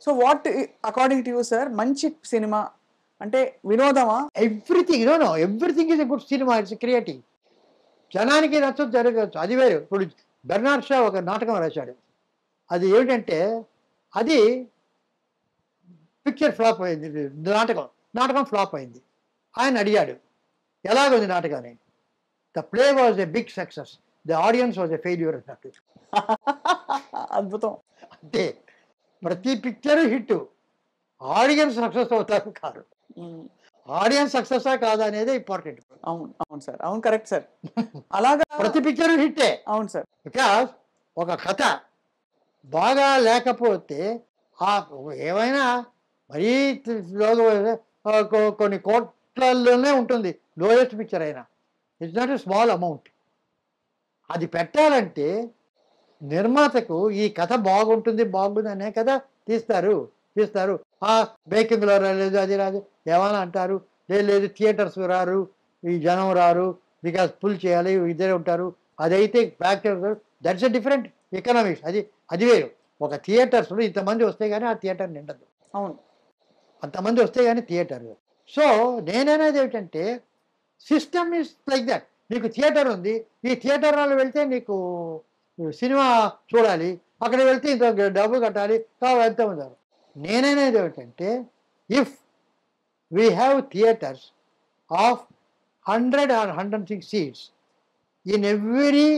So what according to you sir మంచి cinema అంటే వినోదమా? Everything everything is a good cinema. It's creative. జనానికి నచ్చదు, జరగచ్చు, అది వేరు. ఇప్పుడు బెర్నార్డ్ షా ఒక నాటకం రాశాడు. అది ఏమిటంటే అది పిక్చర్ ఫ్లాప్ అయింది, నాటకం ఫ్లాప్ అయింది. ఆయన అడిగాడు, ఎలాగుంది నాటకాన్ని? The play was a big success, the audience was a failure అన్నట్టు. అద్భుతం. అంటే ప్రతి పిక్చర్ హిట్, ఆడియన్స్ సక్సెస్ అవుతారు కాదు. ఆడియన్స్ సక్సెసా కాదా అనేది ఇంపార్టెంట్. అవును అవును సార్, అవును కరెక్ట్ సార్. అలాగా ప్రతి పిక్చర్ హిట్టే. అవును సార్. బికాస్ ఒక కథ బాగా లేకపోతే ఏమైనా మరీ కొన్ని కోట్లలోనే ఉంటుంది లోయెస్ట్ పిక్చర్ అయినా. It's not a small amount. అది పెట్టాలంటే నిర్మాతకు ఈ కథ బాగుంది అనే కదా తీస్తారు. బేకింగ్లో రాలేదు, అది రాదు ఏమైనా అంటారు. లేదు థియేటర్స్ రారు, ఈ జనం రారు, బికాస్ పుల్ చేయాలి, ఇద్దరే ఉంటారు. అదైతే back that's a different economics. అది వేరు. ఒక థియేటర్స్లో ఇంతమంది వస్తే కానీ ఆ థియేటర్ నిండదు. అవును, అంతమంది వస్తే కానీ థియేటర్. సో నేననేది ఏమిటంటే సిస్టమ్ ఈస్ లైక్ దట్. నీకు థియేటర్ ఉంది, ఈ థియేటర్ వాళ్ళు వెళ్తే నీకు సినిమా చూడాలి, అక్కడ వెళ్తే ఇంత డబ్బు కట్టాలి, ఎంత ఉంటారు. నేననేది ఏమిటంటే if we have theatres of 100 or 106 seats in every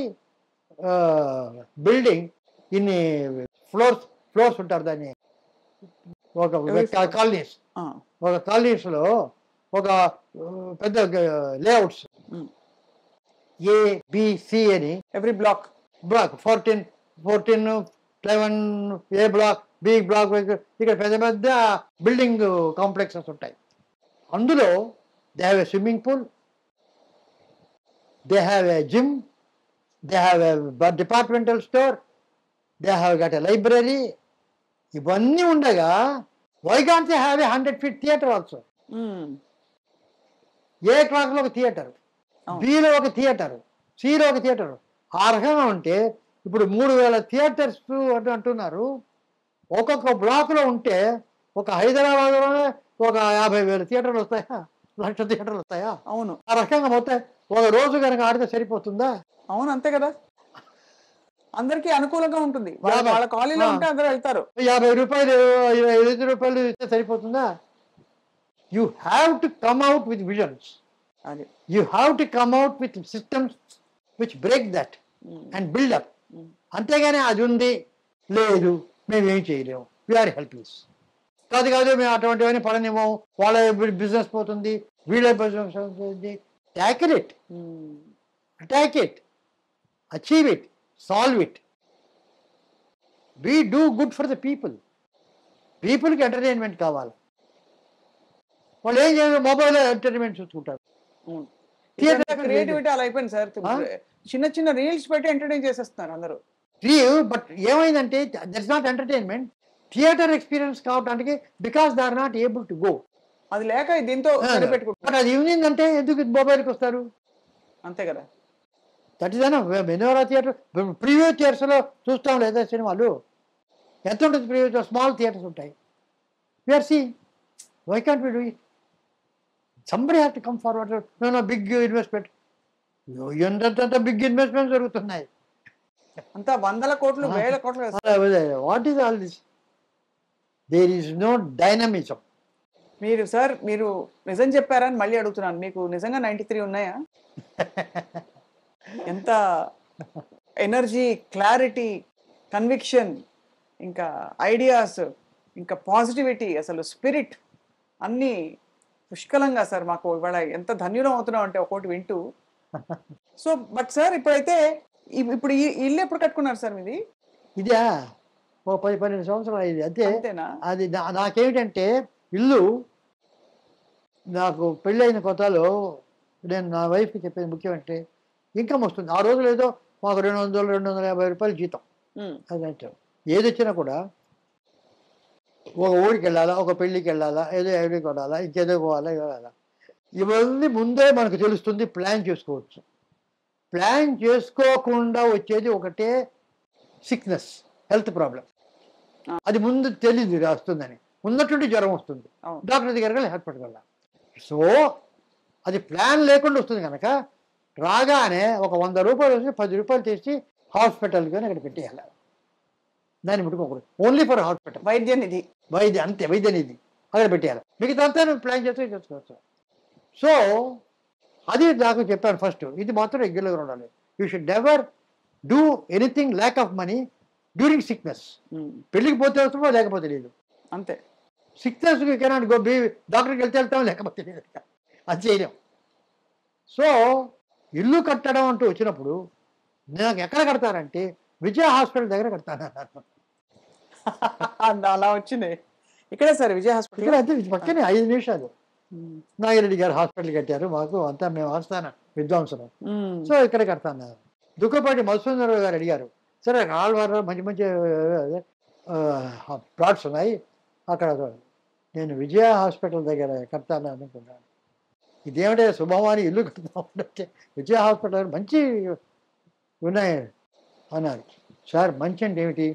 building, ఇన్ని ఫ్లోర్స్ ఉంటారు దాన్ని, ఒక కాలనీస్లో ఒక పెద్ద లేఅవుట్స్ ఏబిసి అని every block 14, 11 A block, B block, ఇక్కడ పెద్ద పెద్ద బిల్డింగ్ కాంప్లెక్సెస్ ఉంటాయి. అందులో they have a swimming pool, they have a gym, they have a departmental store, they have got a library. ఇవన్నీ ఉండగా why can't they have a 100 feet theatre also? ఏ క్లాస్లో ఒక థియేటర్, బిలో ఒక theatre, సిలో ఒక థియేటర్. ఆ రకంగా ఉంటే ఇప్పుడు 3000 థియేటర్స్ అంటున్నారు. ఒక్కొక్క బ్లాక్లో ఉంటే ఒక హైదరాబాద్లోనే ఒక 50,000 థియేటర్లు వస్తాయా, 1,00,000 థియేటర్లు వస్తాయా? అవును. ఆ రకంగా మొత్తం ఒక రోజు కనుక ఆడితే సరిపోతుందా? అవును, అంతే కదా. అందరికీ అనుకూలంగా ఉంటుంది. వాళ్ళ కాలనీలో ఉంటే అందరూ వెళ్తారు. 50 రూపాయలు 25 రూపాయలు ఇస్తే సరిపోతుందా? You have to come out with visions. You have to come out with systems which break that and build up. అంతేగాని అది ఉంది లేదు మేమేం చేయలేము, వీఆర్ హెల్ప్లెస్. కాదు మేము అటువంటివన్నీ పడనేమో, వాళ్ళ బిజినెస్ పోతుంది, వీళ్ళ బిజినెస్ పోతుంది. Attack it, achieve it, solve it. We do good for the పీపుల్కి ఎంటర్టైన్మెంట్ కావాలి. వాళ్ళు ఏం చేయాలి, మొబైల్లో ఎంటర్టైన్మెంట్ చూసుకుంటారు. క్రియేటివిటీ అలా అయిపోయింది సార్. చిన్న చిన్న రీల్స్ పెట్టి ఎంటర్టైన్ చేసేస్తున్నారు అందరూ. బట్ ఏమైందంటే that's not entertainment. Theatre experience కావడానికి because they are not able to go. అది లేక దీంతో బట్ అది ఈవినింగ్ అంటే ఎందుకు మొబైల్కి వస్తారు? అంతే కదా. దట్ ఈస్ మెనోరా థియేటర్, ప్రీవియూ థియేటర్స్లో చూస్తాం లేదా సినిమాలు? ఎంత ఉంటుంది ప్రీవియూ? స్మాల్ థియేటర్స్ ఉంటాయి. We are seeing, why can't we do it? Somebody have to come forward. No big investment. ఎంత బిగ్ ఇన్వెస్ట్మెంట్ జరుగుతున్నాయి, అంతా 100 కోట్లు 1000 కోట్లు. What is all this? There is no dynamism. మీరు నిజం చెప్పారని మళ్ళీ అడుగుతున్నాను. మీకు నిజంగా 93 ఉన్నాయా? ఎంత ఎనర్జీ, క్లారిటీ, కన్విక్షన్, ఇంకా ఐడియాస్, ఇంకా పాజిటివిటీ, అసలు స్పిరిట్ అన్నీ పుష్కలంగా సార్. మాకు ఇవాళ ఎంత ధన్యులం అవుతున్నాం అంటే ఒక్కోటి వింటూ. సో బట్ సార్ ఇప్పుడైతే ఇప్పుడు ఈ ఇల్లు ఎప్పుడు కట్టుకున్నారు సార్ మీది? ఇదా ఓ 10-12 సంవత్సరాలు అయింది అంతేనా? అది నాకేమిటంటే ఇల్లు, నాకు పెళ్ళైన కొత్తలో నేను నా వైఫ్కి చెప్పేది ముఖ్యం అంటే ఇన్కమ్ వస్తుంది. ఆ రోజులు ఏదో మాకు 200-250 రూపాయలు జీతం. అదంటే ఏది వచ్చినా కూడా ఒక ఊరికి వెళ్ళాలా, ఒక పెళ్ళికి వెళ్ళాలా, ఏదో ఎవరికి కొడాలా, ఇంకేదో పోవాలా, ఇవ్వాలా, ఇవన్నీ ముందే మనకు తెలుస్తుంది. ప్లాన్ చేసుకోవచ్చు. ప్లాన్ చేసుకోకుండా వచ్చేది ఒకటే సిక్నెస్, హెల్త్ ప్రాబ్లం. అది ముందు తెలియదు వస్తుందని. ఉన్నటువంటి జ్వరం వస్తుంది, డాక్టర్ దగ్గరికి వెళ్ళి హాస్పిటల్. సో అది ప్లాన్ లేకుండా వస్తుంది కనుక రాగానే ఒక 100 రూపాయలు వచ్చి 10 రూపాయలు తెచ్చి హాస్పిటల్కి అక్కడ పెట్టేయాలి. దాన్ని ముట్టుకోకూడదు. ఓన్లీ ఫర్ హాస్పిటల్, వైద్య నిధి అక్కడ పెట్టేయాలి. మిగతా అంతా నువ్వు ప్లాన్ చేస్తే చేసుకోవచ్చు. సో అది నాకు చెప్పాను ఫస్ట్, ఇది మాత్రం రెగ్యులర్గా ఉండాలి. You should never do anything lack of money during sickness. పెళ్ళికి పోతే వస్తుందో లేకపోతే లేదు, అంతే. సిక్నెస్ కెనాట్ గో బీ, డాక్టర్కి వెళ్తాం లేకపోతే లేదు, అది చేయలేం. సో ఇల్లు కట్టడం అంటూ వచ్చినప్పుడు నాకు ఎక్కడ కడతానంటే విజయ హాస్పిటల్ దగ్గర కడతాను అన్నారు. అలా వచ్చింది ఇక్కడే సార్ విజయ ఇక్కడ హాస్పిటల్. అయితే పక్కనే 5 నిమిషాలు నాగిరెడ్డి గారు హాస్పిటల్ కట్టారు, మాకు అంతా మేము ఆస్థాన విద్వాంసులు. సో ఇక్కడ కడతాను. దుఃఖపాటి మధుసూదనరావు గారు అడిగారు, సరే ఆళ్వారు మంచి మంచి ప్లాట్స్ ఉన్నాయి అక్కడ, నేను విజయ హాస్పిటల్ దగ్గర కడతాను అనుకున్నాను. ఇదేమిటే శుభమాని ఇల్లు కడతా ఉంటే విజయ హాస్పిటల్ దగ్గర మంచి ఉన్నాయి అన్నారు. సార్ మంచి అంటే ఏమిటి,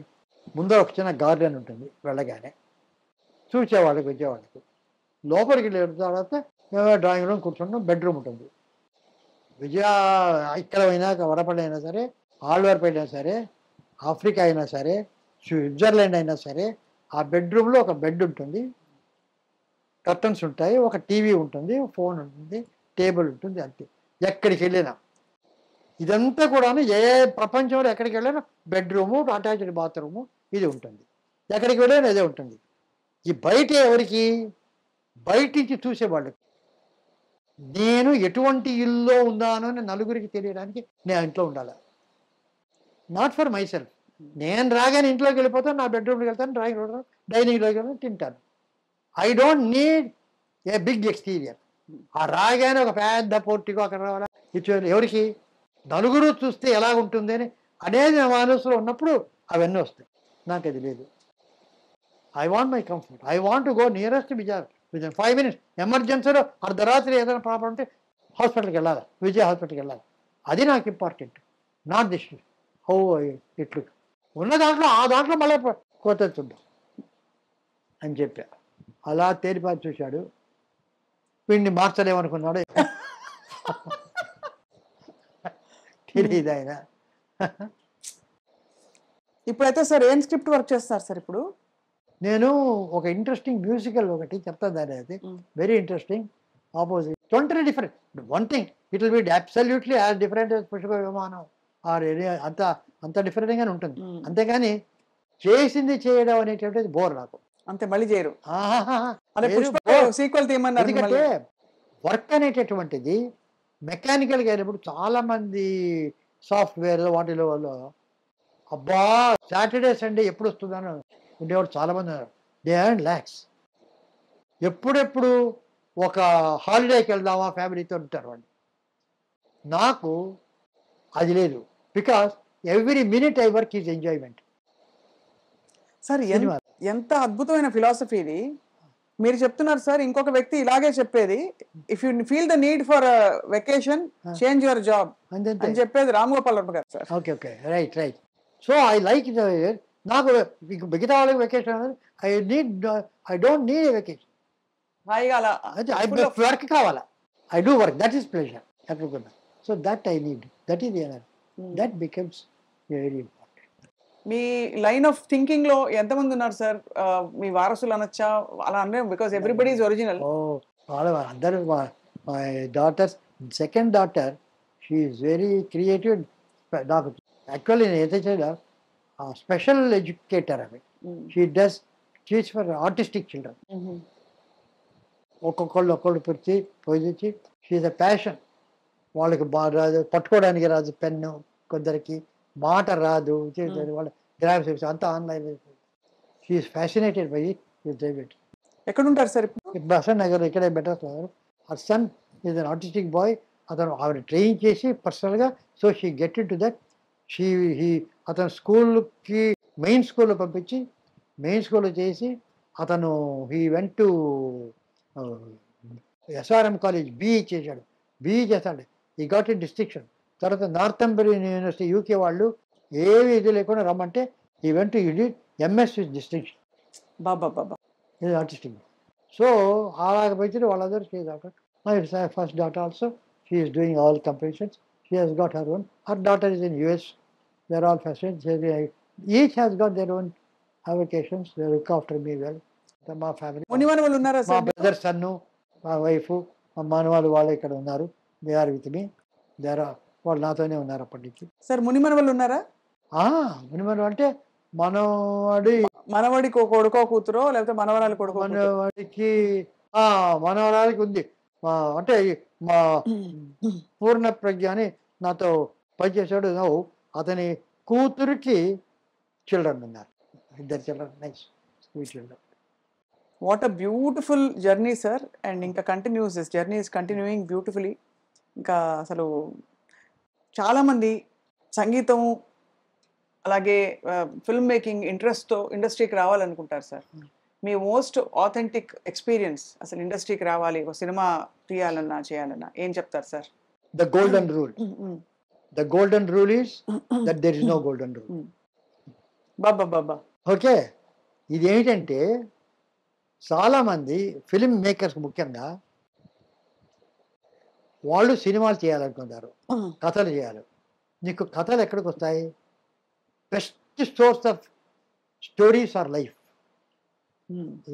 ముందర ఒక చిన్న గార్డెన్ ఉంటుంది, వెళ్ళగానే చూసేవాళ్ళకి వచ్చేవాళ్ళకి. లోపలికి వెళ్ళిన తర్వాత మేము డ్రాయింగ్ రూమ్ కూర్చుంటాం, బెడ్రూమ్ ఉంటుంది. విజయ ఇక్కడ అయినా వరపల్లి అయినా సరే, ఆళ్వార్పేట అయినా సరే, ఆఫ్రికా అయినా సరే, స్విట్జర్లాండ్ అయినా సరే, ఆ బెడ్రూమ్లో ఒక బెడ్ ఉంటుంది, కర్టన్స్ ఉంటాయి, ఒక టీవీ ఉంటుంది, ఫోన్ ఉంటుంది, టేబుల్ ఉంటుంది, అంతే. ఎక్కడికి వెళ్ళినా ఇదంతా కూడా ఏ ప్రపంచంలో ఎక్కడికి వెళ్ళినా బెడ్రూము, అటాచ్డ్ బాత్రూము ఇది ఉంటుంది, ఎక్కడికి వెళ్ళినా అదే ఉంటుంది. ఈ బయట ఎవరికి, బయట నుంచి చూసేవాళ్ళకి. నేను ఎటువంటి ఇల్లు ఉన్నానో అని నలుగురికి తెలియడానికి నేను ఇంట్లో ఉండాలి, నాట్ ఫర్ మై సెల్ఫ్. నేను రాగానే ఇంట్లోకి వెళ్ళిపోతాను, నా బెడ్రూమ్కి వెళ్తాను, డ్రాయింగ్ రూమ్, డైనింగ్లోకి వెళ్తాను, తింటాను. I don't need a big exterior. ఆ రాగానే ఒక పెద్ద పోర్టికో అక్కడ రావాలా, ఎవరికి, నలుగురు చూస్తే ఎలా ఉంటుంది అని అనేది నా మనసులో ఉన్నప్పుడు అవన్నీ వస్తాయి. నాకు అది లేదు. I want my comfort, I want to go nearest Vijay 5 minutes. ఎమర్జెన్సీలో అర్ధరాత్రి ఏదైనా ప్రాబ్లం ఉంటే హాస్పిటల్కి వెళ్ళాలి, విజయ హాస్పిటల్కి వెళ్ళాలి. అది నాకు ఇంపార్టెంట్, నాట్ దిస్ హౌ ఇట్లు ఉన్న దాంట్లో ఆ దాంట్లో మళ్ళీ కొత్త చూద్దాం అని చెప్పా. అలా తేలిపాటి చూశాడు, వీడిని మార్చలేమనుకున్నాడు, తెలియదు ఆయన. ఇప్పుడైతే సార్ ఏం స్క్రిప్ట్ వర్క్ చేస్తారు సార్ ఇప్పుడు? నేను ఒక ఇంట్రెస్టింగ్ మ్యూజికల్ ఒకటి చెప్తాను, దాని అది very interesting. Opposite totally different. One thing it will be absolutely as different as Pushpa విమానం ఆర్ అంత అంత డిఫరెంట్గానే ఉంటుంది. అంతేగాని చేసింది చేయడం అనేటువంటిది బోర్ నాకు. అంతే, మళ్ళీ చేయరు. సీక్వెల్ తీయమన్నారు. ఎందుకంటే వర్క్ అనేటటువంటిది మెకానికల్గా అయినప్పుడు చాలా మంది సాఫ్ట్వేర్ వాటిలో వాళ్ళు అబ్బా సాటర్డే సండే ఎప్పుడు వస్తుందని ఉండేవాడు చాలామంది ఉన్నారు. They earn lakhs. ఎప్పుడెప్పుడు ఒక హాలిడేకి వెళ్దామా ఫ్యామిలీతో ఉంటారు వాళ్ళు. నాకు అది లేదు, because every minute I work is enjoyment. Sir ఎంత అద్భుతమైన ఫిలాసఫీ ఇది మీరు చెప్తున్నారు సార్. ఇంకొక వ్యక్తి ఇలాగే చెప్పేది, if you feel the need for vacation change your job అని చెప్పేది Ram Gopal Varma garu sir. Okay okay right right. So I like నాకు మిగతా వాళ్ళకి vacation I don't need a vacation. Work కావాలా, I do work, that is pleasure. So that I need, that is that becomes very important. మీ line of thinking లో ఎంతమంది ఉన్నారు sir? మీ వారసులు అనొచ్చా అలా అంటే? Because everybody is original. అందరూ my daughters, second daughter she is very creative. నాకు యాక్చువల్లీ నేను ఏదైతే స్పెషల్ ఎడ్యుకేటర్ ఆమె. She does teach for artistic children. ఒక్కొక్కళ్ళు పోయించి షీ ఈజ్ అ ప్యాషన్. వాళ్ళకి బాగా రాదు, పట్టుకోవడానికి రాదు పెన్ను, కొందరికి మాట రాదు, వాళ్ళ గ్రాఫిక్స్ అంతా online. She is fascinated by it. ఎక్కడ ఉంటారు సార్ ఇప్పుడు? బసన్ నగర్, ఇక్కడే better. Her son is an artistic boy. అతను ఆవిడ ట్రైన్ చేసి పర్సనల్గా, so she get in to that. అతను స్కూల్కి మెయిన్ స్కూల్లో పంపించి మెయిన్ స్కూల్లో చేసి అతను he went to SRM college BE చేశాడు. బీఈ చేశాడు, ఈ గాట్ ఇన్ డిస్టింక్షన్. తర్వాత నార్థంబరియన్ యూనివర్సిటీ యూకే వాళ్ళు ఏవి ఇది లేకుండా రమ్మంటే ఈ went to UD MS with distinction. బాబా ఇది ఆర్టిస్టిక్. సో అలాగ పోయి వాళ్ళందరూ చేశారు. My first daughter also, she is doing all compositions. She has got her own. Her daughter is in US. They are all fascinated. Each has got their own avocations. They look after me well. మా family, మునిమనవాళ్ళు ఉన్నారా మా sir? Brother సన్ను, మా wife, మా మనవాళ్ళు వాళ్ళు ఇక్కడ ఉన్నారు. They are with me, వాళ్ళు నాతోనే ఉన్నారు అప్పటి నుంచి. సార్ మునిమనవళ్ళు ఉన్నారా? మినిమం అంటే మనవాడి మనవడికి ఒక కొడుకో కూతురో లేకపోతే మనవరాలు కొడుకో కూతురో? మనవాడికి మనవరాలికి ఉంది. అంటే మా పూర్ణ ప్రజ్ఞ అని నాతో పనిచేసాడు, అతని కూతురికి చిల్డ్రన్ ఉన్నారు, 2 children, nice sweet children. What a beautiful journey sir. And ఇంకా continues, this journey is continuing beautifully. ఇంకా అసలు చాలామంది సంగీతం అలాగే ఫిల్మ్ మేకింగ్ ఇంట్రెస్ట్తో ఇండస్ట్రీకి రావాలనుకుంటారు సార్. మీ మోస్ట్ ఆథెంటిక్ ఎక్స్పీరియన్స్, అసలు ఇండస్ట్రీకి రావాలి, ఒక సినిమా తీయాలన్నా చేయాలన్నా ఏం చెప్తారు sir? The golden rule, the golden rule is that there is no golden rule. బాబా బాబా. ఓకే, ఇదేంటంటే చాలామంది ఫిల్మ్ మేకర్స్ ముఖ్యంగా వాళ్ళు సినిమాలు చేయాలనుకుంటారు, కథలు చేయాలి. నీకు కథలు ఎక్కడికి వస్తాయి? Best source of stories are life.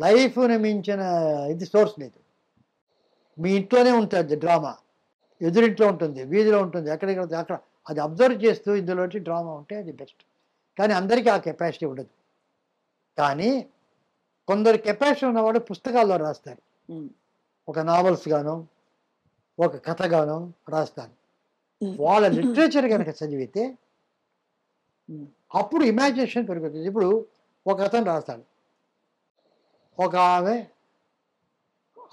లైఫ్ని మించిన ఇది సోర్స్ లేదు. మీ ఇంట్లోనే ఉంటుంది డ్రామా, ఎదురింట్లో ఉంటుంది, వీధిలో ఉంటుంది, ఎక్కడెక్కడ అక్కడ అది అబ్జర్వ్ చేస్తూ ఇందులోంచి డ్రామా ఉంటే అది బెస్ట్. కానీ అందరికీ ఆ కెపాసిటీ ఉండదు. కానీ కొందరు కెపాసిటీ ఉన్నవాడు పుస్తకాల్లో రాస్తారు, ఒక నావల్స్ గాను ఒక కథగాను రాస్తారు. వాళ్ళ లిటరేచర్ కనుక చదివితే అప్పుడు ఇమాజినేషన్ పెరుగుతుంది. ఇప్పుడు ఒక అతను రాస్తాడు, ఒక ఆమె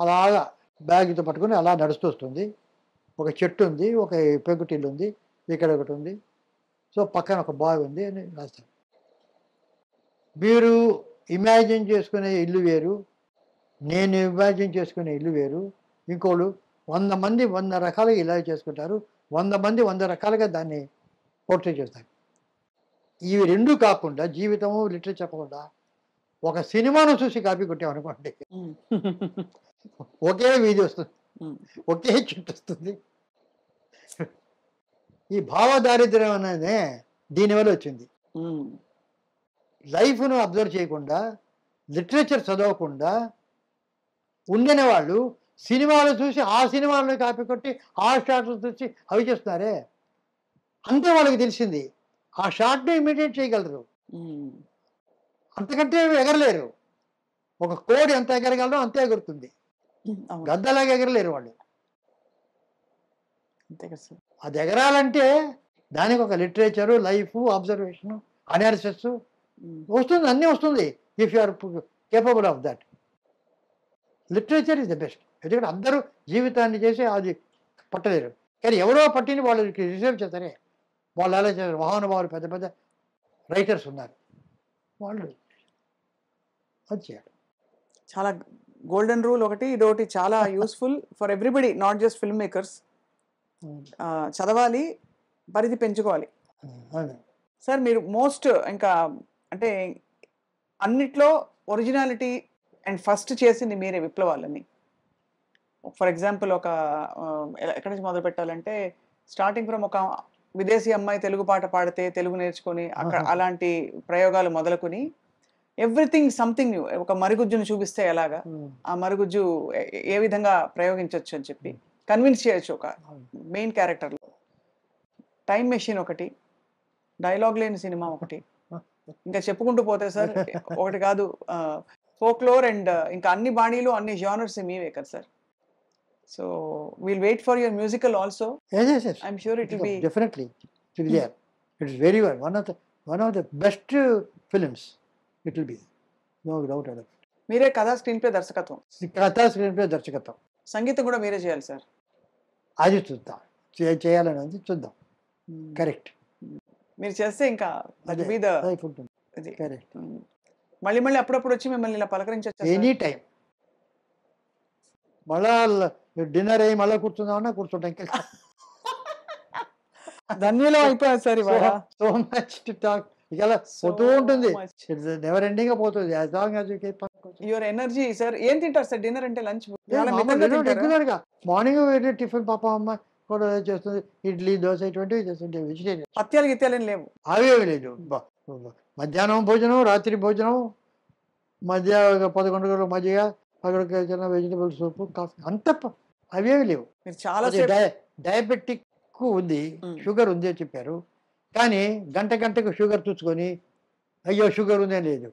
అలాగా బ్యాగ్తో పట్టుకుని అలా నడుస్తూ వస్తుంది, ఒక చెట్టు ఉంది, ఒక పెంకుటిల్లు ఉంది, ఇక్కడ ఒకటి ఉంది, సో పక్కన ఒక బావి ఉంది అని రాస్తాడు. మీరు ఇమాజిన్ చేసుకునే ఇల్లు వేరు, నేను ఇమాజిన్ చేసుకునే ఇల్లు వేరు. ఇంకోళ్ళు 100 మంది 100 రకాలుగా ఇలా చేసుకుంటారు, 100 మంది 100 రకాలుగా దాన్ని పోర్ట్రేట్ చేస్తారు. ఇవి రెండు కాకుండా జీవితము లిటరేచర్ చెప్పకుండా ఒక సినిమాను చూసి కాపీ కొట్టామనుకోండి, ఒకే వీధి వస్తుంది, ఒకే చెట్టు వస్తుంది. ఈ భావదారిద్ర్యం అనేది దీనివల్ల వచ్చింది. లైఫ్ను అబ్జర్వ్ చేయకుండా, లిటరేచర్ చదవకుండా ఉండిన వాళ్ళు సినిమాలు చూసి ఆ సినిమాలను కాపీ కొట్టి ఆ షార్ట్లు చూసి అవి చేస్తున్నారే, అంతే వాళ్ళకి తెలిసింది. ఆ షార్ట్ని ఇమిడియేట్ చేయగలరు, అంతకంటే ఎగరలేరు. ఒక కోడి ఎంత ఎగరగలరో అంతే ఎగురుతుంది, గద్దలాగా ఎగరలేరు వాళ్ళు. అది ఎగరాలంటే దానికి ఒక లిటరేచరు, లైఫ్, అబ్జర్వేషను, అనాలిసిస్ వస్తుంది, అన్నీ వస్తుంది. If you are capable of that, literature is the best. ఎందుకంటే అందరూ జీవితాన్ని చేసి అది పట్టలేరు, కానీ ఎవరో పట్టిని వాళ్ళు రిసర్వ్ చేస్తారే, వాళ్ళు అలా చేస్తారు. మహానుభావులు, పెద్ద పెద్ద రైటర్స్ ఉన్నారు, వాళ్ళు అది చేయాలి. చాలా గోల్డెన్ రూల్ ఒకటి, ఇదొకటి చాలా useful for everybody, not just film makers. చదవాలి, పరిధి పెంచుకోవాలి. సార్ మీరు మోస్ట్ ఇంకా అంటే అన్నిట్లో ఒరిజినాలిటీ అండ్ ఫస్ట్ చేసింది మీరే, విప్లవాలని. ఫర్ ఎగ్జాంపుల్ ఒక ఎక్కడి నుంచి మొదలు పెట్టాలంటే, స్టార్టింగ్ ఫ్రమ్ ఒక విదేశీ అమ్మాయి తెలుగు పాట పాడితే తెలుగు నేర్చుకొని అక్కడ అలాంటి ప్రయోగాలు మొదలుకొని ఎవ్రీథింగ్ సంథింగ్ న్యూ. ఒక మరుగుజ్జును చూపిస్తే ఎలాగా ఆ మరుగుజ్జు ఏ విధంగా ప్రయోగించవచ్చు అని చెప్పి కన్విన్స్ చేయొచ్చు ఒక మెయిన్ క్యారెక్టర్లో. టైం మెషిన్ ఒకటి, డైలాగ్ లేని సినిమా ఒకటి, ఇంకా చెప్పుకుంటూ పోతే సార్ ఒకటి కాదు, ఫోక్లోర్ అండ్ ఇంకా అన్ని బాణీలు, అన్ని జానర్స్ మీవే కదా sir. So we'll wait for your musical also. Yes. I'm sure it will be definitely it will be there. It is very well one of the best films. It will be, no doubt about it. మీరే కథా screen play దర్శకత్వం, కథా screen play దర్శకత్వం, సంగీతం కూడా మీరే చేయాలి sir. అది చూద్దాం, చేయాలని చూద్దాం. కరెక్ట్, మీరు చేస్తే ఇంకా అది బి ద లైఫ్ ఉంటుంది. కరెక్ట్, మళ్ళీ అప్పుడప్పుడు వచ్చి మిమ్మల్ని ఇలా పలకరించవచ్చు ఎనీ టైం. మళ్ళా డిన్నర్ అయ్యి మళ్ళీ కూర్చుందామన్నా కూర్చుంటాం. ఇంకా ధన్యలో అయిపోయారు సార్ ఇవాళ. సో మచ్ టు టాక్, ఇలా పోతూ ఉంటుంది, నెవర్ ఎండింగ్ గా పోతుంది. As long as you keep your energy. Sir ఏం తింటారు సార్ డిన్నర్ అంటే? లంచ్ రెగ్యులర్ గా మార్నింగ్ టిఫిన్ పాప అమ్మ కూడా చేస్తుంది, ఇడ్లీ, దోశ ఇటువంటివి చేస్తుంటే. వెజిటేరియన్ పత్యాలు గిత్యాలు ఏం లేవు, అవేవి లేదు. మధ్యాహ్నం భోజనం, రాత్రి భోజనం, మధ్య 11 గంటల మధ్యగా అక్కడికి చిన్న వెజిటబుల్ సూప్, కాఫీ, అంత అవేవి లేవు. మీరు చాలా డయాబెటిక్ ఉంది, Mm. షుగర్ ఉంది అని చెప్పారు. కానీ గంటకు షుగర్ చూసుకొని అయ్యో షుగర్ ఉందే లేదు.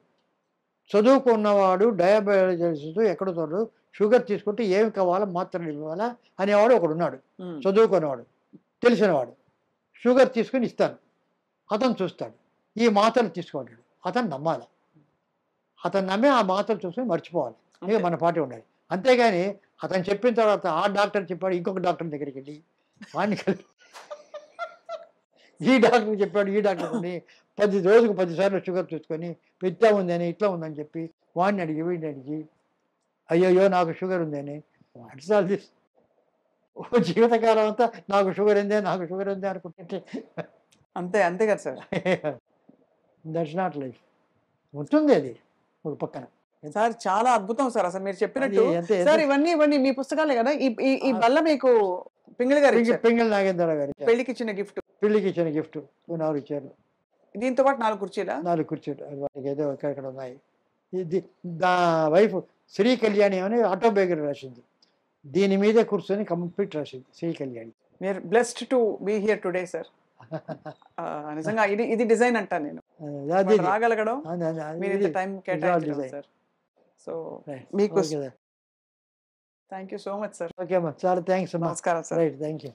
చదువుకున్నవాడు డయాబెటిస్ ఎక్కడ చూడడు, షుగర్ తీసుకుంటే ఏమి కావాలో మాత్రలు ఇవ్వాలా అనేవాడు ఒకడు ఉన్నాడు. చదువుకున్నవాడు తెలిసినవాడు షుగర్ తీసుకుని ఇస్తాను, అతను చూస్తాడు, ఈ మాత్రలు తీసుకుంటాడు, అతను నమ్మాలి. అతను నమ్మి ఆ మాత్రలు చూసుకొని మర్చిపోవాలి. ఇక మన పార్టీ ఉండాలి. అంతేగాని అతను చెప్పిన తర్వాత ఆ డాక్టర్ చెప్పాడు ఇంకొక డాక్టర్ దగ్గరికి వెళ్ళి వాడిని కలిపి ఈ డాక్టర్ చెప్పాడు ఈ డాక్టర్ అని 10 సార్లు షుగర్ చూసుకొని ఇట్లా ఉందని ఇట్లా ఉందని చెప్పి వాడిని అడిగి వీడిని అడిగి అయ్యయ్యో నాకు షుగర్ ఉందని వాట్సాల్ దిస్ జీవితకాలం అంతా నాకు షుగర్ ఉందే అనుకుంటుంటే అంతే కదా సార్. That's not life. ఉంటుంది అది ఒక పక్కన. సార్ చాలా అద్భుతం సార్ అసలు మీరు చెప్పినట్టు. అది సార్ ఇవన్నీ మీ పుస్తకాలే కదా. ఈ బల్ల మీకు పింగిల్ గారు ఇచ్చారు. పింగళి నాగేంద్ర గారు పెళ్లికి ఇచ్చిన గిఫ్ట్. పెళ్లికి ఇచ్చిన గిఫ్ట్ 4 ఇచ్చారు. దీంతో పాటు 4 కుర్చీలా? 4 కూర్చోడు వాటికి ఏదో ఇక్కడ ఉన్నాయి. ఇది దా వైఫ్ శ్రీ కళ్యాణి అని ఆటోబయోగ్రఫీ రాసింది. దీని మీదే కూర్చొని కంప్లీట్ రాసింది శ్రీ కళ్యాణి. మీరు blessed to be here today sir. నిజంగా ఇది డిజైన్ అంటాను నేను. రాగలగడం మీరు ఇంత టైం కేటాయించడం సార్. సో మీకు thank you so much sir. Okay అమ్మా, చాలా థ్యాంక్స్ అమ్మా. నమస్కారం సార్. Right, thank you.